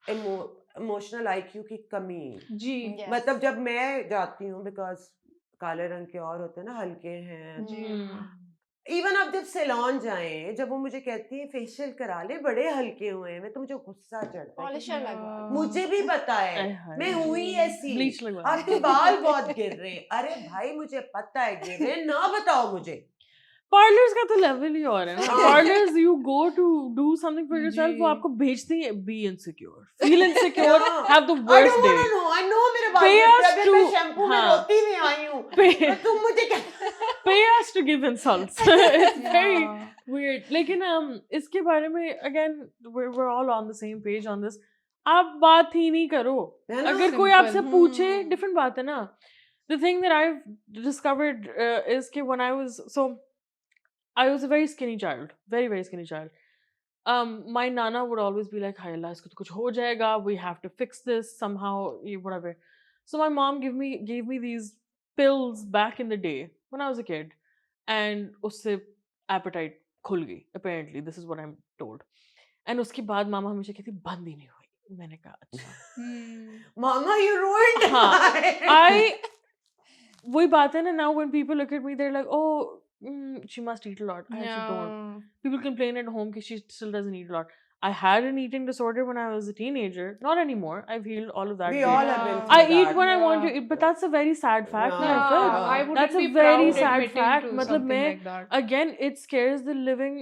emotional IQ की कमी। जी, Yes. मतलब जब मैं जाती हूँ, बिकॉज काले रंग के और होते हैं ना, हल्के हैं। जी। इवन आप जब सैलून जाएं, जब वो मुझे कहती है फेशियल करा ले, बड़े हल्के हुए हैं, तो मुझे गुस्सा चढ़ता है कि पॉलिशर लगवा दो। मुझे भी पता है, आय हाय। मैं हुई ऐसी, Bleach लगवा आपके बाल बहुत गिर रहे हैं। अरे भाई मुझे पता है गिर रहे हैं, ना बताओ मुझे। पार्लर्स का तो लेवल ही और है ना। हाँ। Parlours you go to do something for yourself, वो जी। आपको भेजती है बी इनसिक्योर, फील इनसिक्योर, हाँ। Have the I worst don't day. wanna know. I know मेरे बाल Pay गिरते us हैं, अभी मैं to- शैम्पू में हाँ। रोती हुई आई हूँ, Pay- तो तुम मुझे क्या? Pay us to give insults. It's very Yeah. weird. लेकिन इसके बारे में again we're all on the same page on this. आप बात ही नहीं करो। है ना? अगर कोई Simple. आपसे पूछे, Hmm. different बात है ना। The thing that I've discovered is कि when I was a very skinny child, very very skinny child. My nana would always be like, "Hi Allah, इसको तो कुछ हो जाएगा. We have to fix this somehow, whatever." So my mom gave me these pills back in the day when I was a kid. And उससे apatite खुल गई apparently, this is what I'm told. And उसके बाद मामा हमेशा कहती बंद ही नहीं हुई। मैंने कहा अच्छा। Mama, you ruined हाँ, my. वही बात है ना, now when people look at me they're like, oh, she must eat a lot. I actually don't. People complain at home because she still doesn't eat a lot. I had an eating disorder when I was a teenager. Not anymore. I've healed all of that. We great. all have been Yeah. through I eat that. when I want to Yeah. eat, but that's a very sad fact, Yeah. na, Yeah, Arfad. I Yeah. wouldn't That's a be very proud sad admitting fact. to मतलब something मैं like that. again, it scares the living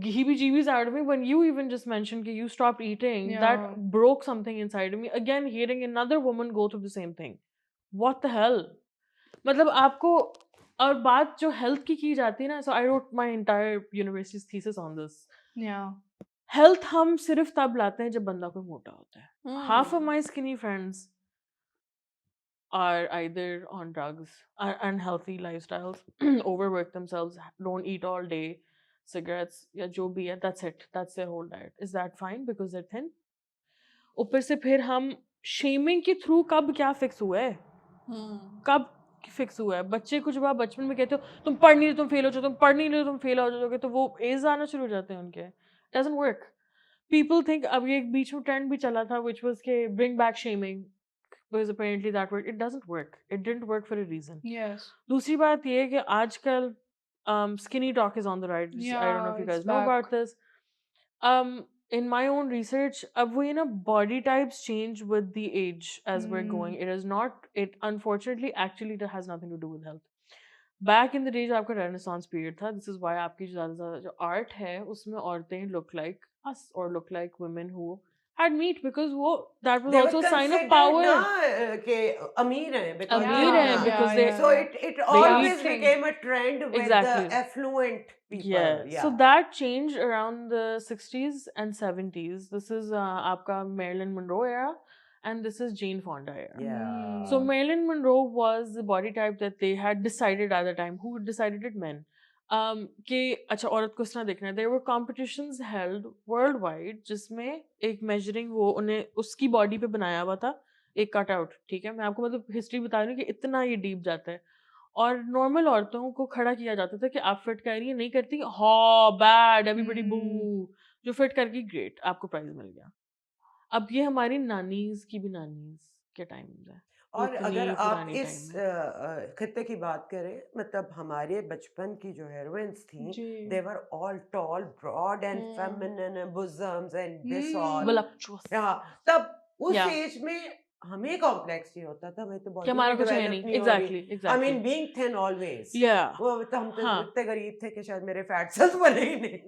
heebie-jeebies out of me when you even just mentioned that you stopped eating. Yeah. That broke something inside of me. Again, hearing another woman go through the same thing. What the hell? मतलब आपको और बात जो health की जाती है ना, so I wrote my entire university's thesis on this. Yeah. Health हम सिर्फ तब लाते हैं जब बंदा कोई मोटा होता है. Half of my skinny friends are either on drugs, are unhealthy lifestyles, overwork themselves, don't eat all day, cigarettes या जो भी है, that's it, that's their whole diet. Is that fine because they're thin? ऊपर से फिर हम shaming के through कब क्या फिक्स हुआ है, कब फिक्स हुआ है? बच्चे कुछ बात बचपन में कहते हो तुम पढ़ नहीं रहे तुम फेल हो जाओ, तुम पढ़ नहीं रहे तुम फेल हो जाओगे, तो वो एज आना शुरू हो जाते हैं उनके. Doesn't work. पीपल थिंक, अब ये एक बीच में ट्रेंड भी चला था व्हिच वाज के bring back shaming because apparently that work. It doesn't work. It didn't work for a reason. Yes. दूसरी बात ये है कि आजकल skinny talk is on the rise. I don't know if you Yeah, guys it's know about back. this. In my own research, अब वो ये ना body types change with the age as we're going. It is not, it unfortunately actually it has nothing to do with health. Back in the days आपका Renaissance period था. This is why आपकी ज़्यादा जो art है उसमें औरतें look like us or look like women who had meat because वो that was They also were a sign of considered power. ना कि अमीर हैं because अमीर Yeah, हैं yeah, because yeah, they so yeah. it they always eat thing. became a trend with Exactly. the affluent people. Yeah. So that changed around the 60s and 70s. This is आपका Marilyn Monroe era, and this is Jane Fonda era. Yeah. So Marilyn Monroe was the body type that they had decided at the time. Who decided it? Men. कि अच्छा औरत को इस तरह देखना है. There were competitions held worldwide जिसमें एक measuring वो उन्हें उसकी body पे बनाया हुआ था एक कट आउट. ठीक है, मैं आपको मतलब हिस्ट्री बता रही हूँ कि इतना ये डीप जाता है. और नॉर्मल औरतों को खड़ा किया जाता था कि आप फिट कर रही है, नहीं करती हाँ बैड एवरीबॉडी बू, जो फिट कर गई ग्रेट आपको प्राइज मिल गया. अब ये हमारी नानीज की भी नानीज के टाइम है. और इतनी अगर आप पुरानी इस टाइम में खित्ते की बात करें मतलब हमारे बचपन की जो heroines थी जी. they were all tall broad and feminine bosoms and this all voluptuous. हाँ तब उस Yeah. एज में हमें कॉम्प्लेक्स ही होता था भाई तो कि बॉडी हमारा कुछ है डेवलप नहीं. नहीं हो रही. Exactly I exactly mean being thin always. या वो तो हम तो हाँ. इतने गरीब थे कि शायद मेरे फैट सेल्स बने ही नहीं.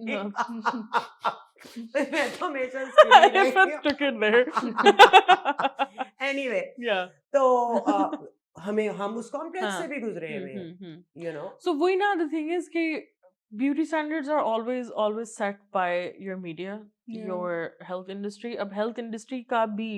मैं तो हमेशा skinny रही हूँ. took it there. Anyway, Yeah. तो हम उस कॉम्प्लेक्स से हाँ. भी गुजरे हुए हैं, you know. So वही ना, the thing is कि beauty standards are always set by your media, Yeah. your health industry. अब health industry का भी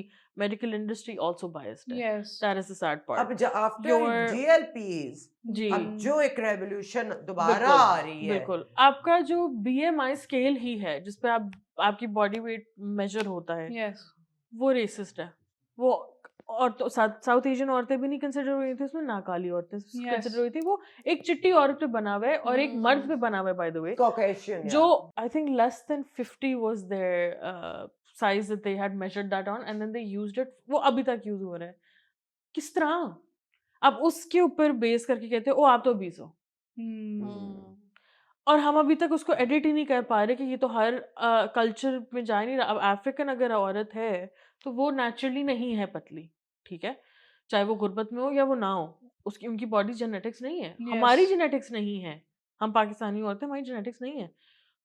medical industry also biased है. Yes. That is the sad part. अब after Your- GLPs जी अब जो एक रेवोल्यूशन दोबारा बिल्कुल, आ रही है बिल्कुल. आपका जो BMI स्केल ही है जिसपे आपकी बॉडी वेट मेजर होता है Yes. वो रेसिस्ट है. वो और तो साउथ एशियन औरतें भी नहीं कंसिडर हुई थी उसमें, ना काली औरतें कंसिडर हुई थी. वो एक चिट्टी औरत पे बना हुआ है और एक मर्द पे बना हुआ है बाय द वे, Caucasian, जो I think less than 50 was there size that they had measured that on and then they used it. वो अभी तक यूज हो रहा है. किस तरह आप उसके ऊपर बेस करके कहते हो ओ आप तो 20 हो, और हम अभी तक उसको एडिट ही नहीं कर पा रहे कि ये तो हर कल्चर में जा नहीं रहा. अब अफ्रीकन अगर औरत है तो वो नेचुरली नहीं है पतली, ठीक है, चाहे वो गुर्बत में हो या वो ना हो, उसकी उनकी बॉडी जेनेटिक्स नहीं है. हमारी Yes. जेनेटिक्स नहीं है, हम पाकिस्तानी औरतें, हमारी जेनेटिक्स नहीं है.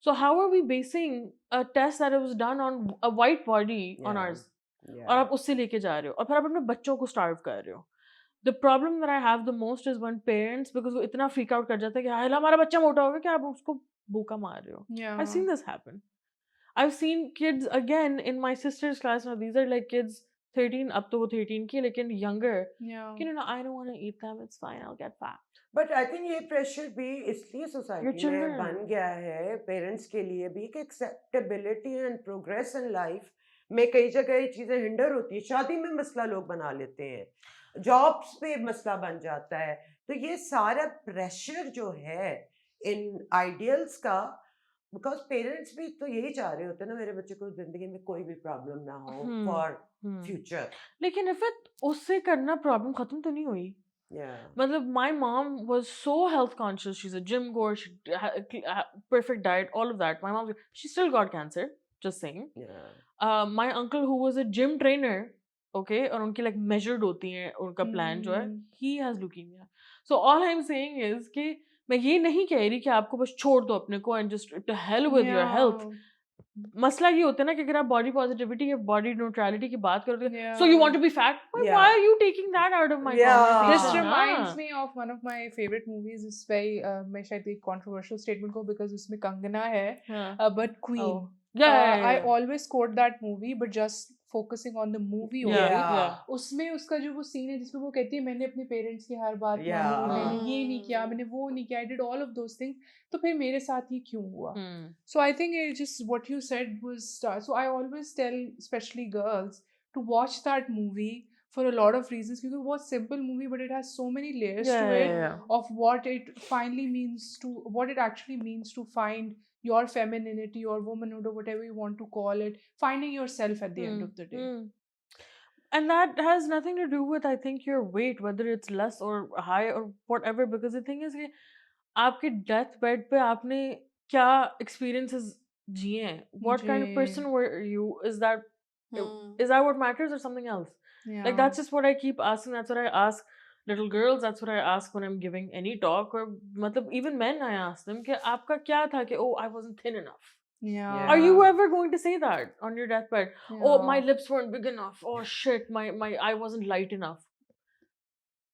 So how are we basing a test that was done on a white body on Yeah. Ours, Yeah. और आप उससे लेके जा रहे हो और फिर आप अपने बच्चों को स्टार्व कर रहे हो. The problem that I have the most is when parents, because वो इतना फ्रीक आउट कर जाता है कि हाय हमारा बच्चा मोटा हो गया, कि आप उसको भूखा मार रहे हो. Yeah. I've seen this happen. I've seen kids again in my sister's class. Now these are like kids 13 up to 13 की, लेकिन younger. Yeah. You know, I don't want to eat them. It's fine. I'll get fat. But I think ये pressure भी इसलिए Your society में children. बन गया है parents के लिए भी कि acceptability and progress in life में कई जगह ये चीजें हिंडर होती है. शादी में मसला लोग बना लेते हैं. जॉब्स पे मसला बन जाता है। तो ये सारा प्रेशर जो है इन आइडियल्स का, बिकॉज पेरेंट्स भी तो यही चाह रहे होते हैं ना, मेरे बच्चे को जिंदगी में कोई भी प्रॉब्लम ना हो हम्म फॉर हम्म फ्यूचर। लेकिन इफ उससे करना प्रॉब्लम खत्म तो नहीं हुई। या Matlab, my mom was so health conscious. She's a gym goer, she perfect diet, all of that. My mom, she still got cancer. Just saying. या My uncle, who was a gym trainer, okay, और उनकी like measured होती हैं उनका plan जो है, Hmm. he has leukemia. So all I'm saying is कि मैं ये नहीं कह रही कि आपको बस छोड़ दो अपने को and just to hell with your health. Yeah. मसला ये होता है ना कि अगर आप बॉडी पॉजिटिविटी या बॉडी न्यूट्रलिटी की बात करोगे, so you Yeah. want to be fat? Why Yeah. are you taking that out of my Yeah. This conversation? reminds हाँ. me of one of my favorite movies. It's very मैं शायद एक controversial statement को because उसमें कंगना है, हाँ. but Queen. Oh. Yeah. I always quote that movie, but just focusing on the movie Yeah, only. yeah. उसमें उसका जो वो सीन है जिसमें वो कहती है मैंने अपने पेरेंट्स की हर बात मानी, Yeah. मैंने ये नहीं किया, मैंने वो नहीं किया, I did all of those things, तो फिर मेरे साथ ये क्यों हुआ? Hmm. So I think it just what you said was so I always tell especially girls to watch that movie for a lot of reasons because it was a simple movie but it has so many layers to it Yeah. of what it finally means to what it actually means to find your femininity or womanhood or whatever you want to call it, finding yourself at the end of the day. And that has nothing to do with, I think, your weight, whether it's less or high or whatever. Because the thing is कि आपके death bed पे आपने क्या experiences जिए हैं? What kind of person ji, were you? Is that Hmm. what matters or something else? Like yeah. that's just what I keep asking. That's what I ask little girls. That's what I ask when I'm giving any talk. Or मतलब even men, I ask them कि आपका क्या था कि oh I wasn't thin enough. Yeah. Are you Yeah. ever going to say that on your deathbed? Oh, my Yeah. lips weren't big enough. Oh shit, my I wasn't light enough.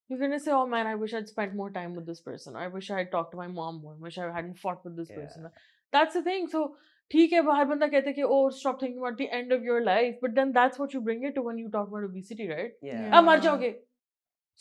You're gonna say, oh man, I wish I'd spent more time with this person. I wish I had talked to my mom more. I wish I hadn't fought with this person. That's the thing. So ठीक है बाहर बंदा कहता है कि oh stop thinking about the end of your life, but then that's what you bring it to when you talk about obesity, right? Yeah. अब मर Yeah. जाओगे.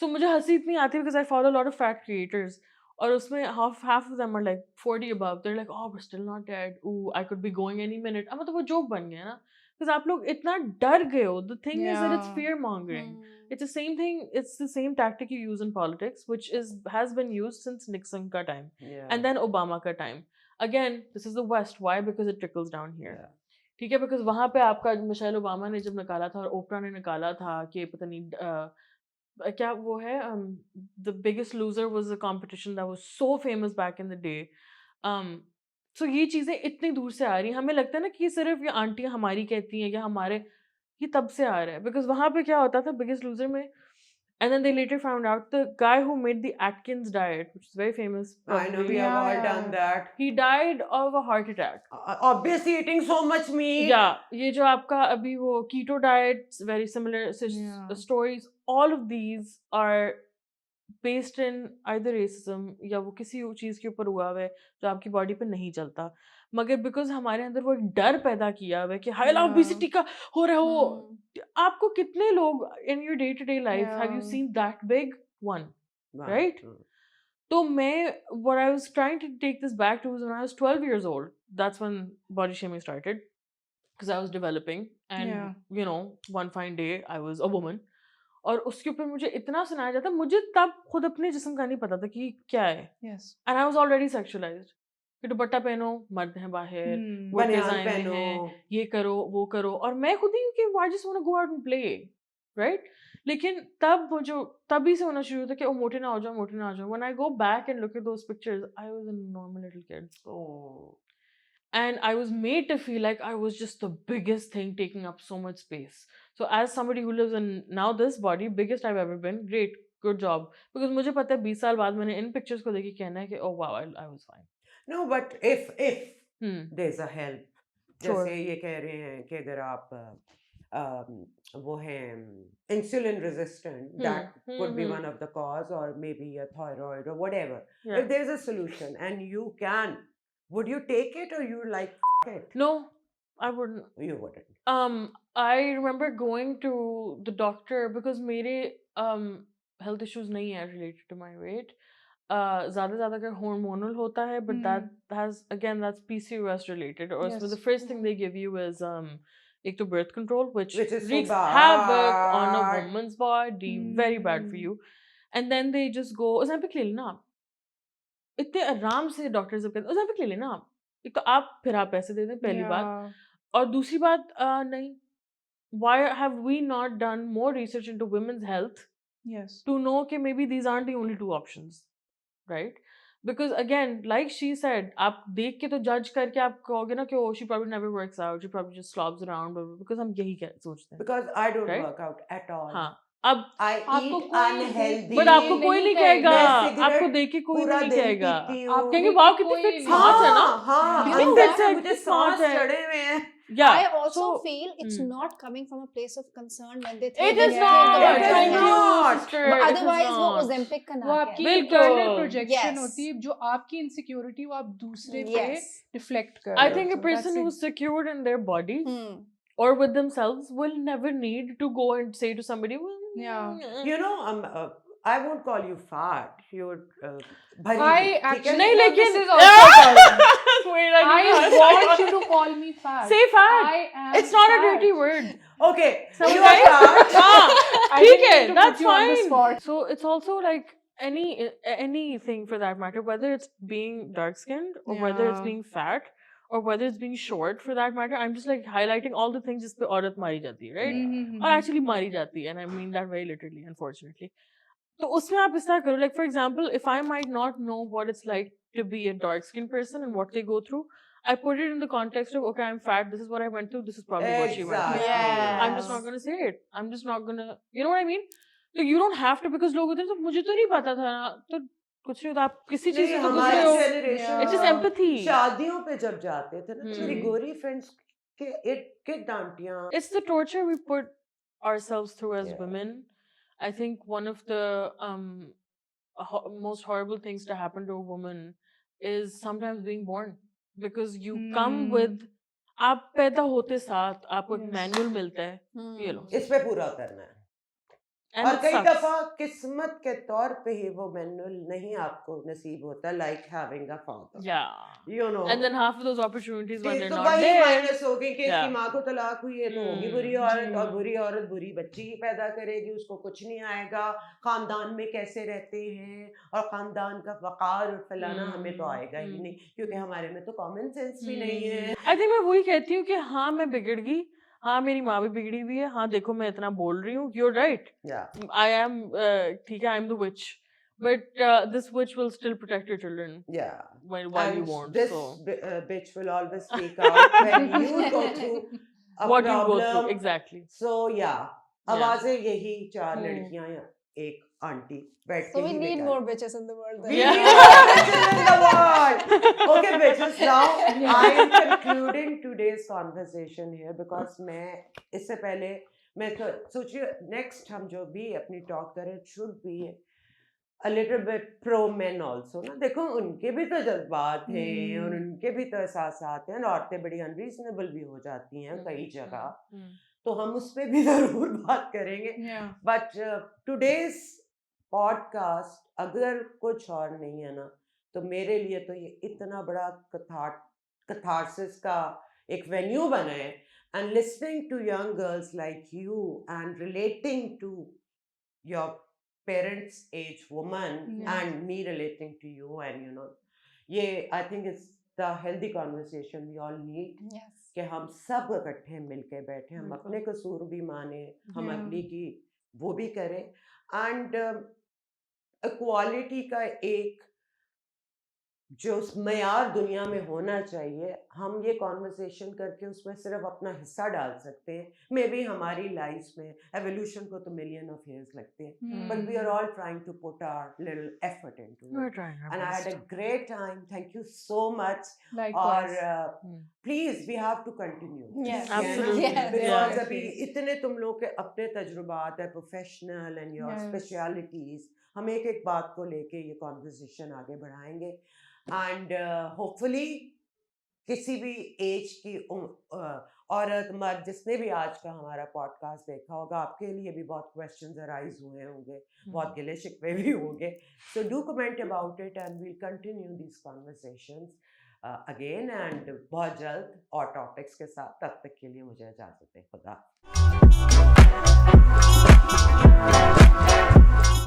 So मुझे हंसी इतनी आती है because I follow a lot of fat creators. और उसमें half of them are like 40 above. They're like, oh, we're still not dead. Ooh, I could be going any minute. अब मतलब वो joke बन गया ना. Because आप लोग इतना डर गए हो. The thing is that it's Yeah. fear mongering. Hmm. It's the same thing. It's the same tactic you use in politics, which has been used since Nixon ka time, Yeah. and then Obama ka time. Again, this is the West. Why? Because it trickles down here. Yeah. ठीक है, because वहाँ पे आपका Michelle Obama ने जब निकाला था और ओपरा ने निकाला था कि पता नहीं क्या वो है the biggest loser was a competition that was so famous back in the day. So ये चीजें इतनी दूर से आ रही हैं, हमें लगता है ना कि ये सिर्फ ये आंटियां हमारी कहती हैं या हमारे, ये तब से आ रहा है because वहाँ पे क्या होता था बिगेस्ट लूजर में, and then they later found out the guy who made the Atkins diet, which is very famous, I know probably, we have all Yeah. done that. he died of a heart attack. Obviously eating so much meat. Yeah, ये जो आपका अभी वो keto diet, very similar Yeah. stories. All of these are based in either racism या वो किसी चीज के ऊपर हुआ हुआ है जो आपकी बॉडी पे नहीं चलता, मगर बिकॉज हमारे अंदर वो एक डर पैदा किया हुआ है कि हाय Yeah. ओबेसिटी का हो रहा हो. Hmm. आपको कितने लोग in your day to day life have you Yeah. seen that big one? Wow. Right? तो मैं what I was trying to take this back to was when I was 12 years old. That's when body shaming started because I was developing and Yeah. you know one fine day I was a woman. और उसके ऊपर मुझे इतना सुनाया जाता, मुझे तब खुद अपने जिस्म का नहीं पता था कि क्या है. Yes. And I was already sexualized. कि दुपट्टा पहनो, मर्द हैं बाहर, Hmm. बुर्के बनियान ज़ायमे पहनो. हैं, ये करो वो करो, और मैं खुद ही कि I just want to go out and play, right? लेकिन तब मुझे तभी से होना शुरू होता कि ओ मोटे ना हो जाओ, मोटे ना हो जाओ. When I go back and look at those pictures, I was a normal little kid. Oh. And I was made to feel like I was just the biggest thing taking up so much space. So as somebody who lives in now this body, biggest I've ever been, great, good job. Because मुझे पता है 20 साल बाद मैंने इन pictures को देख के कहना है कि oh wow, I was fine. No, but if there's a help, Sure. जैसे ये कह रहे हैं कि अगर आप वो हैं insulin resistant, that could be one of the cause, or maybe a thyroid or whatever. Yeah. If there's a solution and you can, would you take it or you like "F it"? No, I wouldn't. You wouldn't. I remember going to the doctor because मेरे health issues नहीं है related to my weight. ज़्यादा ज़्यादा अगर hormonal होता है, but that has again that's PCOS related. और उसमें Yes. the first thing they give you is एक तो birth control, which Which is so wreaks havoc on a bad. woman's body, very bad for Hmm. you. And then they just go, Ozempic ले लेना आप. इतने आराम से doctor सब कहते हैं Ozempic ले लेना आप. एक तो आप फिर आप पैसे दे दें पहली बात. Yeah. और दूसरी बात नहीं. Why have we not done more research into women's health Yes. to know that maybe these aren't the only two options, right? Because again, like she said, आप देख के तो judge करके आप कहोगे ना कि oh she probably never works out, she probably just slobs around, blah, blah, because हम यही सोचते हैं, Because I don't right? work out at all. हाँ, अब I आपको eat कोई unhealthy. but आपको कोई नहीं कहेगा, मैं cigarette आपको देख के कोई पूरा नहीं दिन कहेगा, पीती आप हूँ। कहेंगे देख वाह के कितनी कोई fit नहीं smart है ना, हाँ, कितनी अंदर fit से है, मुझे कितनी smart सांस है. चढ़े हुए हैं. Yeah, I also so feel it's hmm. not coming from a place of concern when they It think is they not. think about It is Thank health. you, not. sister. But It is otherwise वो not. Ozempic का वो नाम आपकी है. Internal बिल्कुल. Projection Yes. होती है, जो आपकी इनसिक्योरिटी वो आप दूसरे पे Yes. रिफ्लेक्ट कर I रहे think a होते हो. person who's secure in their body Hmm. or with themselves will never need to go and say to somebody, well, Yeah. You know, I won't call you fat. You're भरी I हुई, ठीक है? actually नहीं no, लेकिन this is also called. Wait, I want you to call me fat. say fat. I am It's not a fat. dirty word. Okay, So you right? are fat. हाँ, I ठीक didn't है, mean to that's put you on the fine. spot. So it's also like anything for that matter, whether it's being dark skinned or whether it's Yeah. being fat or whether it's being short for that matter. I'm just like highlighting all the things जिस पे औरत मारी जाती है, right? Mm-hmm. और actually मारी जाती है, and I mean that very literally, unfortunately. तो उसमें आप इस तरह करो, like for example, if I might not know what it's like to be a dark skinned person and what they go through, I put it in the context of, okay, I'm fat, this is what I went through, this is probably what she went through. Exactly. I'm just not gonna say it. I'm just not gonna, you know what I mean? So you don't have to, because लोग होते हैं तो मुझे तो नहीं पता था ना, तो कुछ नहीं होता, आप किसी चीज नहीं, से तो गुजरे हमारी हो. generation It's just में empathy. शादियों पे जब जाते थे ना, तो मेरी Hmm. गोरी फ्रेंड्स के डांटियां. It's the torture we put ourselves through as Yeah. women. I think one of the most horrible things to happen to a woman is sometimes being born, because you come with, आप पैदा होते साथ आपको एक Yes. Manual मिलता है, ये लो. इस पे पूरा करना है. And और it कई sucks. दफा किस्मत के तौर पे ही वो मैनुअल नहीं आपको नसीब होता, like having a father. Yeah. You know. And then half of those opportunities when they're तो not वही there. माइनस हो गई कि इसकी Yeah. माँ को तलाक हुई है तो होगी बुरी Hmm. औरत, और बुरी औरत बुरी बच्ची ही पैदा करेगी, उसको कुछ नहीं आएगा, खानदान में कैसे रहते हैं और खानदान का वकार और फलाना हमें तो आएगा ही नहीं, क्योंकि हमारे में तो कॉमन सेंस भी नहीं है. I think मैं वही कहती हूँ कि हाँ मैं बिगड़ गई, हाँ मेरी माँ भी बिगड़ी हुई है, हाँ देखो मैं इतना बोल रही हूँ, you're right, Yeah. I am ठीक है, I'm the witch, but this witch will still protect your children Yeah. while you And won't. this So bitch will always speak out when you go through a what you go through, problem. exactly. So yeah, आवाजें यही चार Hmm. लड़कियां या एक aunty बैठ So के we he need निकाल. more bitches in the world. Then. We Yeah. need more bitches in the world. Okay, bitches. Now I am concluding today's conversation here because मैं इससे पहले मैं तो सोच रही हूँ next हम जो भी अपनी talk करें should be a little bit pro men also ना. देखो उनके भी तो जज्बात हैं और उनके भी तो एहसासात हैं, और औरतें बड़ी unreasonable भी हो जाती हैं कई जगह, तो हम उस पे भी जरूर बात करेंगे. Yeah. बट today's podcast अगर कुछ और नहीं है ना, तो मेरे लिए तो ये इतना बड़ा catharsis का एक वेन्यू बना है, and listening to young girls like you and relating to your parents age woman Yes. and me relating to you, and you know, ये I think it's the healthy conversation we all need, Yes. कि हम सब इकट्ठे मिलके बैठे, हम बिल्कुल. अपने कसूर भी माने, हम Yeah. अगली की वो भी करें, एंड इक्वालिटी का एक जो मयार दुनिया में होना चाहिए, हम ये कॉन्वर्सेशन करके उसमें सिर्फ अपना हिस्सा डाल सकते हैं. मे बी हमारी लाइफ में एवोल्यूशन को तो मिलियन ऑफ ईयर्स लगते हैं, but we are all trying to put our little effort into We're it. trying our And I had a best. great time. Thank you so much. Likewise. और please we have to continue this, Yes. है ना? Absolutely. Yes. Because Yes. अभी इतने तुम लोग के अपने तजुर्बात है, professional and your Yes. Specialities, हम एक एक बात को लेके ये कॉन्वर्सेशन आगे बढ़ाएंगे, एंड होपफुली किसी भी एज की औरत मर्द जिसने भी आज का हमारा पॉडकास्ट देखा होगा, आपके लिए भी बहुत क्वेश्चंस अराइज हुए होंगे, बहुत गिले शिकवे भी होंगे. So do comment about it and we'll continue these conversations. Again and बहुत जल्द और टॉपिक्स के साथ। तब तक के लिए मुझे इजाज़त दें। खुदा।